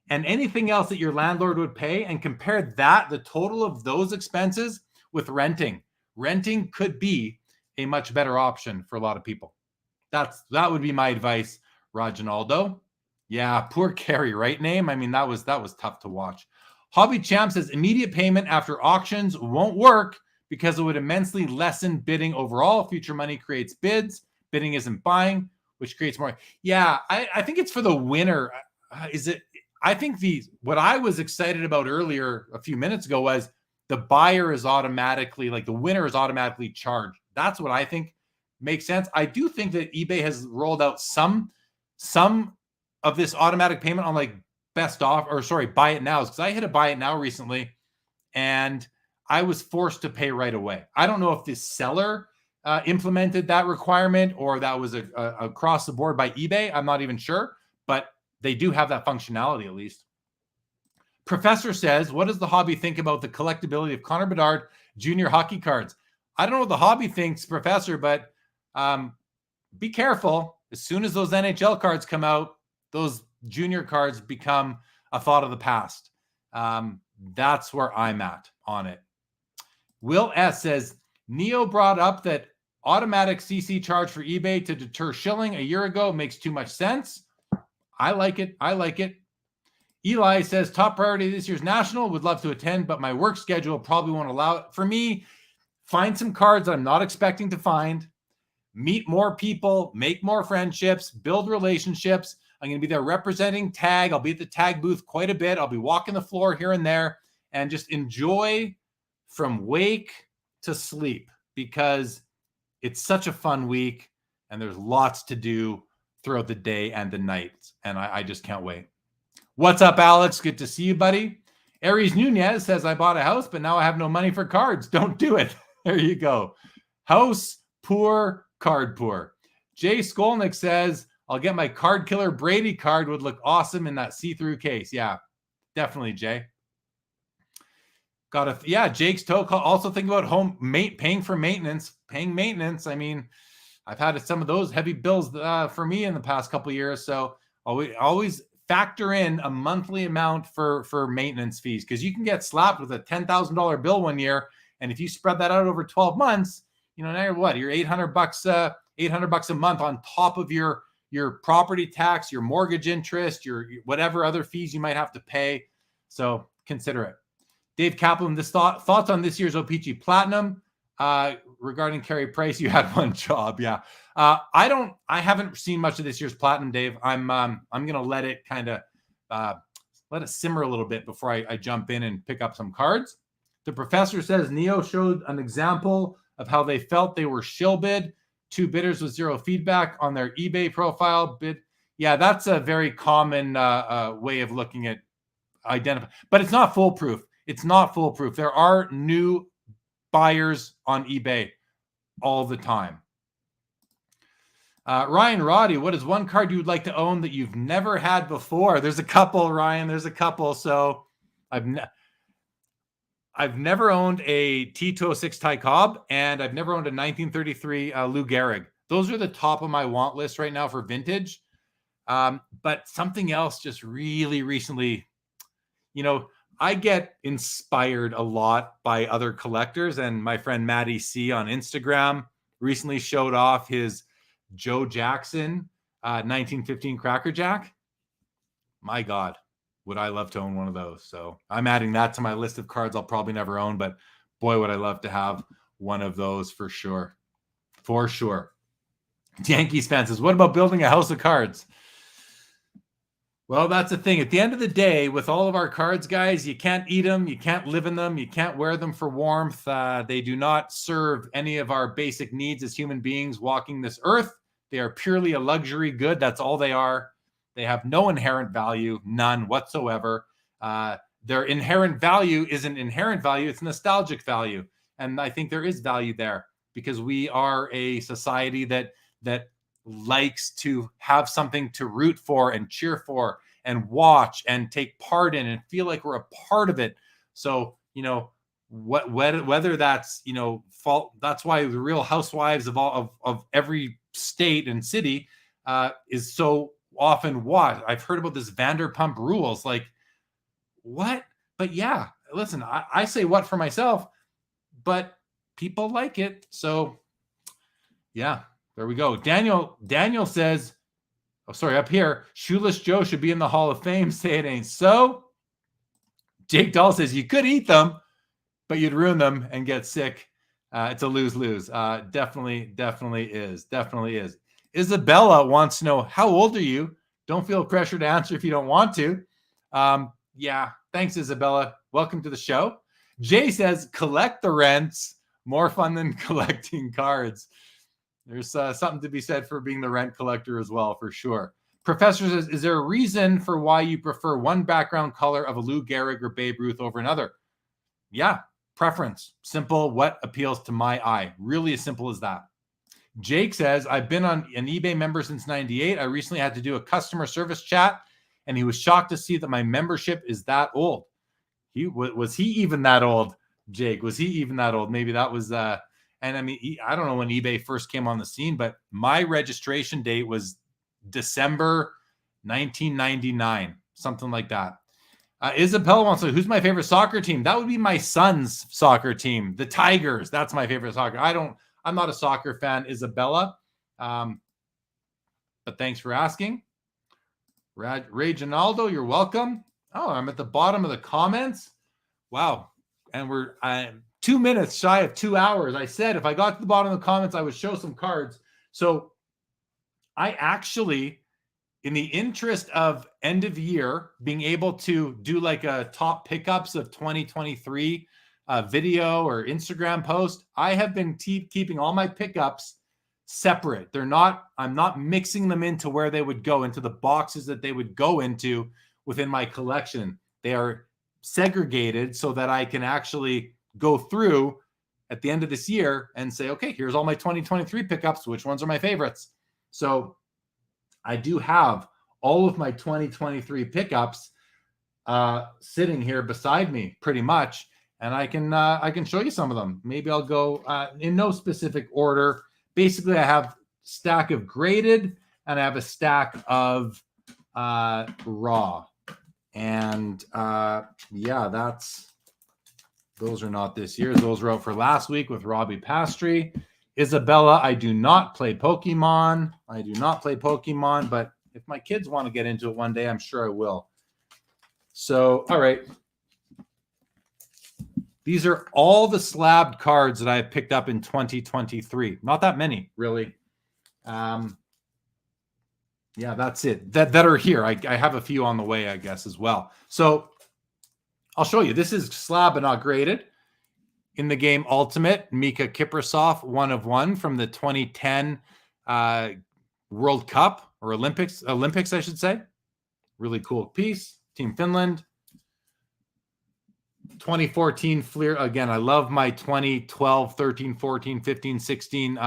and anything else that your landlord would pay, and compare the total of those expenses with renting. Renting could be a much better option for a lot of people. That would be my advice, Roginaldo. Yeah, poor Carrie, right name? I mean, that was tough to watch. Hobby Champ says immediate payment after auctions won't work because it would immensely lessen bidding overall. Future money creates bids. Bidding isn't buying, which creates more. Yeah, I think it's for the winner. I think what I was excited about earlier a few minutes ago was the buyer is automatically, like the winner is automatically charged. That's what I think makes sense. I do think that eBay has rolled out some of this automatic payment on like buy it now, because I hit a buy it now recently and I was forced to pay right away. I don't know if the seller implemented that requirement or that was across the board by eBay. I'm not even sure, but they do have that functionality at least. Professor says, what does the hobby think about the collectability of Connor Bedard junior hockey cards? I don't know what the hobby thinks, Professor, but be careful. As soon as those NHL cards come out, those junior cards become a thought of the past. That's where I'm at on it. Will S says, Neo brought up that automatic CC charge for eBay to deter shilling a year ago makes too much sense. I like it. Eli says, top priority this year's National. Would love to attend, but my work schedule probably won't allow it. For me, find some cards I'm not expecting to find. Meet more people, make more friendships, build relationships. I'm going to be there representing Tag. I'll be at the Tag booth quite a bit. I'll be walking the floor here and there and just enjoy from wake to sleep because it's such a fun week and there's lots to do throughout the day and the night. And I just can't wait. What's up, Alex? Good to see you, buddy. Aries Nunez says, I bought a house, but now I have no money for cards. Don't do it. There you go. House poor, card poor. Jay Skolnick says, I'll get my Card Killer Brady card. Would look awesome in that see-through case. Yeah, definitely, Jay. Jake's toe. Also think about paying for maintenance. Paying maintenance. I mean, I've had some of those heavy bills for me in the past couple of years. So always factor in a monthly amount for maintenance fees, because you can get slapped with a $10,000 bill one year, and if you spread that out over 12 months, now you're $800 a month on top of your property tax, your mortgage interest, your whatever other fees you might have to pay. So consider it. Dave Kaplan, thoughts on this year's OPG Platinum regarding Carey Price. You had one job, yeah. I haven't seen much of this year's Platinum, Dave. I'm gonna let it simmer a little bit before I jump in and pick up some cards. The professor says Neo showed an example of how they felt they were shill bid. 2 bidders with 0 feedback on their eBay profile bid. Yeah, that's a very common way of looking at identify, but it's not foolproof. It's not foolproof. There are new buyers on eBay all the time. Ryan Roddy, what is one card you would like to own that you've never had before? There's a couple, Ryan. There's a couple. So I've never owned a T206 Ty Cobb, and I've never owned a 1933 Lou Gehrig. Those are the top of my want list right now for vintage. But something else just really recently, I get inspired a lot by other collectors, and my friend Matty C on Instagram recently showed off his Joe Jackson 1915 Cracker Jack. My God, would I love to own one of those. So I'm adding that to my list of cards I'll probably never own, but boy, would I love to have one of those for sure. For sure. Yankees fan says, what about building a house of cards? Well, that's the thing. At the end of the day, with all of our cards, guys, you can't eat them. You can't live in them. You can't wear them for warmth. They do not serve any of our basic needs as human beings walking this earth. They are purely a luxury good. That's all they are. They have no inherent value, none whatsoever. Their inherent value isn't inherent value. It's nostalgic value. And I think there is value there because we are a society that likes to have something to root for and cheer for and watch and take part in and feel like we're a part of it. So, whether that's, fault, that's why the Real Housewives of every state and city is so often watched. I've heard about this Vanderpump Rules, like what? But yeah, listen, I say what for myself, but people like it. So yeah. There we go. Daniel says, up here, Shoeless Joe should be in the Hall of Fame. Say it ain't so. Jake Dahl says, you could eat them, but you'd ruin them and get sick. It's a lose-lose. Definitely is. Isabella wants to know, how old are you? Don't feel pressure to answer if you don't want to. Yeah, thanks, Isabella. Welcome to the show. Jay says, collect the rents. More fun than collecting cards. There's something to be said for being the rent collector as well, for sure. Professor says, is there a reason for why you prefer one background color of a Lou Gehrig or Babe Ruth over another? Yeah, preference. Simple. What appeals to my eye? Really as simple as that. Jake says, I've been an eBay member since 98. I recently had to do a customer service chat, and he was shocked to see that my membership is that old. Was he even that old, Jake? Was he even that old? Maybe that was... And I mean, I don't know when eBay first came on the scene, but my registration date was December 1999, something like that. Isabel wants to know, who's my favorite soccer team? That would be my son's soccer team, the Tigers. That's my favorite soccer. I'm not a soccer fan, Isabella. But thanks for asking. Ray Ginaldo, you're welcome. Oh, I'm at the bottom of the comments. Wow. And I'm 2 minutes shy of 2 hours. I said if I got to the bottom of the comments, I would show some cards. So I actually, in the interest of end of year, being able to do like a top pickups of 2023 video or Instagram post, I have been keeping all my pickups separate. I'm not mixing them into where they would go, into the boxes that they would go into within my collection. They are segregated so that I can actually go through at the end of this year and say, okay, here's all my 2023 pickups. Which ones are my favorites? So I do have all of my 2023 pickups sitting here beside me pretty much. And I can show you some of them. Maybe I'll go in no specific order. Basically, I have a stack of graded and I have a stack of raw. And yeah, those are not this year's. Those were out for last week with Robbie Pastry. Isabella, I do not play Pokemon. But if my kids want to get into it one day, I'm sure I will. So, all right. These are all the slabbed cards that I have picked up in 2023. Not that many, really. Yeah, that's it. That are here. I have a few on the way, I guess, as well. So I'll show you. This is slab but not graded. In the game Ultimate, Mika Kiprasov, 1 of 1 from the 2010 World Cup or Olympics, I should say. Really cool piece. Team Finland. 2014 Fleer. Again, I love my 2012, 13, 14, 15, 16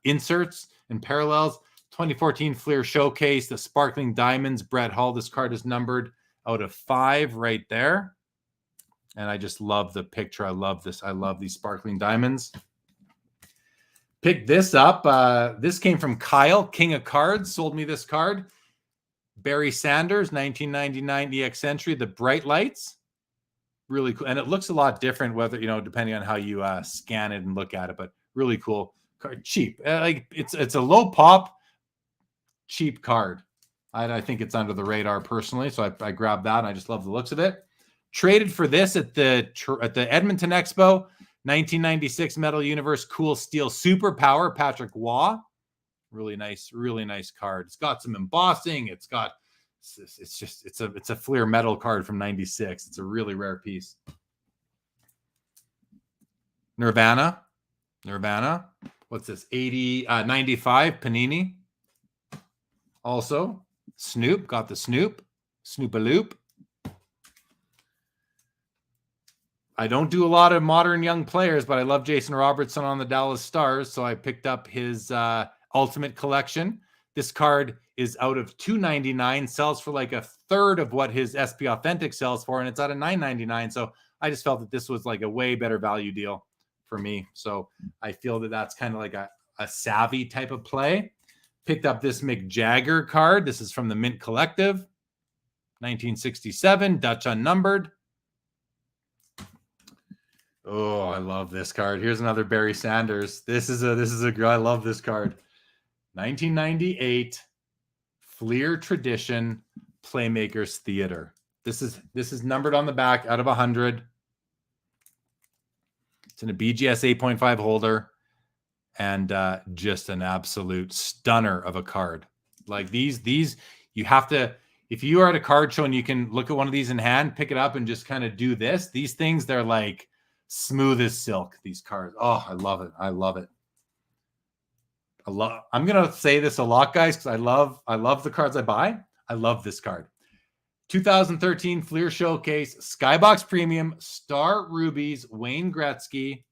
inserts and parallels. 2014 Fleer Showcase, the Sparkling Diamonds, Brett Hull. This card is numbered out of 5 right there. And I just love the picture. I love this. I love these Sparkling Diamonds. Picked this up. This came from Kyle, King of Cards, sold me this card. Barry Sanders, 1999 EX Entry, the bright lights. Really cool. And it looks a lot different, whether, depending on how you scan it and look at it, but really cool card. Cheap. Like it's a low pop, cheap card. I think it's under the radar personally. So I grabbed that and I just love the looks of it. Traded for this at the Edmonton Expo, 1996 Metal Universe Cool Steel Superpower, Patrick Waugh. Really nice card. It's got some embossing. It's a Fleer metal card from 96. It's a really rare piece. Nirvana. What's this? 95 Panini. Also, Snoop, got the Snoop-a-Loop. I don't do a lot of modern young players, but I love Jason Robertson on the Dallas Stars, so I picked up his Ultimate Collection. This card is out of $299, sells for like a third of what his SP Authentic sells for, and it's out of $999. So I just felt that this was like a way better value deal for me. So I feel that that's kind of like a savvy type of play. Picked up this Mick Jagger card. This is from the Mint Collective, 1967, Dutch unnumbered. Oh, I love this card. Here's another Barry Sanders. This is a girl. I love this card. 1998 Fleer Tradition Playmakers Theater. This is numbered on the back out of 100. It's in a BGS 8.5 holder, and just an absolute stunner of a card. Like these you have to, if you are at a card show and you can look at one of these in hand, pick it up and just kind of do this. These things, they're like smooth as silk, these cards. Oh, I love it. I'm gonna say this a lot, guys, because I love the cards I buy. I love this card. 2013 Fleer Showcase, Skybox Premium, Star Rubies, Wayne Gretzky,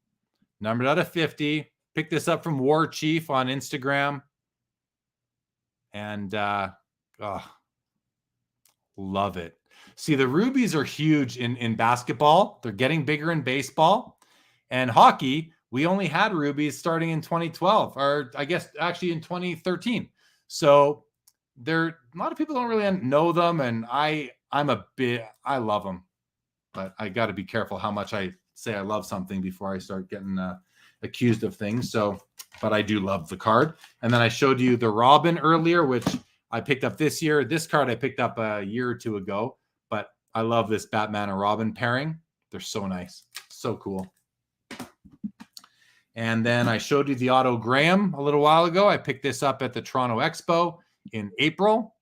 numbered out of 50. Picked this up from War Chief on Instagram. And love it. See, the rubies are huge in basketball. They're getting bigger in baseball. And hockey, we only had rubies starting in 2012, or I guess actually in 2013. So a lot of people don't really know them, and I love them. But I got to be careful how much I say I love something before I start getting accused of things. So, but I do love the card. And then I showed you the Robin earlier, which I picked up this year. This card I picked up a year or two ago, but I love this Batman and Robin pairing. They're so nice. So cool. And then I showed you the Otto Graham a little while ago. I picked this up at the Toronto Expo in April.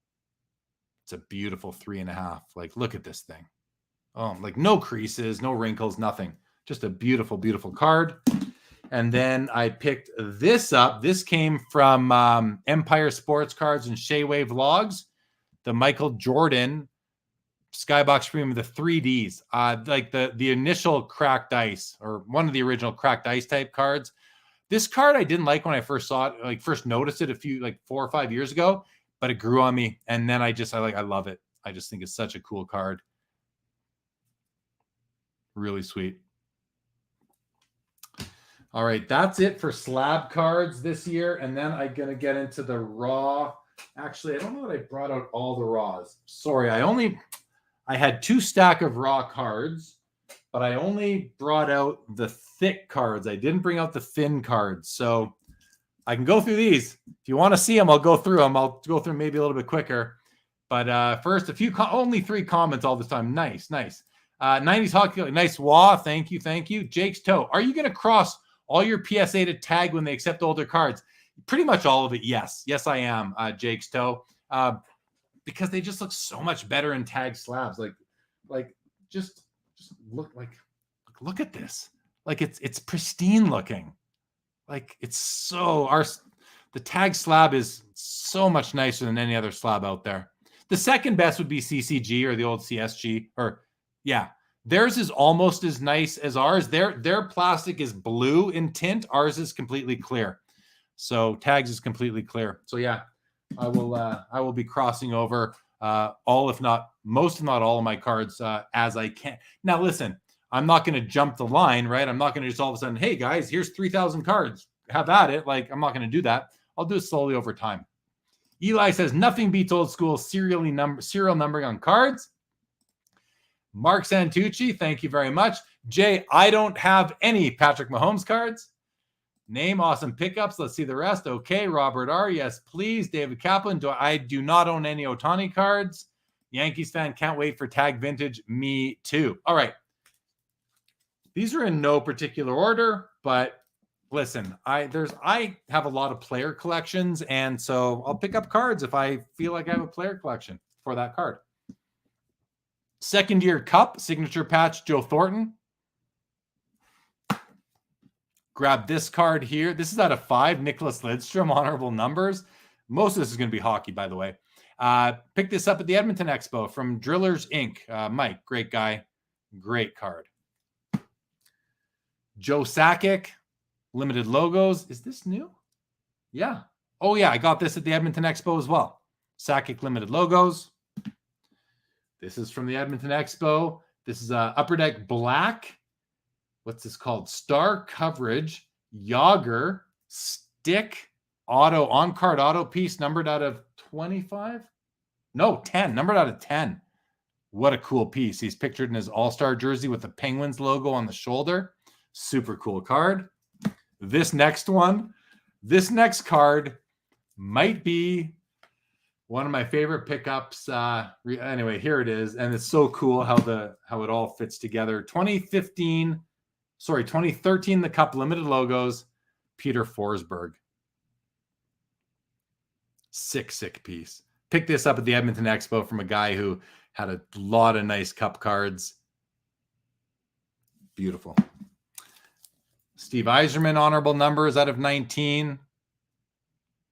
It's a beautiful 3.5. Like, look at this thing. Oh, like no creases, no wrinkles, nothing. Just a beautiful, beautiful card. And then I picked this up. This came from Empire Sports Cards and Shayway Vlogs. The Michael Jordan Skybox Premium, the 3Ds. Like the initial cracked ice, or one of the original cracked ice type cards. This card I didn't like when I first saw it, like first noticed it 4 or 5 years ago, but it grew on me. And then I love it. I just think it's such a cool card. Really sweet. All right, that's it for slab cards this year. And then I'm going to get into the raw. Actually, I don't know that I brought out all the raws. Sorry, I had 2 stacks of raw cards, but I only brought out the thick cards. I didn't bring out the thin cards. So I can go through these. If you want to see them, I'll go through them. I'll go through them maybe a little bit quicker. But first, only 3 comments all this time. Nice. 90s hockey, nice Waugh. Thank you. Jake's Toe. Are you going to cross all your PSA to tag when they accept older cards? Pretty much all of it, yes. Yes, I am, Jake's Toe. Because they just look so much better in tag slabs. Just look at this. Like it's pristine looking. Like it's so The tag slab is so much nicer than any other slab out there. The second best would be CCG or the old CSG, or yeah, theirs is almost as nice as ours. Their plastic is blue in tint. Ours is completely clear. So tags is completely clear. So yeah, I will be crossing over all, if not most, if not all of my cards as I can. Now listen, I'm not going to jump the line, right? I'm not going to just all of a sudden, hey guys, here's 3,000 cards. Have at it. Like, I'm not going to do that. I'll do it slowly over time. Eli says nothing beats old school serial numbering on cards. Mark Santucci, thank you very much. Jay, I don't have any Patrick Mahomes cards. Name, awesome pickups. Let's see the rest. Okay, Robert R. Yes, please. David Kaplan, I do not own any Ohtani cards. Yankees fan, can't wait for tag vintage. Me too. All right. These are in no particular order, but listen, I have a lot of player collections, and so I'll pick up cards if I feel like I have a player collection for that card. Second year cup, signature patch, Joe Thornton. Grab this card here. This is out of 5, Nicholas Lidstrom, honorable numbers. Most of this is going to be hockey, by the way. Pick this up at the Edmonton Expo from Drillers Inc. Mike, great guy. Great card. Joe Sakic, limited logos. Is this new? Yeah. Oh, yeah. I got this at the Edmonton Expo as well. Sakic limited logos. This is from the Edmonton Expo. This is Upper Deck Black. What's this called? Star Coverage Yager Stick Auto on-card auto piece numbered out of 25? No, 10. Numbered out of 10. What a cool piece. He's pictured in his All-Star jersey with the Penguins logo on the shoulder. Super cool card. This next card might be one of my favorite pickups. Anyway, here it is. And it's so cool how it all fits together. 2013, the Cup limited logos, Peter Forsberg. Sick piece. Picked this up at the Edmonton Expo from a guy who had a lot of nice Cup cards. Beautiful. Steve Yzerman, honorable numbers out of 19.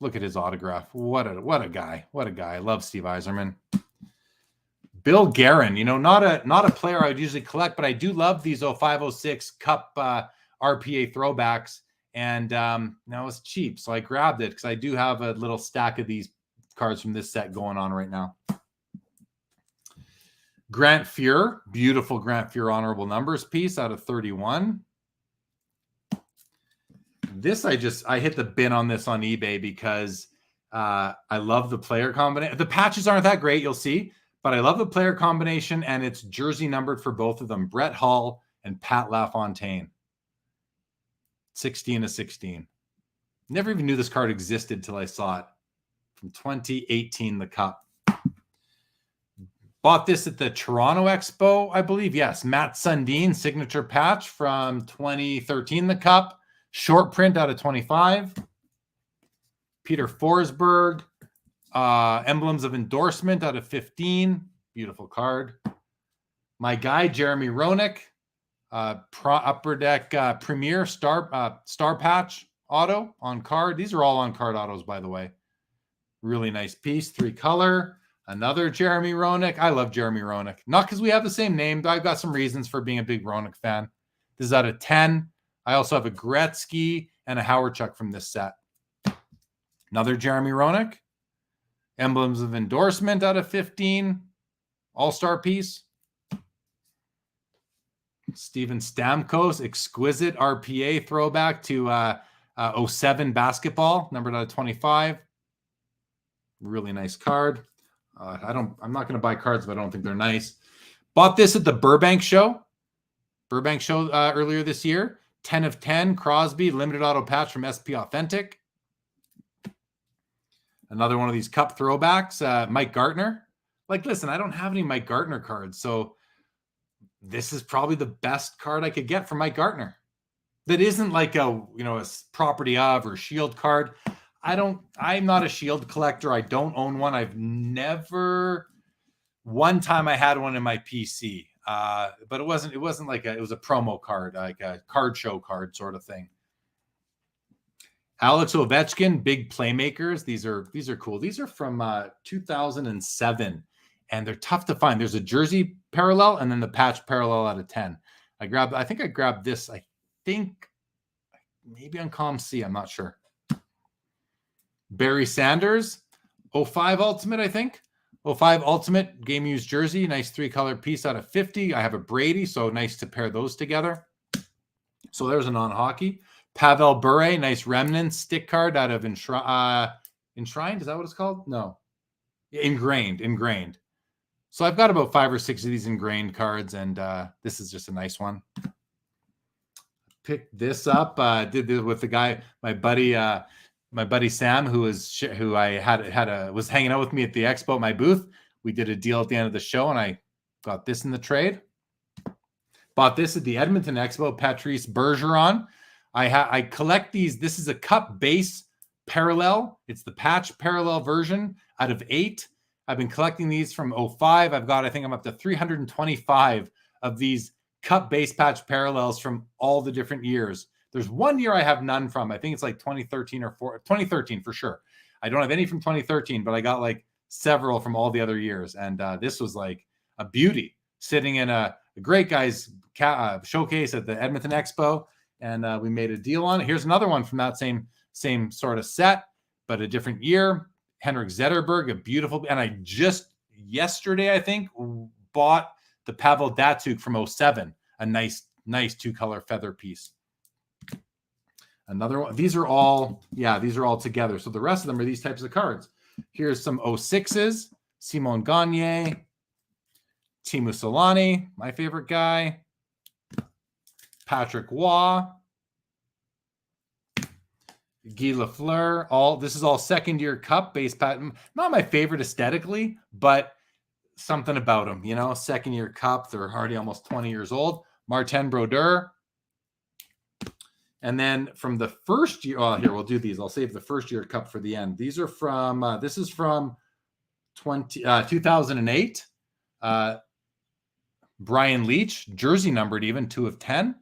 Look at his autograph. What a guy. What a guy. I love Steve Yzerman. Bill Guerin, not a player I would usually collect, but I do love these 0506 Cup RPA throwbacks. And now it's cheap, so I grabbed it because I do have a little stack of these cards from this set going on right now. Grant Fuhr, beautiful Grant Fuhr honorable numbers piece out of 31. This I hit the bin on this on eBay because I love the player combination. The patches aren't that great, you'll see, but I love the player combination, and it's jersey numbered for both of them, Brett Hull and Pat LaFontaine. 16/16. Never even knew this card existed till I saw it. From 2018, the Cup. Bought this at the Toronto Expo, I believe. Yes, Matt Sundin signature patch from 2013, the Cup. Short print out of 25. Peter Forsberg. Emblems of endorsement out of 15. Beautiful card. My guy, Jeremy Roenick. Upper Deck Premier Star Patch auto on card. These are all on card autos, by the way. Really nice piece. 3-color. Another Jeremy Roenick. I love Jeremy Roenick. Not because we have the same name, but I've got some reasons for being a big Roenick fan. This is out of 10. I also have a Gretzky and a Howard Chuck from this set. Another Jeremy Roenick. Emblems of endorsement out of 15. All-star piece. Steven Stamkos, exquisite RPA throwback to 07 basketball, numbered out of 25. Really nice card. I'm not going to buy cards if I don't think they're nice. Bought this at the Burbank show. Earlier this year. 10 of 10 Crosby limited auto patch from SP Authentic. Another one of these Cup throwbacks. Mike Gartner. Listen, I don't have any Mike Gartner cards, so this is probably the best card I could get from Mike Gartner. That isn't like a property of or shield card. I'm not a shield collector. I don't own one. One time I had one in my PC, but it wasn't like it was a promo card, like a card show card sort of thing. Alex Ovechkin, big playmakers. These are cool. These are from 2007, and they're tough to find. There's a jersey parallel and then the patch parallel out of 10. I think I grabbed this. I think maybe on ComC. I'm not sure. Barry Sanders, 05 Ultimate, I think. 05 Ultimate game used jersey. Nice 3-color piece out of 50. I have a Brady, so nice to pair those together. So there's a non-hockey. Pavel Bure, nice remnant stick card out of Enshrined. Is that what it's called? No. Ingrained. So I've got about 5 or 6 of these ingrained cards, and this is just a nice one. Picked this up. Did this with the guy, my buddy Sam, who I was hanging out with me at the Expo at my booth. We did a deal at the end of the show, and I got this in the trade. Bought this at the Edmonton Expo, Patrice Bergeron. I collect these. This is a cup base parallel. It's the patch parallel version out of 8. I've been collecting these from 05. I think I'm up to 325 of these cup base patch parallels from all the different years. There's one year I have none from. I think it's like 2013 or 2013 for sure. I don't have any from 2013, but I got like several from all the other years. And this was like a beauty sitting in a great guy's showcase at the Edmonton Expo. And we made a deal on it. Here's another one from that same sort of set, but a different year. Henrik Zetterberg, a beautiful. And I just yesterday, I think, bought the Pavel Datsyuk from 07, a nice 2-color feather piece. Another one. These are all together. So the rest of them are these types of cards. Here's some 06s. Simon Gagne, Teemu Selanne, my favorite guy. Patrick Waugh, Guy Lafleur. This is all second-year cup base pattern. Not my favorite aesthetically, but something about them, second-year cup. They're already almost 20 years old. Martin Brodeur. And then from the first year, here, we'll do these. I'll save the first-year cup for the end. These are from, this is from 2008. Brian Leach, jersey numbered even, 2 of 10.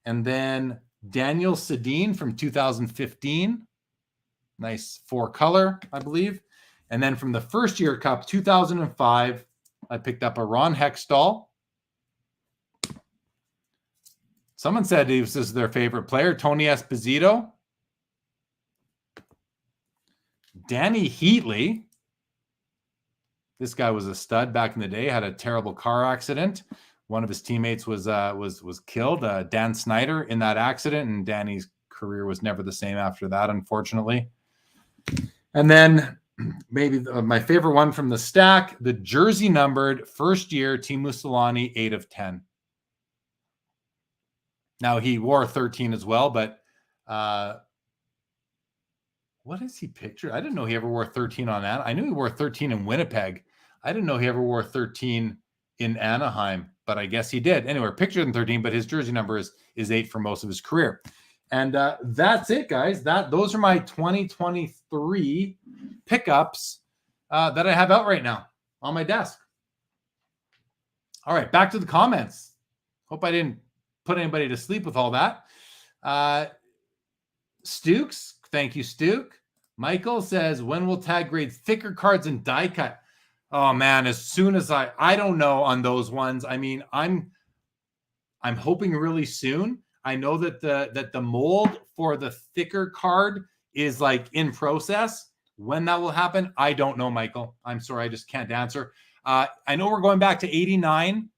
And then Daniel Sedin from 2015. Nice 4-color, I believe. And then from the first year cup, 2005, I picked up a Ron Hextall. Someone said this is their favorite player, Tony Esposito. Danny Heatley. This guy was a stud back in the day, had a terrible car accident. One of his teammates was killed, Dan Snyder, in that accident, and Danny's career was never the same after that, unfortunately. And then maybe my favorite one from the stack, the jersey numbered first year Teemu Selanne, 8 of 10. Now he wore 13 as well, but what is he pictured? I didn't know he ever wore 13 on that. I knew he wore 13 in Winnipeg. I didn't know he ever wore 13 in Anaheim, but I guess he did. Anyway, pictured in 13, but his jersey number is 8 for most of his career. And that's it, guys. Those are my 2023 pickups that I have out right now on my desk. All right, back to the comments. Hope I didn't put anybody to sleep with all that. Stukes, thank you, Stuke. Michael says, when will tag grade thicker cards and die cut? Oh man, as soon as I don't know on those ones. I mean, I'm hoping really soon. I know that the mold for the thicker card is like in process. When that will happen, I don't know, Michael. I'm sorry, I just can't answer. I know we're going back to 89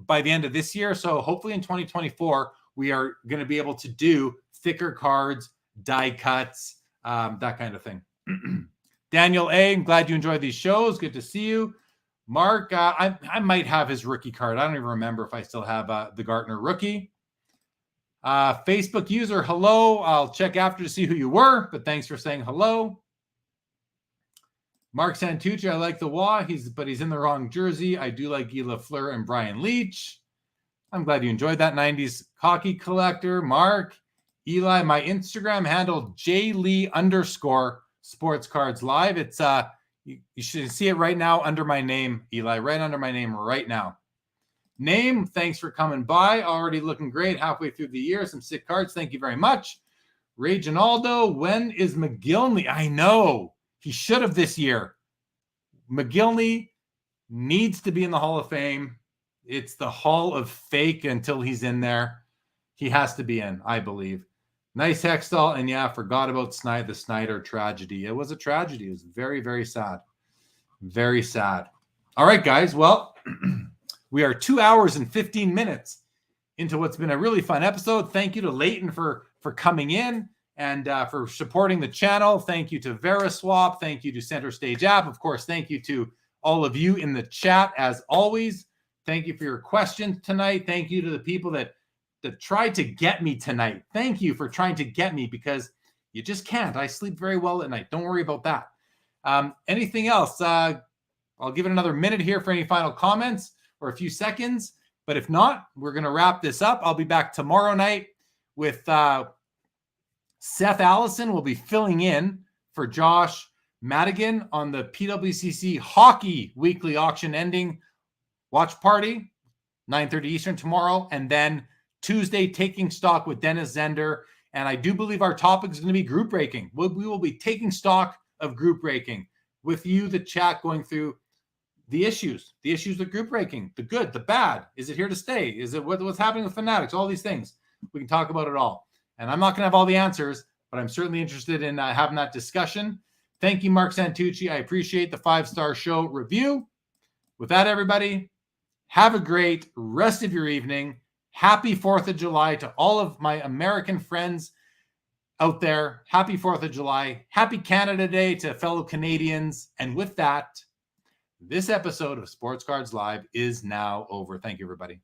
by the end of this year. So hopefully in 2024, we are going to be able to do thicker cards, die cuts, that kind of thing. Daniel A., I'm glad you enjoyed these shows. Good to see you. Mark, I might have his rookie card. I don't even remember if I still have the Gartner rookie. Facebook user, hello. I'll check after to see who you were, but thanks for saying hello. Mark Santucci, I like the Waugh, but he's in the wrong jersey. I do like Guy Lafleur and Brian Leach. I'm glad you enjoyed that 90s hockey collector. Mark, Eli, my Instagram handle, jlee_sportscardslive. It's you should see it right now under my name, Eli, right under my name right now. Name, thanks for coming by. Already looking great halfway through the year. Some sick cards. Thank you very much. Reginaldo, when is McGillney? I know. He should have this year. McGillney needs to be in the Hall of Fame. It's the Hall of Fake until he's in there. He has to be in, I believe. Nice Hextall. And yeah, forgot about the Snyder tragedy. It was a tragedy. It was very, very sad. Very sad. All right, guys. Well, we are 2 hours and 15 minutes into what's been a really fun episode. Thank you to Leighton for coming in and for supporting the channel. Thank you to Veriswap. Thank you to Center Stage App. Of course, thank you to all of you in the chat, as always. Thank you for your questions tonight. Thank you to the people that tried to get me tonight. Thank you for trying to get me, because you just can't. I sleep very well at night. Don't worry about that. Anything else? I'll give it another minute here for any final comments or a few seconds. But if not, we're going to wrap this up. I'll be back tomorrow night with Seth Allison. Will be filling in for Josh Madigan on the PWCC Hockey Weekly Auction Ending Watch Party, 9:30 Eastern tomorrow. And then Tuesday, Taking Stock with Dennis Zender. And I do believe our topic is going to be group breaking. We will be taking stock of group breaking with you, the chat, going through the issues with group breaking, the good, the bad. Is it here to stay? Is it what's happening with Fanatics? All these things. We can talk about it all. And I'm not going to have all the answers, but I'm certainly interested in having that discussion. Thank you, Mark Santucci. I appreciate the 5-star show review. With that, everybody, have a great rest of your evening. Happy 4th of July to all of my American friends out there. Happy 4th of July. Happy Canada Day to fellow Canadians. And with that, this episode of Sports Cards Live is now over. Thank you, everybody.